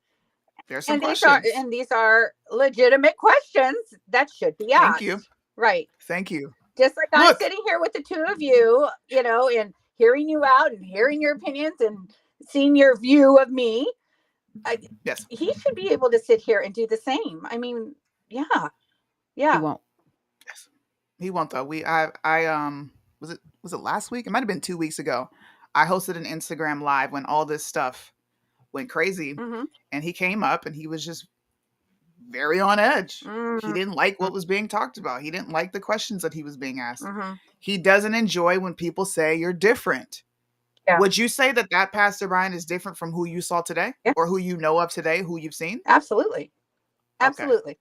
[SPEAKER 4] There's some questions.
[SPEAKER 12] These are legitimate questions that should be asked.
[SPEAKER 4] Thank you.
[SPEAKER 12] Right.
[SPEAKER 4] Thank you.
[SPEAKER 12] Just like I'm sitting here with the two of you, and hearing you out and hearing your opinions and seeing your view of me.
[SPEAKER 4] Yes.
[SPEAKER 12] He should be able to sit here and do the same. I mean, yeah.
[SPEAKER 5] He won't.
[SPEAKER 4] Yes. He won't though. Was it last week? It might have been 2 weeks ago. I hosted an Instagram live when all this stuff went crazy, and he came up and he was just very on edge. He didn't like what was being talked about. He didn't like the questions that he was being asked. He doesn't enjoy when people say you're different.
[SPEAKER 12] Yeah.
[SPEAKER 4] Would you say that Pastor Brian is different from who you saw today, or who you know of today, who you've seen?
[SPEAKER 12] Absolutely. Absolutely.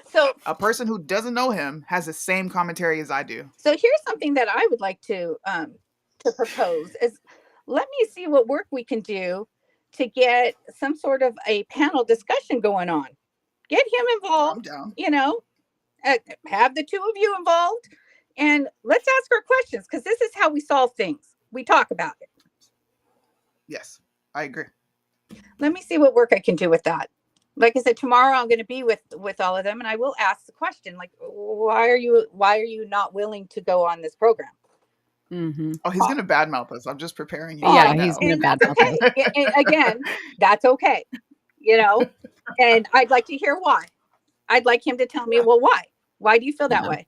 [SPEAKER 12] So
[SPEAKER 4] a person who doesn't know him has the same commentary as I do.
[SPEAKER 12] So here's something that I would like to propose is, let me see what work we can do to get some sort of a panel discussion going on. Get him involved, have the two of you involved, and let's ask our questions, because this is how we solve things. We talk about it.
[SPEAKER 4] Yes, I agree.
[SPEAKER 12] Let me see what work I can do with that. Like I said, tomorrow I'm going to be with all of them, and I will ask the question, like, why are you not willing to go on this program?
[SPEAKER 4] Oh, he's gonna badmouth us. I'm just preparing you.
[SPEAKER 5] Yeah,
[SPEAKER 4] right
[SPEAKER 5] he's
[SPEAKER 4] now.
[SPEAKER 5] gonna
[SPEAKER 12] And that's
[SPEAKER 5] badmouth us.
[SPEAKER 12] okay. And again, that's okay. You know, and I'd like to hear why. I'd like him to tell me, well, why? Why do you feel that
[SPEAKER 5] Yeah.
[SPEAKER 12] way?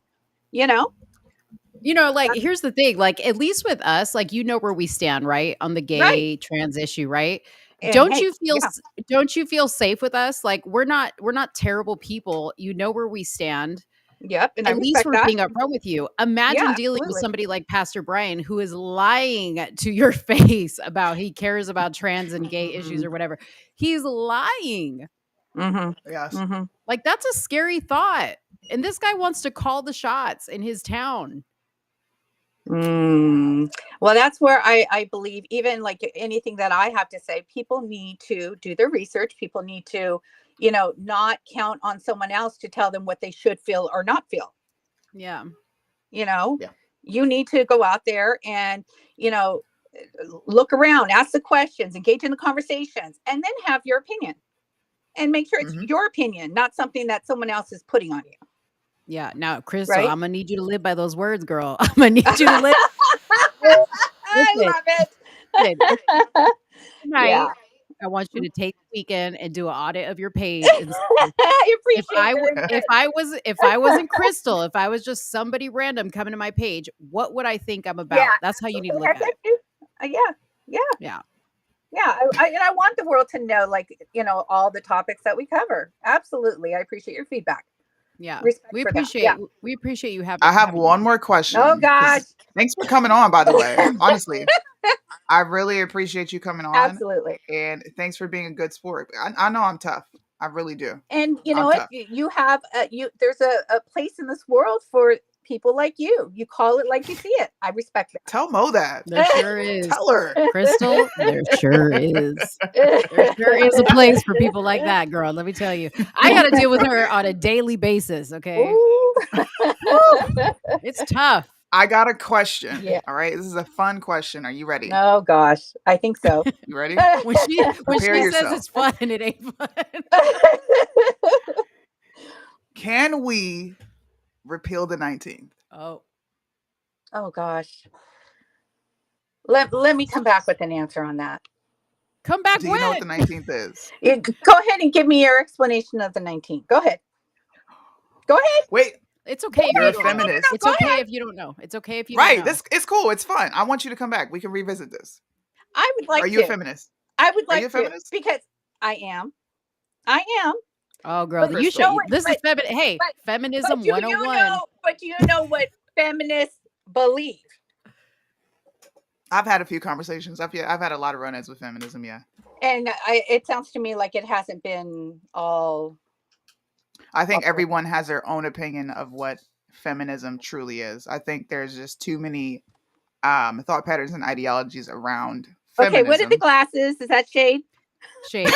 [SPEAKER 12] You know?
[SPEAKER 5] You know, like, here's the thing, like, at least with us, like, you know where we stand, right? On the gay trans issue, right?
[SPEAKER 12] And
[SPEAKER 5] Don't
[SPEAKER 12] hey,
[SPEAKER 5] you feel
[SPEAKER 12] yeah.
[SPEAKER 5] don't you feel safe with us? Like, we're not terrible people. You know where we stand.
[SPEAKER 12] Yep. And I
[SPEAKER 5] At least
[SPEAKER 12] respect
[SPEAKER 5] we're
[SPEAKER 12] that.
[SPEAKER 5] being upfront with you. Imagine
[SPEAKER 12] Yeah,
[SPEAKER 5] dealing with
[SPEAKER 12] absolutely.
[SPEAKER 5] somebody like Pastor Brian who is lying to your face about he cares about trans and gay issues or whatever. He's lying.
[SPEAKER 4] Yes.
[SPEAKER 5] Like, that's a scary thought. And this guy wants to call the shots in his town.
[SPEAKER 12] Well, that's where I believe, even like anything that I have to say, people need to do their research. People need to, you know, not count on someone else to tell them what they should feel or not feel.
[SPEAKER 5] Yeah.
[SPEAKER 12] You know,
[SPEAKER 4] Yeah.
[SPEAKER 12] you need to go out there and, you know, look around, ask the questions, engage in the conversations, and then have your opinion. And make sure it's your opinion, not something that someone else is putting on you.
[SPEAKER 5] Yeah. Now, Crystal,
[SPEAKER 12] Right?
[SPEAKER 5] I'm gonna need you to live by those words, girl. I'm gonna need you to live.
[SPEAKER 12] I
[SPEAKER 5] Listen,
[SPEAKER 12] love
[SPEAKER 5] listen,
[SPEAKER 12] it.
[SPEAKER 5] tonight,
[SPEAKER 12] Yeah.
[SPEAKER 5] I want you to take the weekend and do an audit of your page and see
[SPEAKER 12] I
[SPEAKER 5] if
[SPEAKER 12] appreciate it.
[SPEAKER 5] if I wasn't Crystal, if I was just somebody random coming to my page, what would I think I'm about?
[SPEAKER 12] Yeah.
[SPEAKER 5] That's how you need to look at it.
[SPEAKER 12] Yeah. Yeah.
[SPEAKER 5] Yeah.
[SPEAKER 12] Yeah. And I want the world to know, like, you know, all the topics that we cover. Absolutely. I appreciate your feedback.
[SPEAKER 5] Yeah.
[SPEAKER 12] Respect
[SPEAKER 5] We
[SPEAKER 12] for that.
[SPEAKER 5] appreciate
[SPEAKER 12] Yeah.
[SPEAKER 5] we appreciate you having
[SPEAKER 4] I have
[SPEAKER 5] having
[SPEAKER 4] one
[SPEAKER 5] me.
[SPEAKER 4] more question.
[SPEAKER 12] Oh
[SPEAKER 4] 'cause
[SPEAKER 12] gosh.
[SPEAKER 4] Thanks for coming on, by the way. Honestly, I really appreciate you coming on,
[SPEAKER 12] Absolutely.
[SPEAKER 4] and thanks for being a good sport. I know I'm tough. I really do.
[SPEAKER 12] And you know
[SPEAKER 4] I'm
[SPEAKER 12] what?
[SPEAKER 4] tough.
[SPEAKER 12] You have there's a place in this world for people like you. You call it like you see it. I respect that.
[SPEAKER 4] Tell Mo that.
[SPEAKER 5] There sure is.
[SPEAKER 4] Tell her.
[SPEAKER 5] Crystal, there sure is. There sure is a place for people like that, girl. Let me tell you. I got to deal with her on a daily basis, okay?
[SPEAKER 12] Ooh.
[SPEAKER 5] It's tough.
[SPEAKER 4] I got a question.
[SPEAKER 12] Yeah.
[SPEAKER 4] All right. This is a fun question. Are you ready?
[SPEAKER 12] Oh gosh. I think so.
[SPEAKER 4] You ready?
[SPEAKER 5] When she
[SPEAKER 4] Prepare
[SPEAKER 5] says
[SPEAKER 4] yourself.
[SPEAKER 5] it's fun, it ain't fun.
[SPEAKER 4] Can we repeal the 19th?
[SPEAKER 5] Oh.
[SPEAKER 12] Oh gosh. Let me come back with an answer on that.
[SPEAKER 5] Come back
[SPEAKER 4] Do you know what the 19th is?
[SPEAKER 12] Go ahead and give me your explanation of the 19th. Go ahead. Go ahead.
[SPEAKER 4] Wait.
[SPEAKER 5] It's okay if
[SPEAKER 4] You're
[SPEAKER 5] you
[SPEAKER 4] a
[SPEAKER 5] don't know.
[SPEAKER 4] feminist.
[SPEAKER 5] It's
[SPEAKER 12] Go
[SPEAKER 5] okay
[SPEAKER 12] ahead.
[SPEAKER 5] if you don't know. It's okay if you don't
[SPEAKER 4] Right.
[SPEAKER 5] know.
[SPEAKER 4] This it's cool. It's fun. I want you to come back. We can revisit this.
[SPEAKER 12] I would like
[SPEAKER 4] Are
[SPEAKER 12] to.
[SPEAKER 4] you a feminist?
[SPEAKER 12] I would
[SPEAKER 4] Are
[SPEAKER 12] like
[SPEAKER 4] you a
[SPEAKER 12] to
[SPEAKER 4] feminist?
[SPEAKER 12] because I am. I am.
[SPEAKER 5] Oh, girl,
[SPEAKER 12] But
[SPEAKER 5] you should.
[SPEAKER 12] no,
[SPEAKER 5] This is
[SPEAKER 12] but-
[SPEAKER 5] hey,
[SPEAKER 12] but-
[SPEAKER 5] feminism
[SPEAKER 12] But do
[SPEAKER 5] 101.
[SPEAKER 12] you know what feminists believe?
[SPEAKER 4] I've had a few conversations. I've had a lot of run-ins with feminism. Yeah.
[SPEAKER 12] And it sounds to me like it hasn't been all.
[SPEAKER 4] I think everyone has their own opinion of what feminism truly is. I think there's just too many thought patterns and ideologies around feminism.
[SPEAKER 12] Okay, what are the glasses? Is that shade?
[SPEAKER 5] Shade.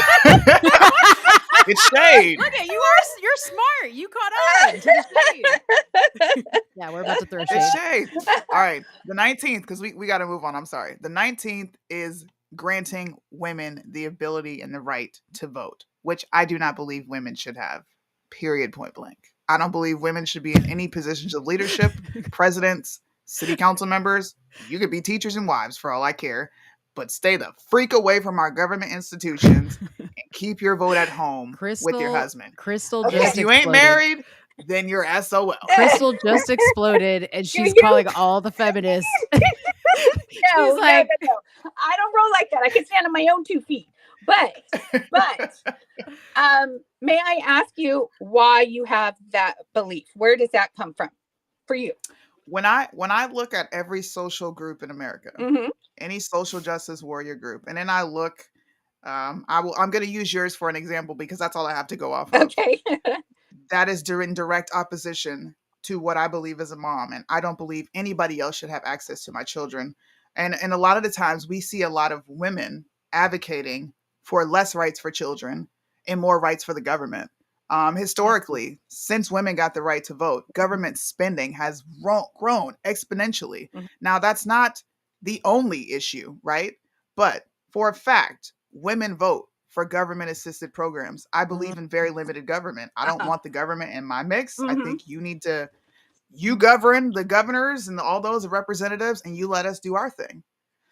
[SPEAKER 4] It's shade.
[SPEAKER 5] Look at you you're smart. You caught on to the shade. Yeah, we're about to throw shade.
[SPEAKER 4] It's shade. All right. The 19th, because we got to move on. I'm sorry. The 19th is granting women the ability and the right to vote, which I do not believe women should have. Period. Point blank. I don't believe women should be in any positions of leadership, presidents, city council members. You could be teachers and wives for all I care, but stay the freak away from our government institutions and keep your vote at home with your husband.
[SPEAKER 5] Crystal
[SPEAKER 12] Okay.
[SPEAKER 5] just
[SPEAKER 4] If you ain't
[SPEAKER 5] exploded.
[SPEAKER 4] married, then you're SOL.
[SPEAKER 5] Crystal just exploded and she's calling all the feminists.
[SPEAKER 12] No,
[SPEAKER 5] She's like,
[SPEAKER 12] no. I don't roll like that. I can stand on my own 2 feet. But may I ask you why you have that belief? Where does that come from for you?
[SPEAKER 4] When I look at every social group in America,
[SPEAKER 12] Mhm.
[SPEAKER 4] any social justice warrior group, and then I look, I'm going to use yours for an example because that's all I have to go off of.
[SPEAKER 12] Okay.
[SPEAKER 4] That is in direct opposition to what I believe as a mom, and I don't believe anybody else should have access to my children. And a lot of the times we see a lot of women advocating for less rights for children and more rights for the government. Historically, since women got the right to vote, government spending has grown exponentially.
[SPEAKER 12] Mhm.
[SPEAKER 4] Now, that's not the only issue, right? But for a fact, women vote for government-assisted programs. I believe in very limited government. I don't want the government in my mix. I think you need to You govern the governors and all those representatives, and you let us do our thing.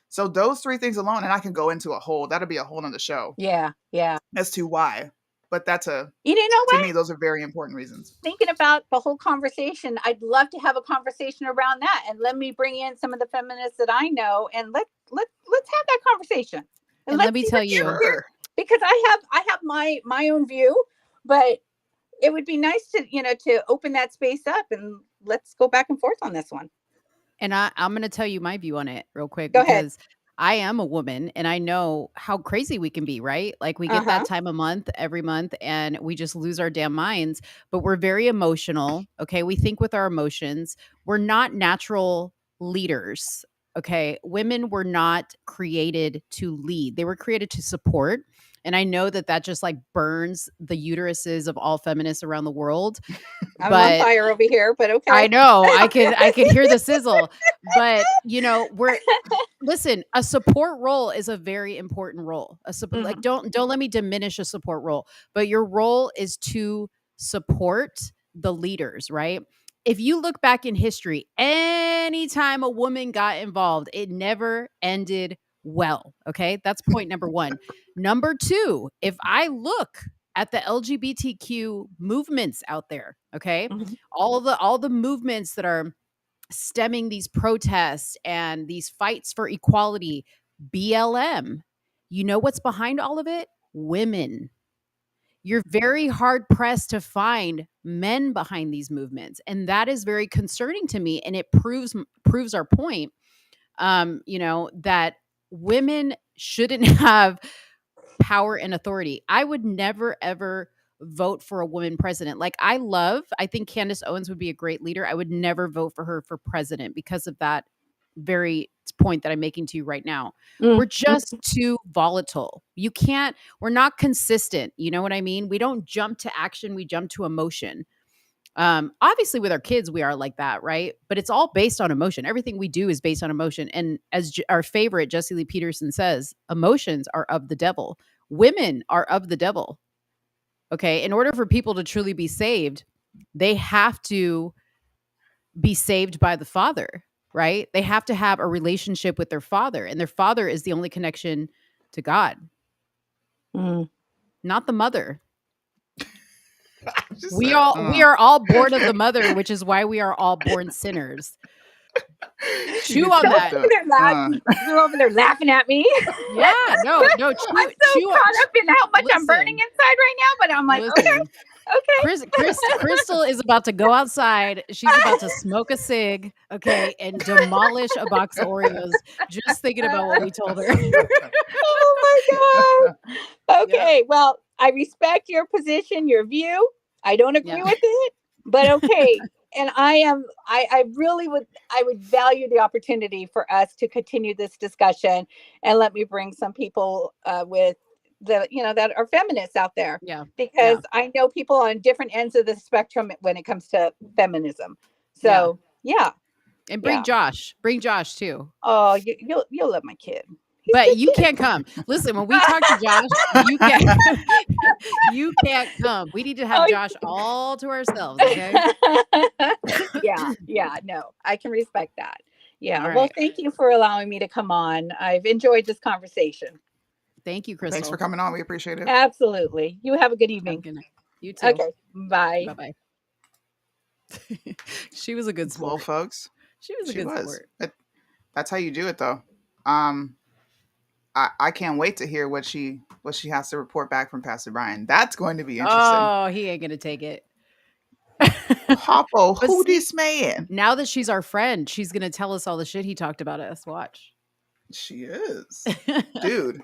[SPEAKER 4] So those three things alone, and I can go into that'll be a whole nother show.
[SPEAKER 12] Yeah.
[SPEAKER 4] As to why. But that's
[SPEAKER 12] You know
[SPEAKER 4] to
[SPEAKER 12] what?
[SPEAKER 4] me, those are very important reasons.
[SPEAKER 12] Thinking about the whole conversation, I'd love to have a conversation around that, and let me bring in some of the feminists that I know, and let's have that conversation.
[SPEAKER 5] And let me tell you,
[SPEAKER 4] Sure.
[SPEAKER 12] because I have my own view, but it would be nice to to open that space up, and let's go back and forth on this one.
[SPEAKER 5] and I'm going to tell you my view on it real quick
[SPEAKER 12] Go ahead.
[SPEAKER 5] because I am a woman and I know how crazy we can be, right? Like we get that time of month every month and we just lose our damn minds, but we're very emotional. Okay. We think with our emotions. We're not natural leaders. Okay. Women were not created to lead, they were created to support. And I know that just like burns the uteruses of all feminists around the world.
[SPEAKER 12] I'm on fire over here, but okay.
[SPEAKER 5] I know. I can hear the sizzle. But listen, a support role is a very important role. Like don't let me diminish a support role, but your role is to support the leaders, right? If you look back in history, anytime a woman got involved, it never ended well. Okay. That's point number one. Number two, if I look at the LGBTQ movements out there, okay, all the movements that are stemming these protests and these fights for equality, BLM, you know what's behind all of it? Women. You're very hard pressed to find men behind these movements, and that is very concerning to me. And it proves our point, that women shouldn't have power and authority. I would never ever vote for a woman president. Like I think Candace Owens would be a great leader. I would never vote for her for president because of that very point that I'm making to you right now. We're just too volatile. We're not consistent. You know what I mean? We don't jump to action. We jump to emotion. Obviously with our kids, we are like that, right? But it's all based on emotion. Everything we do is based on emotion. And as our favorite Jesse Lee Peterson says, emotions are of the devil. Women are of the devil. Okay. In order for people to truly be saved, they have to be saved by the Father, right? They have to have a relationship with their Father, and their Father is the only connection to God, not the mother. We are all born of the mother, which is why we are all born sinners. Chew on that.
[SPEAKER 12] You're over there laughing at me.
[SPEAKER 5] Yeah, no.
[SPEAKER 12] I'm so caught up in how much I'm burning inside right now, but I'm like, okay.
[SPEAKER 5] Crystal is about to go outside. She's about to smoke a cig, okay, and demolish a box of Oreos. Just thinking about what we told her.
[SPEAKER 12] Oh my God. Okay, well, I respect your position, your view. I don't agree with it, but okay. And I would value the opportunity for us to continue this discussion, and let me bring some people with that are feminists out there.
[SPEAKER 5] Yeah.
[SPEAKER 12] Because I know people on different ends of the spectrum when it comes to feminism. So
[SPEAKER 5] And bring Josh. Bring Josh too.
[SPEAKER 12] Oh, you'll love my kid.
[SPEAKER 5] But you can't come. Listen, when we talk to Josh, you can't come. We need to have Josh all to ourselves, okay?
[SPEAKER 12] No, I can respect that. Yeah.
[SPEAKER 5] All
[SPEAKER 12] Well,
[SPEAKER 5] right.
[SPEAKER 12] thank you for allowing me to come on. I've enjoyed this conversation.
[SPEAKER 5] Thank you, Crystal.
[SPEAKER 4] Thanks for coming on. We appreciate it.
[SPEAKER 12] Absolutely. You have a good evening.
[SPEAKER 5] Good night. You too.
[SPEAKER 12] Okay. Bye.
[SPEAKER 5] Bye-bye. She was a good sport.
[SPEAKER 4] Well, folks,
[SPEAKER 5] She was a good sport.
[SPEAKER 4] That's how you do it, though. I can't wait to hear what she has to report back from Pastor Brian. That's going to be interesting.
[SPEAKER 5] Oh, he ain't gonna take it.
[SPEAKER 4] Hoppo, who this man?
[SPEAKER 5] Now that she's our friend, she's gonna tell us all the shit he talked about us. Watch.
[SPEAKER 4] She is. Dude.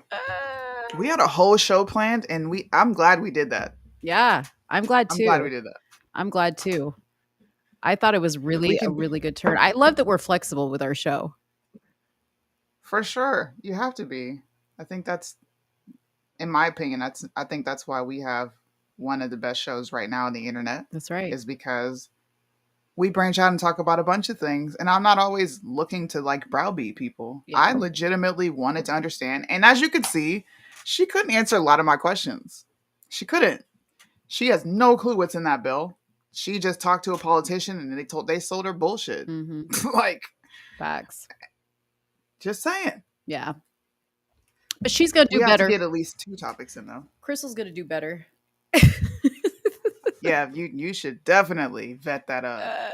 [SPEAKER 4] We had a whole show planned, and I'm glad we did that.
[SPEAKER 5] Yeah, I'm glad too.
[SPEAKER 4] I'm glad we did that.
[SPEAKER 5] I'm glad too. I thought it was really a really good turn. I love that we're flexible with our show.
[SPEAKER 4] For sure. You have to be. I think that's, in my opinion, I think that's why we have one of the best shows right now on the internet.
[SPEAKER 5] That's right.
[SPEAKER 4] Is because we branch out and talk about a bunch of things. And I'm not always looking to like browbeat people.
[SPEAKER 5] Yeah.
[SPEAKER 4] I legitimately wanted to understand. And as you can see, she couldn't answer a lot of my questions. She couldn't. She has no clue what's in that bill. she just talked to a politician and they sold her bullshit. Like,
[SPEAKER 5] facts.
[SPEAKER 4] Just saying.
[SPEAKER 5] Yeah. But she's gonna do
[SPEAKER 4] we have
[SPEAKER 5] better.
[SPEAKER 4] to get at least 2 topics in though.
[SPEAKER 5] Crystal's gonna do better.
[SPEAKER 4] Yeah, you should definitely vet that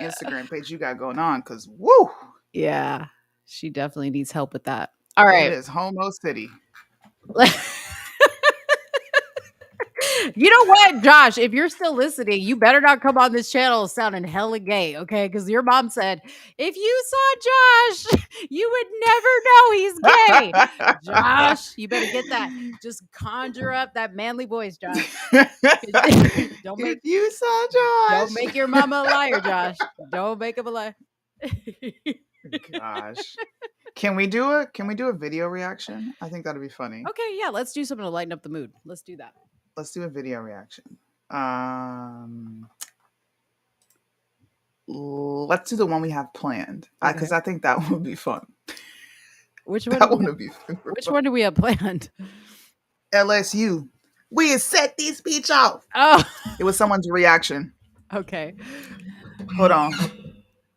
[SPEAKER 4] Instagram page you got going on, because woo.
[SPEAKER 5] Yeah, she definitely needs help with that. All right.
[SPEAKER 4] It is Homo City.
[SPEAKER 5] You know what, Josh? If you're still listening, you better not come on this channel sounding hella gay, okay? Because your mom said, if you saw Josh, you would never know he's gay. Josh, you better get that. Just conjure up that manly voice, Josh.
[SPEAKER 4] If you saw Josh.
[SPEAKER 5] Don't make your mama a liar, Josh. Don't make him a liar.
[SPEAKER 4] Gosh. Can we do a video reaction? I think that'd be funny.
[SPEAKER 5] Okay, yeah, let's do something to lighten up the mood. Let's do that.
[SPEAKER 4] Let's do a video reaction. Let's do the one we have planned, because I think that would be fun.
[SPEAKER 5] Which one?
[SPEAKER 4] That one would be.
[SPEAKER 5] Which one do we have planned?
[SPEAKER 4] LSU. We had set this bitch off.
[SPEAKER 5] Oh,
[SPEAKER 4] it was someone's reaction.
[SPEAKER 5] Okay.
[SPEAKER 4] Hold on.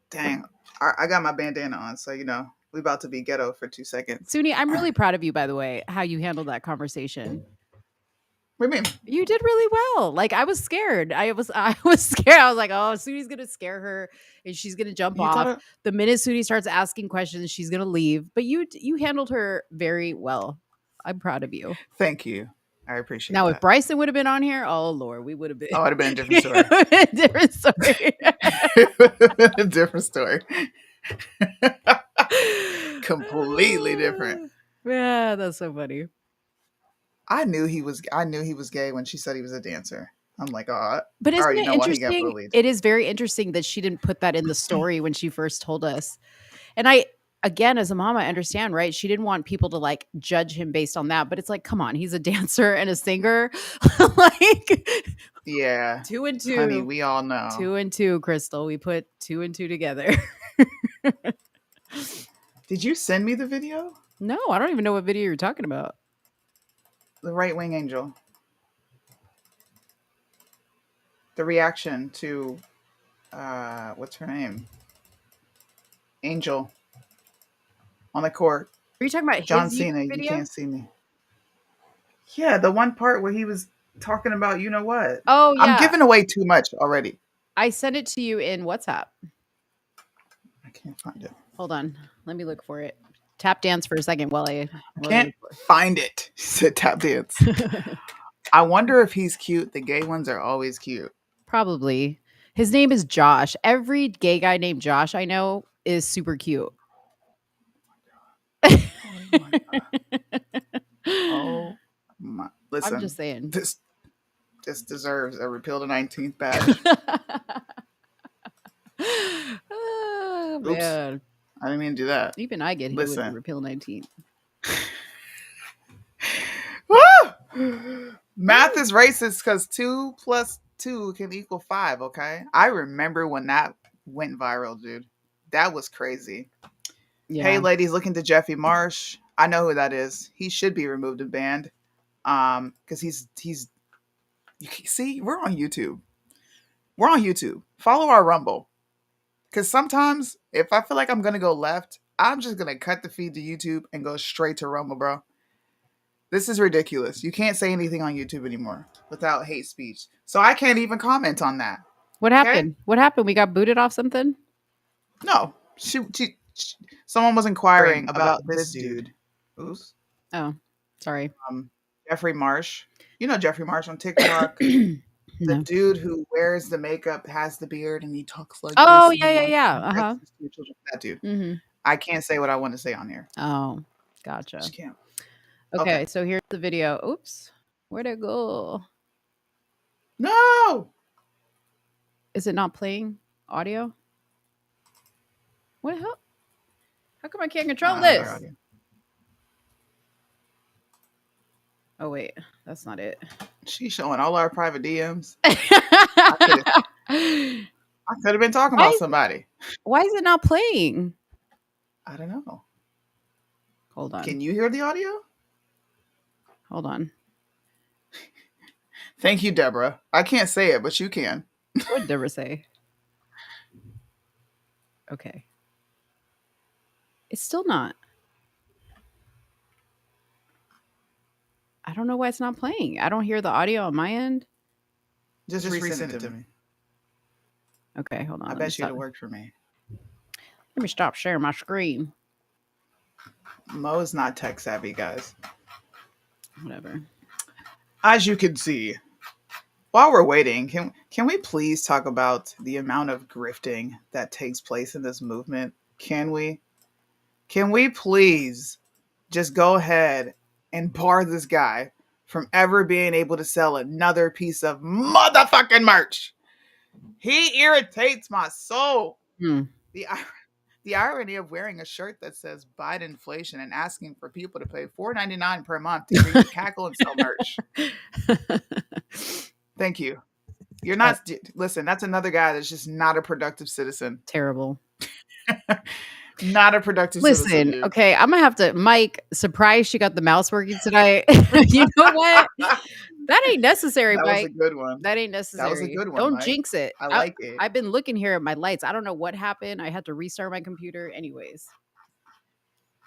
[SPEAKER 4] Dang, I got my bandana on, so we about to be ghetto for 2 seconds.
[SPEAKER 5] Soonie, I'm really proud of you, by the way, how you handled that conversation.
[SPEAKER 4] What do you mean?
[SPEAKER 5] You did really well. Like, I was scared. I was scared. I was like, oh, Soonie's gonna scare her and she's gonna jump off. The minute Soonie starts asking questions, she's gonna leave. But you handled her very well. I'm proud of you.
[SPEAKER 4] Thank you. I appreciate
[SPEAKER 5] now,
[SPEAKER 4] that.
[SPEAKER 5] if Bryson would have been on here, oh Lord, we would have been.
[SPEAKER 4] Oh, it'd have been a different story.
[SPEAKER 5] Different story.
[SPEAKER 4] A different story. Completely different.
[SPEAKER 5] Yeah, that's so funny.
[SPEAKER 4] I knew he was gay when she said he was a dancer. I'm like, oh,
[SPEAKER 5] but isn't
[SPEAKER 4] already
[SPEAKER 5] it
[SPEAKER 4] know why he got
[SPEAKER 5] interesting?
[SPEAKER 4] bullied.
[SPEAKER 5] It is very interesting that she didn't put that in the story when she first told us. And again, as a mom, I understand, right? She didn't want people to like judge him based on that. But it's like, come on, he's a dancer and a singer. Like,
[SPEAKER 4] yeah,
[SPEAKER 5] 2 and 2.
[SPEAKER 4] Honey, we all know
[SPEAKER 5] 2 and 2, Crystal. We put 2 and 2 together.
[SPEAKER 4] Did you send me the video?
[SPEAKER 5] No, I don't even know what video you're talking about.
[SPEAKER 4] The right wing angel. The reaction to what's her name? Angel on the court.
[SPEAKER 5] Are you talking about
[SPEAKER 4] John
[SPEAKER 5] his
[SPEAKER 4] Cena?
[SPEAKER 5] video?
[SPEAKER 4] You can't see me. Yeah, the one part where he was talking about you know what.
[SPEAKER 5] Oh, yeah.
[SPEAKER 4] I'm giving away too much already.
[SPEAKER 5] I sent it to you in WhatsApp.
[SPEAKER 4] I can't find it.
[SPEAKER 5] Hold on. Let me look for it. Tap dance for a second while I
[SPEAKER 4] can't find it. She said tap dance. I wonder if he's cute. The gay ones are always cute.
[SPEAKER 5] Probably. His name is Josh. Every gay guy named Josh I know is super cute.
[SPEAKER 4] Oh my. Listen,
[SPEAKER 5] I'm just saying.
[SPEAKER 4] This deserves a repeal the 19th badge.
[SPEAKER 5] Oh,
[SPEAKER 4] Oops.
[SPEAKER 5] man.
[SPEAKER 4] I didn't mean to do that.
[SPEAKER 5] Even I get hit with repeal 19th.
[SPEAKER 4] Math is racist because 2 + 2 can equal 5, okay? I remember when that went viral, dude. That was crazy. Yeah. Hey, ladies, looking to Jeffrey Marsh. I know who that is. He should be removed and banned. Because he's see, we're on YouTube. We're on YouTube. Follow our Rumble. Because sometimes, if I feel like I'm going to go left, I'm just going to cut the feed to YouTube and go straight to Rumble, bro. This is ridiculous. You can't say anything on YouTube anymore without hate speech. So I can't even comment on that.
[SPEAKER 5] What happened? What happened? We got booted off something?
[SPEAKER 4] No. Someone was inquiring about this dude. Oops.
[SPEAKER 5] Oh, sorry.
[SPEAKER 4] Jeffrey Marsh. You know Jeffrey Marsh on TikTok. The dude who wears the makeup, has the beard, and he talks like
[SPEAKER 5] oh,
[SPEAKER 4] this.
[SPEAKER 5] yeah. Uh-huh.
[SPEAKER 4] That dude.
[SPEAKER 5] Mm-hmm.
[SPEAKER 4] I can't say what I want to say on here.
[SPEAKER 5] Oh, gotcha.
[SPEAKER 4] Just can't.
[SPEAKER 5] Okay, so here's the video. Oops. Where'd it go?
[SPEAKER 4] No!
[SPEAKER 5] Is it not playing audio? What the hell? How come I can't control this? Oh, wait. That's not it.
[SPEAKER 4] She's showing all our private DMs. I could have been talking about somebody.
[SPEAKER 5] Why is it not playing?
[SPEAKER 4] I don't know.
[SPEAKER 5] Hold on.
[SPEAKER 4] Can you hear the audio?
[SPEAKER 5] Hold on.
[SPEAKER 4] Thank you, Deborah. I can't say it, but you can.
[SPEAKER 5] What did Deborah say? Okay. It's still not. I don't know why it's not playing. I don't hear the audio on my end.
[SPEAKER 4] Just resend it to me.
[SPEAKER 5] Okay, hold on.
[SPEAKER 4] I bet you it'll work for me.
[SPEAKER 5] Let me stop sharing my screen.
[SPEAKER 4] Mo is not tech savvy, guys.
[SPEAKER 5] Whatever.
[SPEAKER 4] As you can see, while we're waiting, can we please talk about the amount of grifting that takes place in this movement? Can we? Can we please just go ahead and bar this guy from ever being able to sell another piece of motherfucking merch? He irritates my soul. The irony of wearing a shirt that says "Biden inflation" and asking for people to pay $4.99 per month to hear you cackle and sell merch. Thank you. You're not. Listen, that's another guy that's just not a productive citizen.
[SPEAKER 5] Terrible.
[SPEAKER 4] Not a productive citizen.
[SPEAKER 5] Listen,
[SPEAKER 4] Dude.
[SPEAKER 5] okay, I'm gonna have to. Mike, surprised she got the mouse working tonight. You know what? That ain't necessary,
[SPEAKER 4] That
[SPEAKER 5] Mike.
[SPEAKER 4] was a good one.
[SPEAKER 5] That ain't necessary.
[SPEAKER 4] That was a good one.
[SPEAKER 5] Don't
[SPEAKER 4] Mike.
[SPEAKER 5] jinx it.
[SPEAKER 4] I like it.
[SPEAKER 5] I've been looking here at my lights. I don't know what happened. I had to restart my computer. Anyways.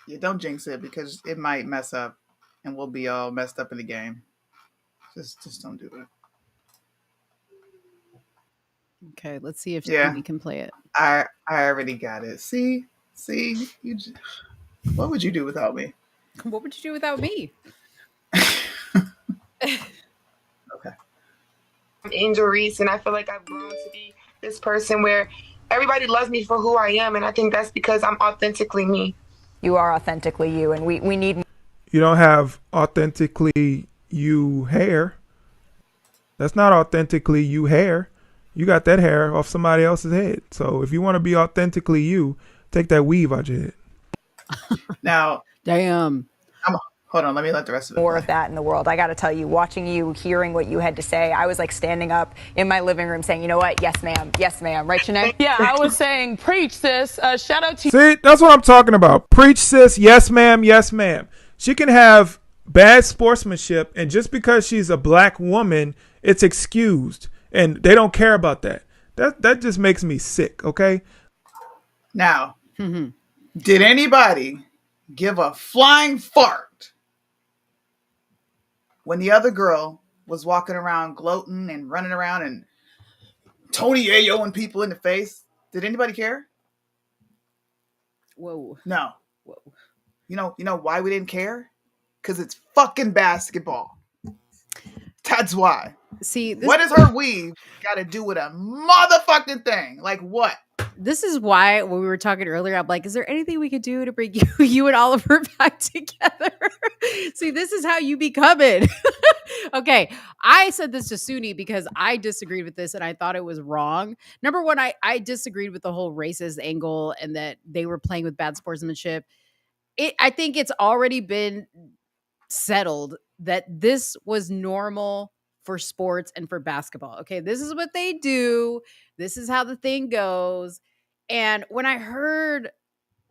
[SPEAKER 4] Yeah, don't jinx it because it might mess up, and we'll be all messed up in the game. Just don't do it.
[SPEAKER 5] Okay, let's see if
[SPEAKER 4] Yeah.
[SPEAKER 5] we can play it.
[SPEAKER 4] I already got it. See, what would you do without me?
[SPEAKER 5] What would you do without me?
[SPEAKER 4] Okay.
[SPEAKER 14] I'm Angel Reese, and I feel like I've grown to be this person where everybody loves me for who I am, and I think that's because I'm authentically me.
[SPEAKER 15] You are authentically you, and we need.
[SPEAKER 16] You don't have authentically you hair. That's not authentically you hair. You got that hair off somebody else's head. So if you want to be authentically you, take that weave out your head.
[SPEAKER 4] Now,
[SPEAKER 5] damn.
[SPEAKER 4] Hold on, let me let the rest of it
[SPEAKER 15] more
[SPEAKER 4] play.
[SPEAKER 15] of that in the world. I got to tell you, watching you, hearing what you had to say, I was like standing up in my living room saying, you know what? Yes, ma'am. Yes, ma'am. Right, Shanae?
[SPEAKER 17] Yeah, I was saying, preach, sis. Shout out to you.
[SPEAKER 16] See, that's what I'm talking about. Preach, sis. Yes, ma'am. Yes, ma'am. She can have bad sportsmanship, and just because she's a black woman, it's excused, and they don't care about that. That just makes me sick. Okay.
[SPEAKER 4] Now, did anybody give a flying fart when the other girl was walking around gloating and running around and Tony Ayoing people in the face? Did anybody care?
[SPEAKER 5] Whoa.
[SPEAKER 4] No.
[SPEAKER 5] Whoa.
[SPEAKER 4] You know why we didn't care? Because it's fucking basketball. That's why.
[SPEAKER 5] See,
[SPEAKER 4] what does her weave got to do with a motherfucking thing? Like what?
[SPEAKER 5] This is why when we were talking earlier, I'm like, is there anything we could do to bring you and Oliver back together? See, this is how you become it. Okay. I said this to Soonie because I disagreed with this and I thought it was wrong. Number one, I disagreed with the whole racist angle and that they were playing with bad sportsmanship. I think it's already been settled that this was normal for sports and for basketball. Okay, this is what they do. This is how the thing goes. And when I heard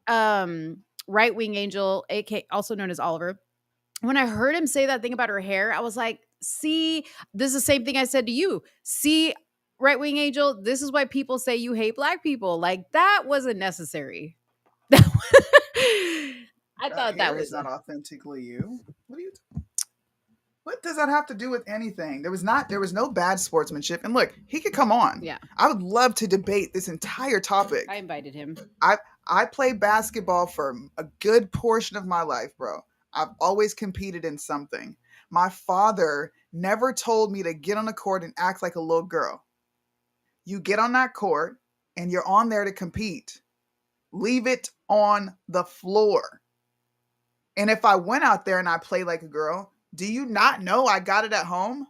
[SPEAKER 5] Right Wing Angel, AK, also known as Oliver, when I heard him say that thing about her hair, I was like, see, this is the same thing I said to you. See, Right Wing Angel, this is why people say you hate black people. Like, that wasn't necessary. I thought that was
[SPEAKER 4] not authentically you. What does that have to do with anything? There was no bad sportsmanship. And look, he could come on.
[SPEAKER 5] Yeah.
[SPEAKER 4] I would love to debate this entire topic.
[SPEAKER 5] I invited him.
[SPEAKER 4] I played basketball for a good portion of my life, bro. I've always competed in something. My father never told me to get on the court and act like a little girl. You get on that court and you're on there to compete. Leave it on the floor. And if I went out there and I played like a girl, do you not know I got it at home?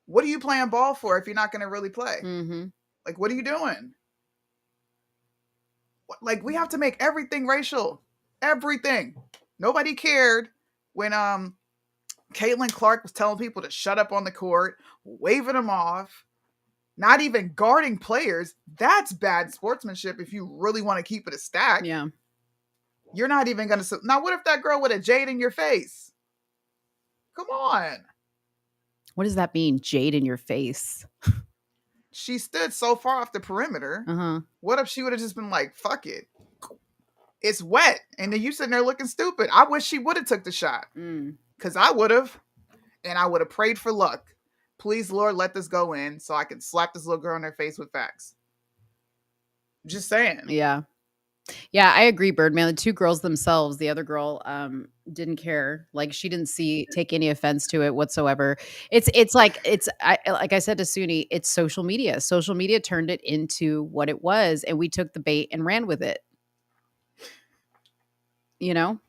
[SPEAKER 4] What are you playing ball for if you're not going to really play?
[SPEAKER 5] Mm-hmm.
[SPEAKER 4] Like, what are you doing? Like, we have to make everything racial. Everything. Nobody cared when Caitlin Clark was telling people to shut up on the court, waving them off, not even guarding players. That's bad sportsmanship if you really want to keep it a stack.
[SPEAKER 5] Yeah.
[SPEAKER 4] You're not even going to... Now, what if that girl with a jade in your face? Come on.
[SPEAKER 5] What does that mean? Jade in your face.
[SPEAKER 4] she stood so far off the perimeter.
[SPEAKER 5] Uh-huh.
[SPEAKER 4] What if she would have just been like, fuck it. It's wet. And then you sitting there looking stupid. I wish she would have took the shot. Because I would have. And I would have prayed for luck. Please, Lord, let this go in so I can slap this little girl in her face with facts. Just saying.
[SPEAKER 5] Yeah. Yeah, I agree, Birdman. The two girls themselves, the other girl didn't care. Like she didn't take any offense to it whatsoever. Like I said to Soonie, it's social media. Social media turned it into what it was, and we took the bait and ran with it. You know?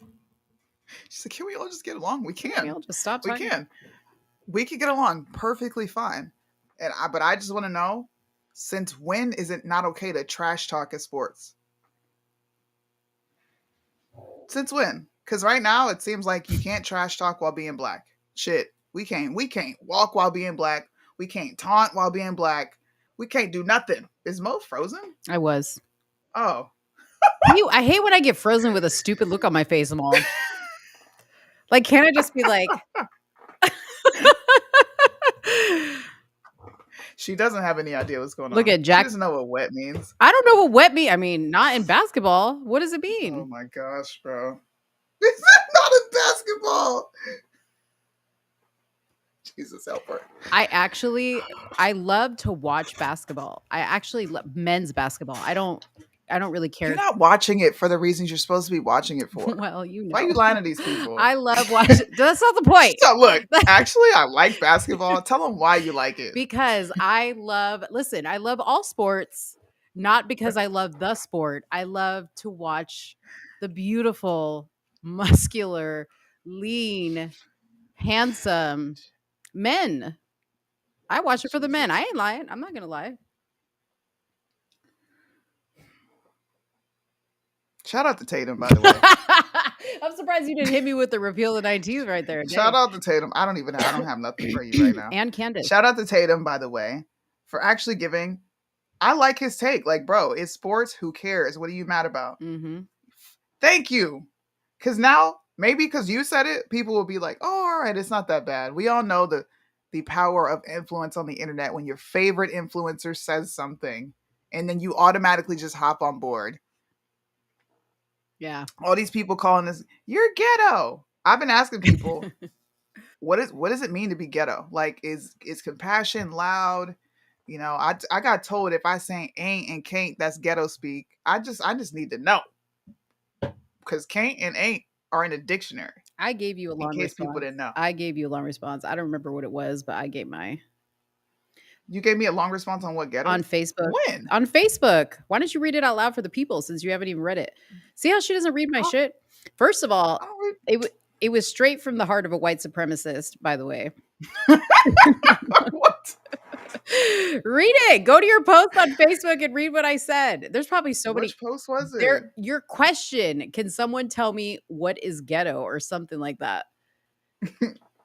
[SPEAKER 4] She said, can we all just get along? We can.
[SPEAKER 5] We all just stop talking.
[SPEAKER 4] We can. We can get along perfectly fine. But I just want to know, since when is it not okay to trash talk at sports? Since when? Because right now it seems like you can't trash talk while being black. Shit, we can't walk while being black. We can't taunt while being black. We can't do nothing. Is Mo frozen?
[SPEAKER 5] I was.
[SPEAKER 4] Oh.
[SPEAKER 5] I hate when I get frozen with a stupid look on my face. I'm all like, can't I just be like?
[SPEAKER 4] She doesn't have any idea what's going on.
[SPEAKER 5] Look at Jack.
[SPEAKER 4] She doesn't know what wet means.
[SPEAKER 5] I don't know what wet means. I mean, not in basketball. What does it mean?
[SPEAKER 4] Oh my gosh, bro. It's not in basketball. Jesus, help her.
[SPEAKER 5] I love to watch basketball. I actually love men's basketball. I don't really care.
[SPEAKER 4] You're not watching it for the reasons you're supposed to be watching it for.
[SPEAKER 5] Well, you know.
[SPEAKER 4] Why are you lying to these people?
[SPEAKER 5] I love watching. That's not the point.
[SPEAKER 4] So look, actually, I like basketball. Tell them why you like it.
[SPEAKER 5] Because I love all sports, not because I love the sport. I love to watch the beautiful, muscular, lean, handsome men. I watch it for the men. I ain't lying. I'm not going to lie.
[SPEAKER 4] Shout out to Tatum, by the way.
[SPEAKER 5] I'm surprised you didn't hit me with the repeal the 19th right there.
[SPEAKER 4] Shout out to Tatum. I don't have nothing for you right now.
[SPEAKER 5] And Candace.
[SPEAKER 4] Shout out to Tatum, by the way, for actually giving. I like his take. Like, bro, it's sports. Who cares? What are you mad about?
[SPEAKER 5] Mm-hmm.
[SPEAKER 4] Thank you. Because now, maybe because you said it, people will be like, oh, all right, it's not that bad. We all know the power of influence on the internet when your favorite influencer says something and then you automatically just hop on board.
[SPEAKER 5] Yeah.
[SPEAKER 4] All these people calling this, you're ghetto. I've been asking people, what does it mean to be ghetto? Like, is compassion loud? You know, I got told if I say ain't and can't, that's ghetto speak. I just need to know. Because can't and ain't are in a dictionary.
[SPEAKER 5] I gave you a long response.
[SPEAKER 4] In case people didn't know.
[SPEAKER 5] I gave you a long response. I don't remember what it was, but I gave my.
[SPEAKER 4] You gave me a long response on what ghetto?
[SPEAKER 5] On Facebook.
[SPEAKER 4] When?
[SPEAKER 5] On Facebook. Why don't you read it out loud for the people since you haven't even read it? See how she doesn't read my shit? First of all, it was straight from the heart of a white supremacist, by the way.
[SPEAKER 4] What?
[SPEAKER 5] Read it. Go to your post on Facebook and read what I said. There's probably so many.
[SPEAKER 4] Which post was it?
[SPEAKER 5] Your question, can someone tell me what is ghetto or something like that?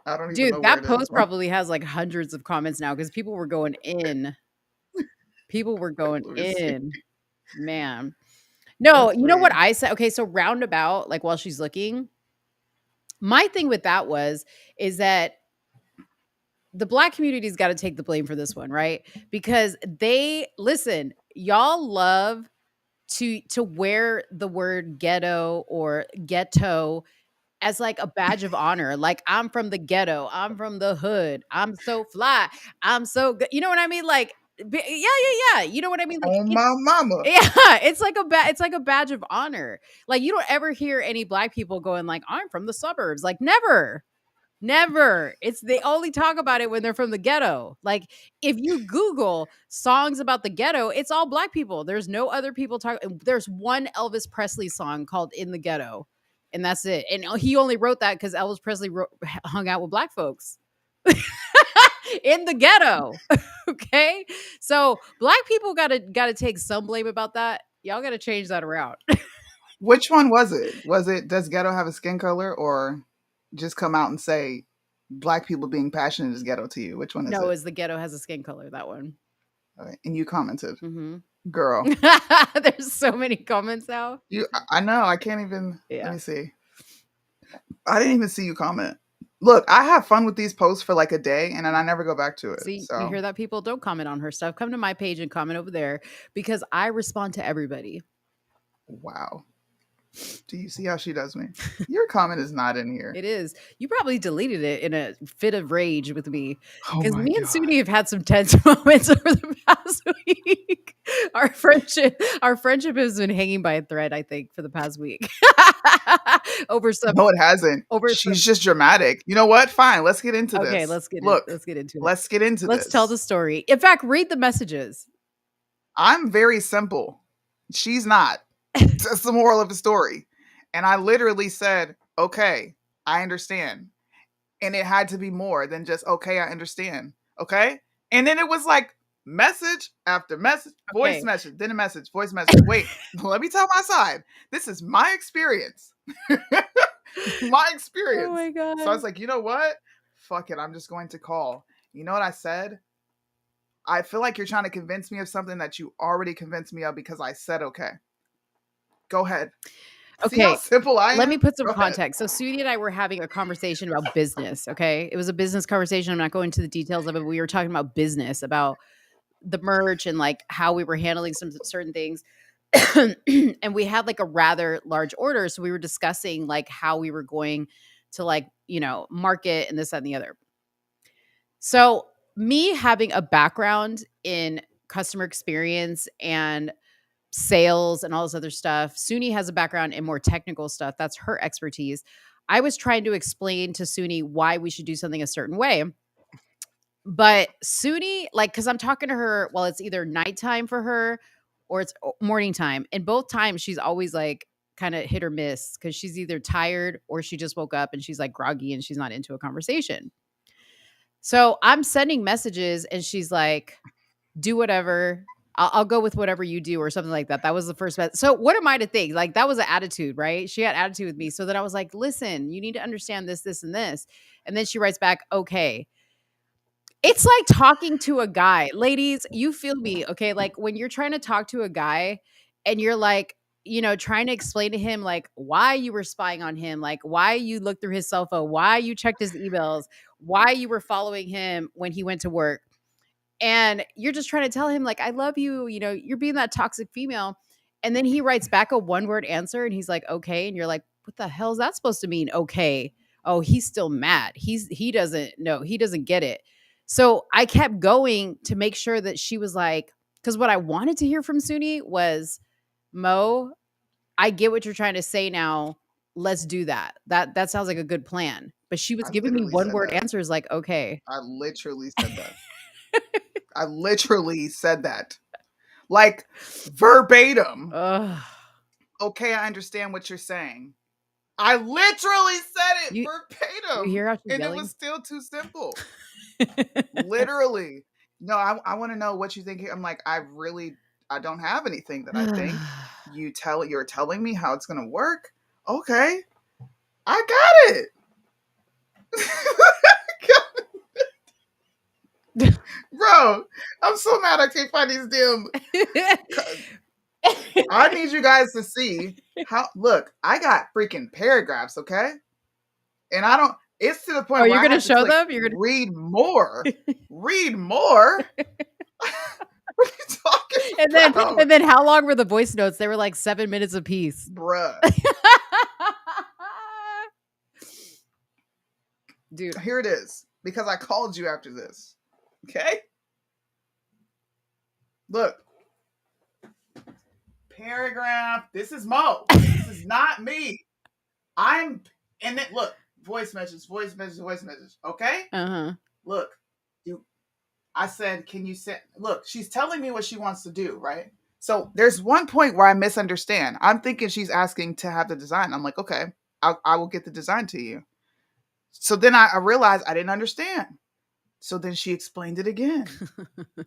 [SPEAKER 4] I don't even know.
[SPEAKER 5] Dude, that post probably has like hundreds of comments now because people were going in. People were going in. Man. No, you know what I said? Okay, so roundabout, like while she's looking, my thing with that is that the Black community's got to take the blame for this one, right? Because y'all love to wear the word ghetto or ghetto as like a badge of honor. Like, I'm from the ghetto, I'm from the hood, I'm so fly, I'm so good. You know what I mean? Like, yeah. You know what I mean? Like,
[SPEAKER 4] oh my mama.
[SPEAKER 5] Yeah, it's like a badge of honor. Like, you don't ever hear any Black people going like, I'm from the suburbs. Like, never. They only talk about it when they're from the ghetto. Like, if you Google songs about the ghetto, it's all Black people. There's no other people talking. There's one Elvis Presley song called "In the Ghetto," and that's it. And he only wrote that because Elvis Presley hung out with Black folks in the ghetto. Okay, so Black people gotta take some blame about that. Y'all gotta change that around.
[SPEAKER 4] Which one was it? Was it does ghetto have a skin color, or just come out and say Black people being passionate is ghetto to you? Which one is it?
[SPEAKER 5] No, is the ghetto has a skin color, that one.
[SPEAKER 4] Okay. And you commented.
[SPEAKER 5] Mm-hmm.
[SPEAKER 4] Girl.
[SPEAKER 5] There's so many comments now.
[SPEAKER 4] I know. I can't even.
[SPEAKER 5] Yeah.
[SPEAKER 4] Let me see. I didn't even see you comment. Look, I have fun with these posts for like a day and then I never go back to it.
[SPEAKER 5] See, you
[SPEAKER 4] So
[SPEAKER 5] hear that, people? Don't comment on her stuff. Come to my page and comment over there because I respond to everybody.
[SPEAKER 4] wow. Do you see how she does me? Your comment is not in here.
[SPEAKER 5] It is. You probably deleted it in a fit of rage with me
[SPEAKER 4] Oh
[SPEAKER 5] because
[SPEAKER 4] my
[SPEAKER 5] me and
[SPEAKER 4] God.
[SPEAKER 5] Soonie have had some tense moments over the past week. Our friendship has been hanging by a thread, I think, for the past week. Over some.
[SPEAKER 4] No, it hasn't.
[SPEAKER 5] Over
[SPEAKER 4] She's just dramatic. You know what? Fine. Let's get into
[SPEAKER 5] Okay,
[SPEAKER 4] this.
[SPEAKER 5] let's get
[SPEAKER 4] Look,
[SPEAKER 5] let's get into it.
[SPEAKER 4] let's get into
[SPEAKER 5] Let's
[SPEAKER 4] this.
[SPEAKER 5] tell the story. In fact, read the messages.
[SPEAKER 4] I'm very simple. She's not. That's the moral of the story. And I literally said, okay, I understand. And it had to be more than just, okay, I understand. Okay. And then it was like message after message, voice
[SPEAKER 5] Okay.
[SPEAKER 4] message, then a message, voice message. Wait, let me tell my side. This is my experience. My experience.
[SPEAKER 5] Oh my God.
[SPEAKER 4] So I was like, you know what? Fuck it. I'm just going to call. You know what I said? I feel like you're trying to convince me of something that you already convinced me of because I said okay. Go ahead. See how
[SPEAKER 5] Okay,
[SPEAKER 4] simple I am?
[SPEAKER 5] let me put some
[SPEAKER 4] Go ahead.
[SPEAKER 5] context. So Soonie and I were having a conversation about business, okay? It was a business conversation. I'm not going into the details of it, but we were talking about business, about the merch and like how we were handling some certain things. And we had like a rather large order. So we were discussing like how we were going to like, market and this, that, and the other. So me having a background in customer experience and sales and all this other stuff. Soonie has a background in more technical stuff. That's her expertise. I was trying to explain to Soonie why we should do something a certain way. But Soonie, like, because I'm talking to her while it's either nighttime for her or it's morning time. And both times she's always like kind of hit or miss because she's either tired or she just woke up and she's like groggy and she's not into a conversation. So I'm sending messages and she's like, do whatever. I'll go with whatever you do or something like that. That was the first message. So what am I to think? Like that was an attitude, right? She had attitude with me. So then I was like, listen, you need to understand this, this, and this. And then she writes back, okay. It's like talking to a guy. Ladies, you feel me, okay? Like when you're trying to talk to a guy and you're like, trying to explain to him like why you were spying on him, like why you looked through his cell phone, why you checked his emails, why you were following him when he went to work. And you're just trying to tell him like, I love you, you're being that toxic female. And then he writes back a one-word answer and he's like, okay. And you're like, what the hell is that supposed to mean? Okay. Oh, he's still mad. He doesn't know. He doesn't get it. So I kept going to make sure that she was like, because what I wanted to hear from Soonie was, Mo, I get what you're trying to say now. Let's do that. That sounds like a good plan. But she was giving me one-word answers like, okay.
[SPEAKER 4] I literally said that. I literally said that. Like verbatim. Okay, I understand what you're saying. I literally said it verbatim.
[SPEAKER 5] You hear how she's
[SPEAKER 4] and
[SPEAKER 5] yelling?
[SPEAKER 4] It was still too simple. Literally. No, I want to know what you think. I'm like, I don't have anything that I think. You're telling me how it's gonna work. Okay. I got it. Bro, I'm so mad I can't find these damn. I need you guys to see how. Look, I got freaking paragraphs, okay? And I don't. It's to the point.
[SPEAKER 5] Oh,
[SPEAKER 4] where
[SPEAKER 5] you're
[SPEAKER 4] I
[SPEAKER 5] gonna
[SPEAKER 4] have to
[SPEAKER 5] show
[SPEAKER 4] click,
[SPEAKER 5] them? You're gonna
[SPEAKER 4] read more. Read more. What are you talking about?
[SPEAKER 5] And then how long were the voice notes? They were like 7 minutes apiece.
[SPEAKER 4] Bruh.
[SPEAKER 5] Dude,
[SPEAKER 4] here it is. Because I called you after this. Okay? Look. Paragraph. This is Mo. This is not me. And then look. Voice message. Okay?
[SPEAKER 5] Uh-huh.
[SPEAKER 4] Look. I said, can you send... Look, she's telling me what she wants to do, right? So there's one point where I misunderstand. I'm thinking she's asking to have the design. I'm like, okay, I will get the design to you. So then I realized I didn't understand. So then she explained it again.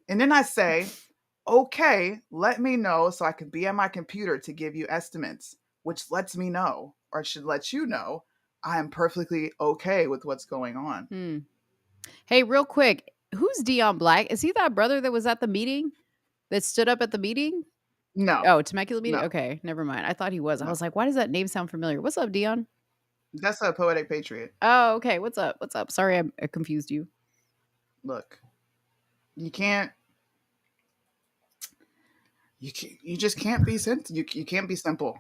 [SPEAKER 4] And then I say, okay, let me know so I can be at my computer to give you estimates, which lets me know, or should let you know, I am perfectly okay with what's going on.
[SPEAKER 5] Hey, real quick, who's Dion Black? Is he that brother that was at the meeting? That stood up at the meeting?
[SPEAKER 4] No.
[SPEAKER 5] Oh, Temecula meeting?
[SPEAKER 4] No.
[SPEAKER 5] Okay, never mind. I thought he was. I was like, why does that name sound familiar? What's up, Dion?
[SPEAKER 4] That's a poetic patriot.
[SPEAKER 5] Oh, okay. What's up? What's up? Sorry, I confused you.
[SPEAKER 4] Look, you can't. You just can't be simple. You can't be simple.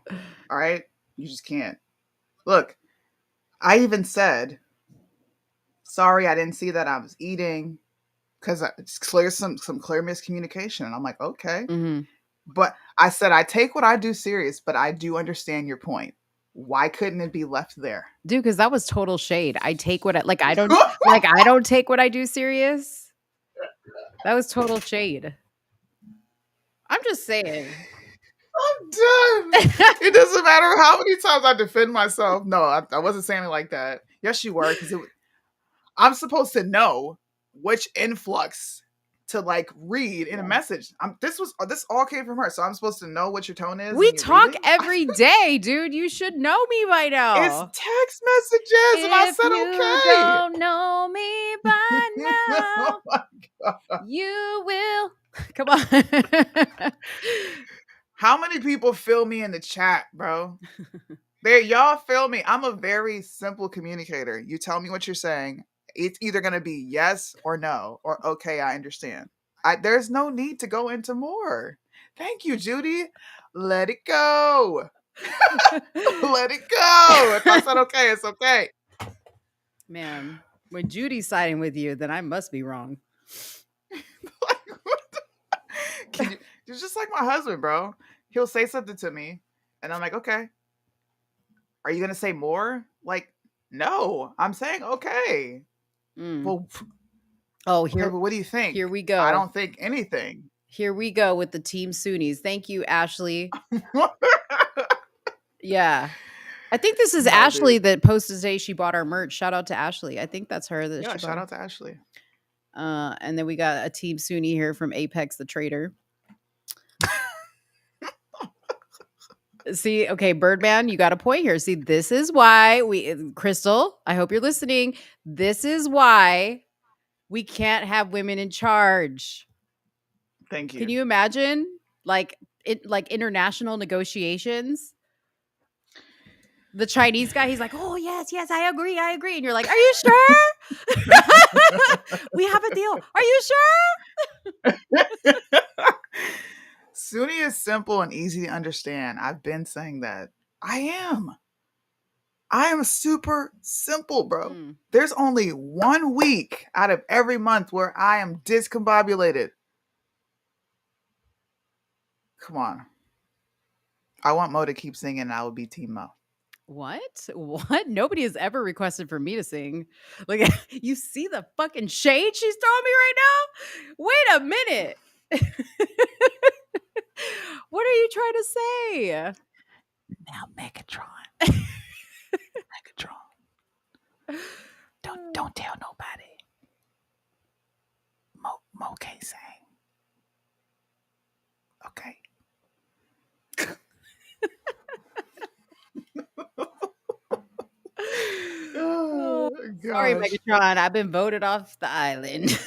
[SPEAKER 4] All right, you just can't. Look, I even said, sorry, I didn't see that I was eating because it's clear some clear miscommunication. And I'm like, okay, but I said I take what I do serious, but I do understand your point. Why couldn't it be left there,
[SPEAKER 5] dude? Because that was total shade. I take what I don't I don't take what I do serious. That was total shade. I'm just saying.
[SPEAKER 4] I'm done. It doesn't matter how many times I defend myself. No, I wasn't saying it like that. Yes, you were, because I'm supposed to know which influx to like read in a message. This all came from her, so I'm supposed to know what your tone is.
[SPEAKER 5] We talk every day, dude. You should know me by now.
[SPEAKER 4] It's text messages, and I said okay.
[SPEAKER 5] If you don't know me by now,
[SPEAKER 4] Oh my God.
[SPEAKER 5] you will. Come on.
[SPEAKER 4] How many people feel me in the chat, bro? Y'all feel me. I'm a very simple communicator. You tell me what you're saying. It's either going to be yes or no, or okay, I understand. There's no need to go into more. Thank you, Judy. Let it go. Let it go. If I said okay, it's okay.
[SPEAKER 5] Man, when Judy's siding with you, then I must be wrong.
[SPEAKER 4] It's just like my husband, bro. He'll say something to me, and I'm like, okay. Are you gonna say more? Like, no. I'm saying okay. Well,
[SPEAKER 5] here.
[SPEAKER 4] What do you think?
[SPEAKER 5] Here we go.
[SPEAKER 4] I don't think anything.
[SPEAKER 5] Here we go with the Team Soonies. Thank you, Ashley. Yeah. I think this is Ashley that posted today. She bought our merch. Shout out to Ashley. I think that's her.
[SPEAKER 4] Yeah, shout out to Ashley.
[SPEAKER 5] And then we got a Team Soonie here from Apex the Trader. See, okay, Birdman, you got a point here. See, this is why Crystal, I hope you're listening. This is why we can't have women in charge.
[SPEAKER 4] Thank you.
[SPEAKER 5] Can you imagine like international negotiations? The Chinese guy, he's like, oh, yes, I agree. And you're like, are you sure? We have a deal. Are you sure?
[SPEAKER 4] Soonie is simple and easy to understand. I've been saying that. I am super simple, bro. There's only 1 week out of every month where I am discombobulated. Come on. I want Mo to keep singing and I will be Team Mo.
[SPEAKER 5] What? Nobody has ever requested for me to sing. Like, you see the fucking shade she's throwing me right now? Wait a minute. What are you trying to say?
[SPEAKER 4] Now Megatron. Megatron. Don't tell nobody. Mo can't sing. Okay.
[SPEAKER 5] Oh, sorry, Megatron. I've been voted off the island.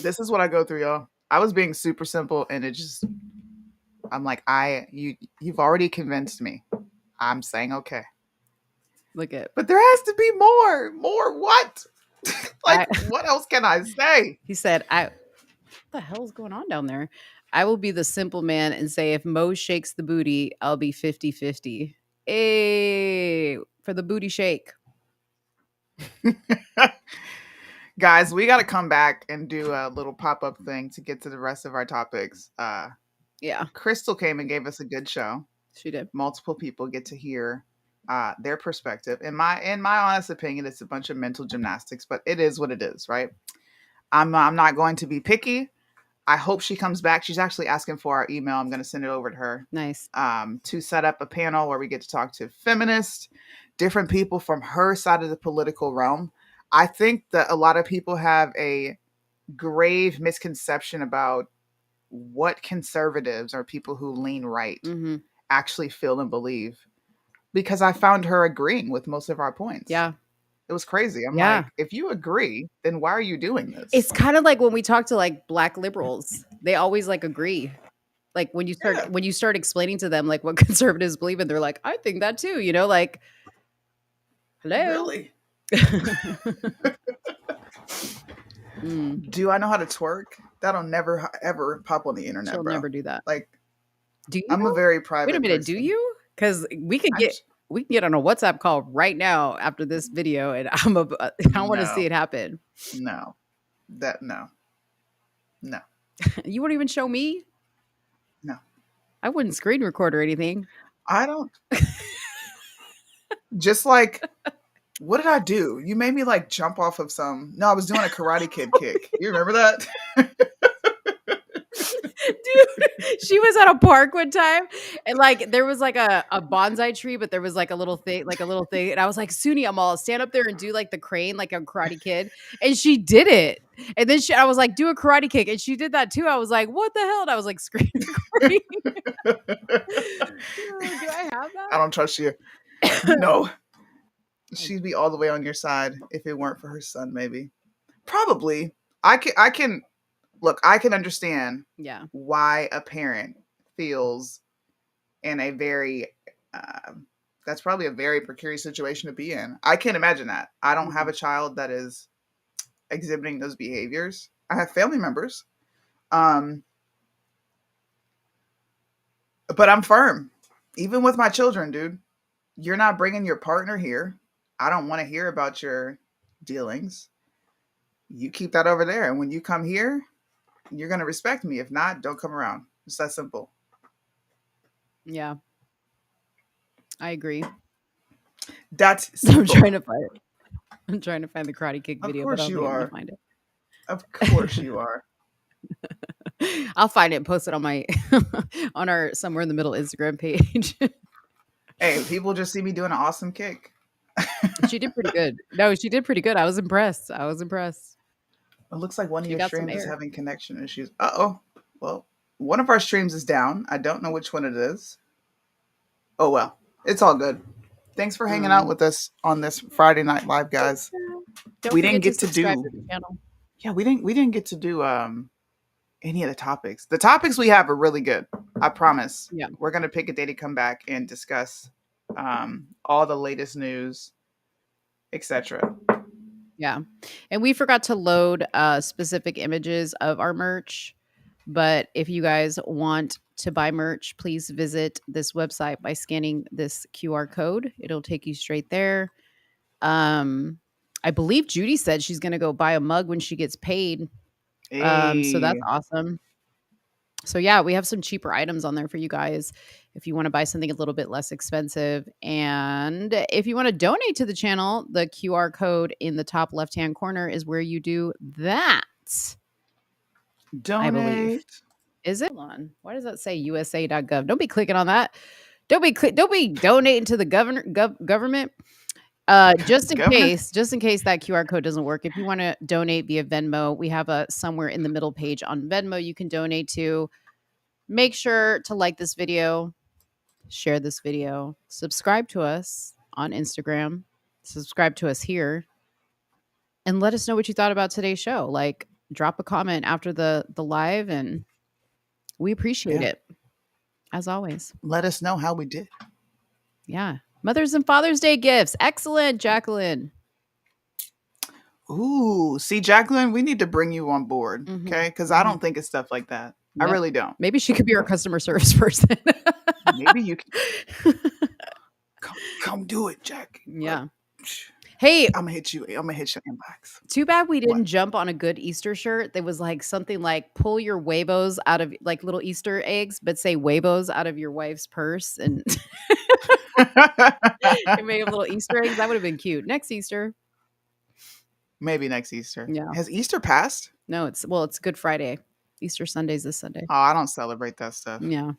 [SPEAKER 4] This is what I go through, y'all. I was being super simple, and I'm like, you've already convinced me. I'm saying okay.
[SPEAKER 5] Look at,
[SPEAKER 4] but there has to be more. More what? What else can I say?
[SPEAKER 5] He said, what the hell's going on down there? I will be the simple man and say, if Mo shakes the booty, I'll be 50-50. Hey, for the booty shake.
[SPEAKER 4] Guys, we got to come back and do a little pop-up thing to get to the rest of our topics.
[SPEAKER 5] Yeah.
[SPEAKER 4] Crystal came and gave us a good show.
[SPEAKER 5] She did.
[SPEAKER 4] Multiple people get to hear their perspective. In my honest opinion, it's a bunch of mental gymnastics, but it is what it is, right? I'm not going to be picky. I hope she comes back. She's actually asking for our email. I'm going to send it over to her.
[SPEAKER 5] Nice.
[SPEAKER 4] To set up a panel where we get to talk to feminists, different people from her side of the political realm. I think that a lot of people have a grave misconception about what conservatives or people who lean right actually feel and believe, because I found her agreeing with most of our points.
[SPEAKER 5] Yeah.
[SPEAKER 4] It was crazy. I'm like, if you agree, then why are you doing this?
[SPEAKER 5] It's kind of like when we talk to like black liberals, they always like agree. Like when you start explaining to them like what conservatives believe in, they're like, I think that too, like Hello.
[SPEAKER 4] Really?
[SPEAKER 5] Mm,
[SPEAKER 4] Do I know how to twerk? That'll never ever pop on the internet,
[SPEAKER 5] she'll
[SPEAKER 4] bro.
[SPEAKER 5] never do that.
[SPEAKER 4] Like,
[SPEAKER 5] Do
[SPEAKER 4] I'm a
[SPEAKER 5] you?
[SPEAKER 4] very
[SPEAKER 5] Wait a
[SPEAKER 4] private
[SPEAKER 5] minute. Do
[SPEAKER 4] person.
[SPEAKER 5] you? Because we can
[SPEAKER 4] I'm
[SPEAKER 5] get
[SPEAKER 4] j-
[SPEAKER 5] on a WhatsApp call right now after this video, and I want to see
[SPEAKER 4] no,
[SPEAKER 5] it happen.
[SPEAKER 4] no, no.
[SPEAKER 5] You won't even show me.
[SPEAKER 4] No.
[SPEAKER 5] I wouldn't screen record or anything.
[SPEAKER 4] I don't. Just like, what did I do? You made me like jump off of some. No, I was doing a Karate Kid kick. You remember that?
[SPEAKER 5] Dude, she was at a park one time and like there was like a bonsai tree, but there was like a little thing, and I was like, Soonie, I'm all stand up there and do like the crane like a Karate Kid, and she did it. And then I was like, do a karate kick, and she did that too. I was like, what the hell? And I was like, screen recording. Do I have that?
[SPEAKER 4] I don't trust you. No. She'd be all the way on your side if it weren't for her son, maybe. Probably. I can look, I can understand
[SPEAKER 5] Yeah.
[SPEAKER 4] why a parent feels in a very that's probably a very precarious situation to be in. I can't imagine that. I don't have a child that is exhibiting those behaviors. I have family members. But I'm firm. Even with my children, dude. You're not bringing your partner here. I don't want to hear about your dealings. You keep that over there. And when you come here, you're going to respect me. If not, don't come around. It's that simple.
[SPEAKER 5] Yeah. I agree.
[SPEAKER 4] That's
[SPEAKER 5] I'm
[SPEAKER 4] simple.
[SPEAKER 5] trying to find it. I'm trying to find the Karate Kick video, but I don't
[SPEAKER 4] you
[SPEAKER 5] think I'm
[SPEAKER 4] are.
[SPEAKER 5] gonna find it.
[SPEAKER 4] Of course you are.
[SPEAKER 5] I'll find it and post it on my on our somewhere in the middle Instagram page.
[SPEAKER 4] Hey, people just see me doing an awesome kick.
[SPEAKER 5] She did pretty good. No, she did pretty good. I was impressed.
[SPEAKER 4] It looks like one of
[SPEAKER 5] She
[SPEAKER 4] your
[SPEAKER 5] got some
[SPEAKER 4] streams is
[SPEAKER 5] air.
[SPEAKER 4] having connection issues. Uh-oh. Well, one of our streams is down. I don't know which one it is. Oh, well. It's all good. Thanks for hanging out with us on this Friday Night Live, guys.
[SPEAKER 5] Don't
[SPEAKER 4] We
[SPEAKER 5] forget
[SPEAKER 4] didn't get to
[SPEAKER 5] subscribe
[SPEAKER 4] do.
[SPEAKER 5] to the channel.
[SPEAKER 4] Yeah, we didn't get to do any of the topics. The topics we have are really good. I promise.
[SPEAKER 5] Yeah.
[SPEAKER 4] We're gonna pick a day to come back and discuss all the latest news, etc.
[SPEAKER 5] Yeah. And we forgot to load specific images of our merch. But if you guys want to buy merch, please visit this website by scanning this QR code. It'll take you straight there. I believe Judy said she's going to go buy a mug when she gets paid. So that's
[SPEAKER 4] Hey.
[SPEAKER 5] awesome. So yeah, we have some cheaper items on there for you guys if you want to buy something a little bit less expensive. And if you want to donate to the channel, the QR code in the top left-hand corner is where you do that. I believe.
[SPEAKER 4] Donate.
[SPEAKER 5] Is it? Hold on. Why does that say USA.gov? Don't be clicking on that. Don't be donating to the government. Just in
[SPEAKER 4] Government?
[SPEAKER 5] case that QR code doesn't work. If you want to donate via Venmo, we have a somewhere in the middle page on Venmo you can donate to. Make sure to like this video, share this video, subscribe to us on Instagram, subscribe to us here, and let us know what you thought about today's show. Like, drop a comment after the live, and we appreciate it as always.
[SPEAKER 4] Let us know how we did.
[SPEAKER 5] Yeah. Mother's and Father's Day gifts. Excellent, Jacqueline.
[SPEAKER 4] Ooh, see, Jacqueline, we need to bring you on board, okay? Because I don't think it's stuff like that. I
[SPEAKER 5] Yep.
[SPEAKER 4] really don't.
[SPEAKER 5] Maybe she could be our customer service person.
[SPEAKER 4] Maybe you can come do it, Jack.
[SPEAKER 5] Yeah. Hey,
[SPEAKER 4] I'm gonna hit your inbox.
[SPEAKER 5] too bad we didn't jump on a good Easter shirt. There was like something like pull your huevos out of like little Easter eggs, but say huevos out of your wife's purse and and make them little Easter eggs. That would have been cute. Next Easter.
[SPEAKER 4] Maybe next Easter.
[SPEAKER 5] Yeah.
[SPEAKER 4] Has Easter passed?
[SPEAKER 5] No, it's Good Friday. Easter Sunday's this Sunday.
[SPEAKER 4] Oh, I don't celebrate that stuff.
[SPEAKER 5] Yeah.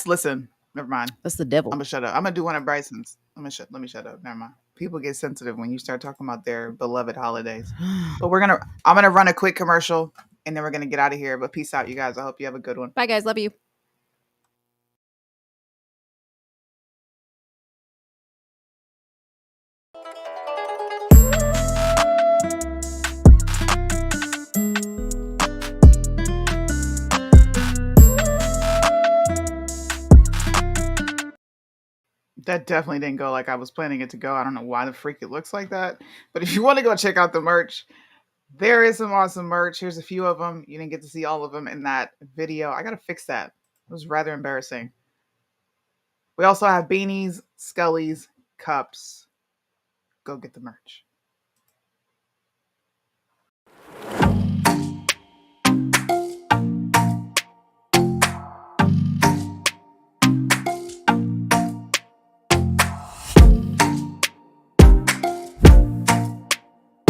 [SPEAKER 4] Listen, never mind.
[SPEAKER 5] That's the devil.
[SPEAKER 4] I'm gonna shut up. I'm gonna do one of Bryson's. Let me shut up. Never mind. People get sensitive when you start talking about their beloved holidays. But I'm gonna run a quick commercial and then we're gonna get out of here. But peace out, you guys. I hope you have a good one.
[SPEAKER 5] Bye guys. Love you.
[SPEAKER 4] That definitely didn't go like I was planning it to go. I don't know why the freak it looks like that. But if you want to go check out the merch, there is some awesome merch. Here's a few of them. You didn't get to see all of them in that video. I got to fix that. It was rather embarrassing. We also have beanies, scullies, cups. Go get the merch.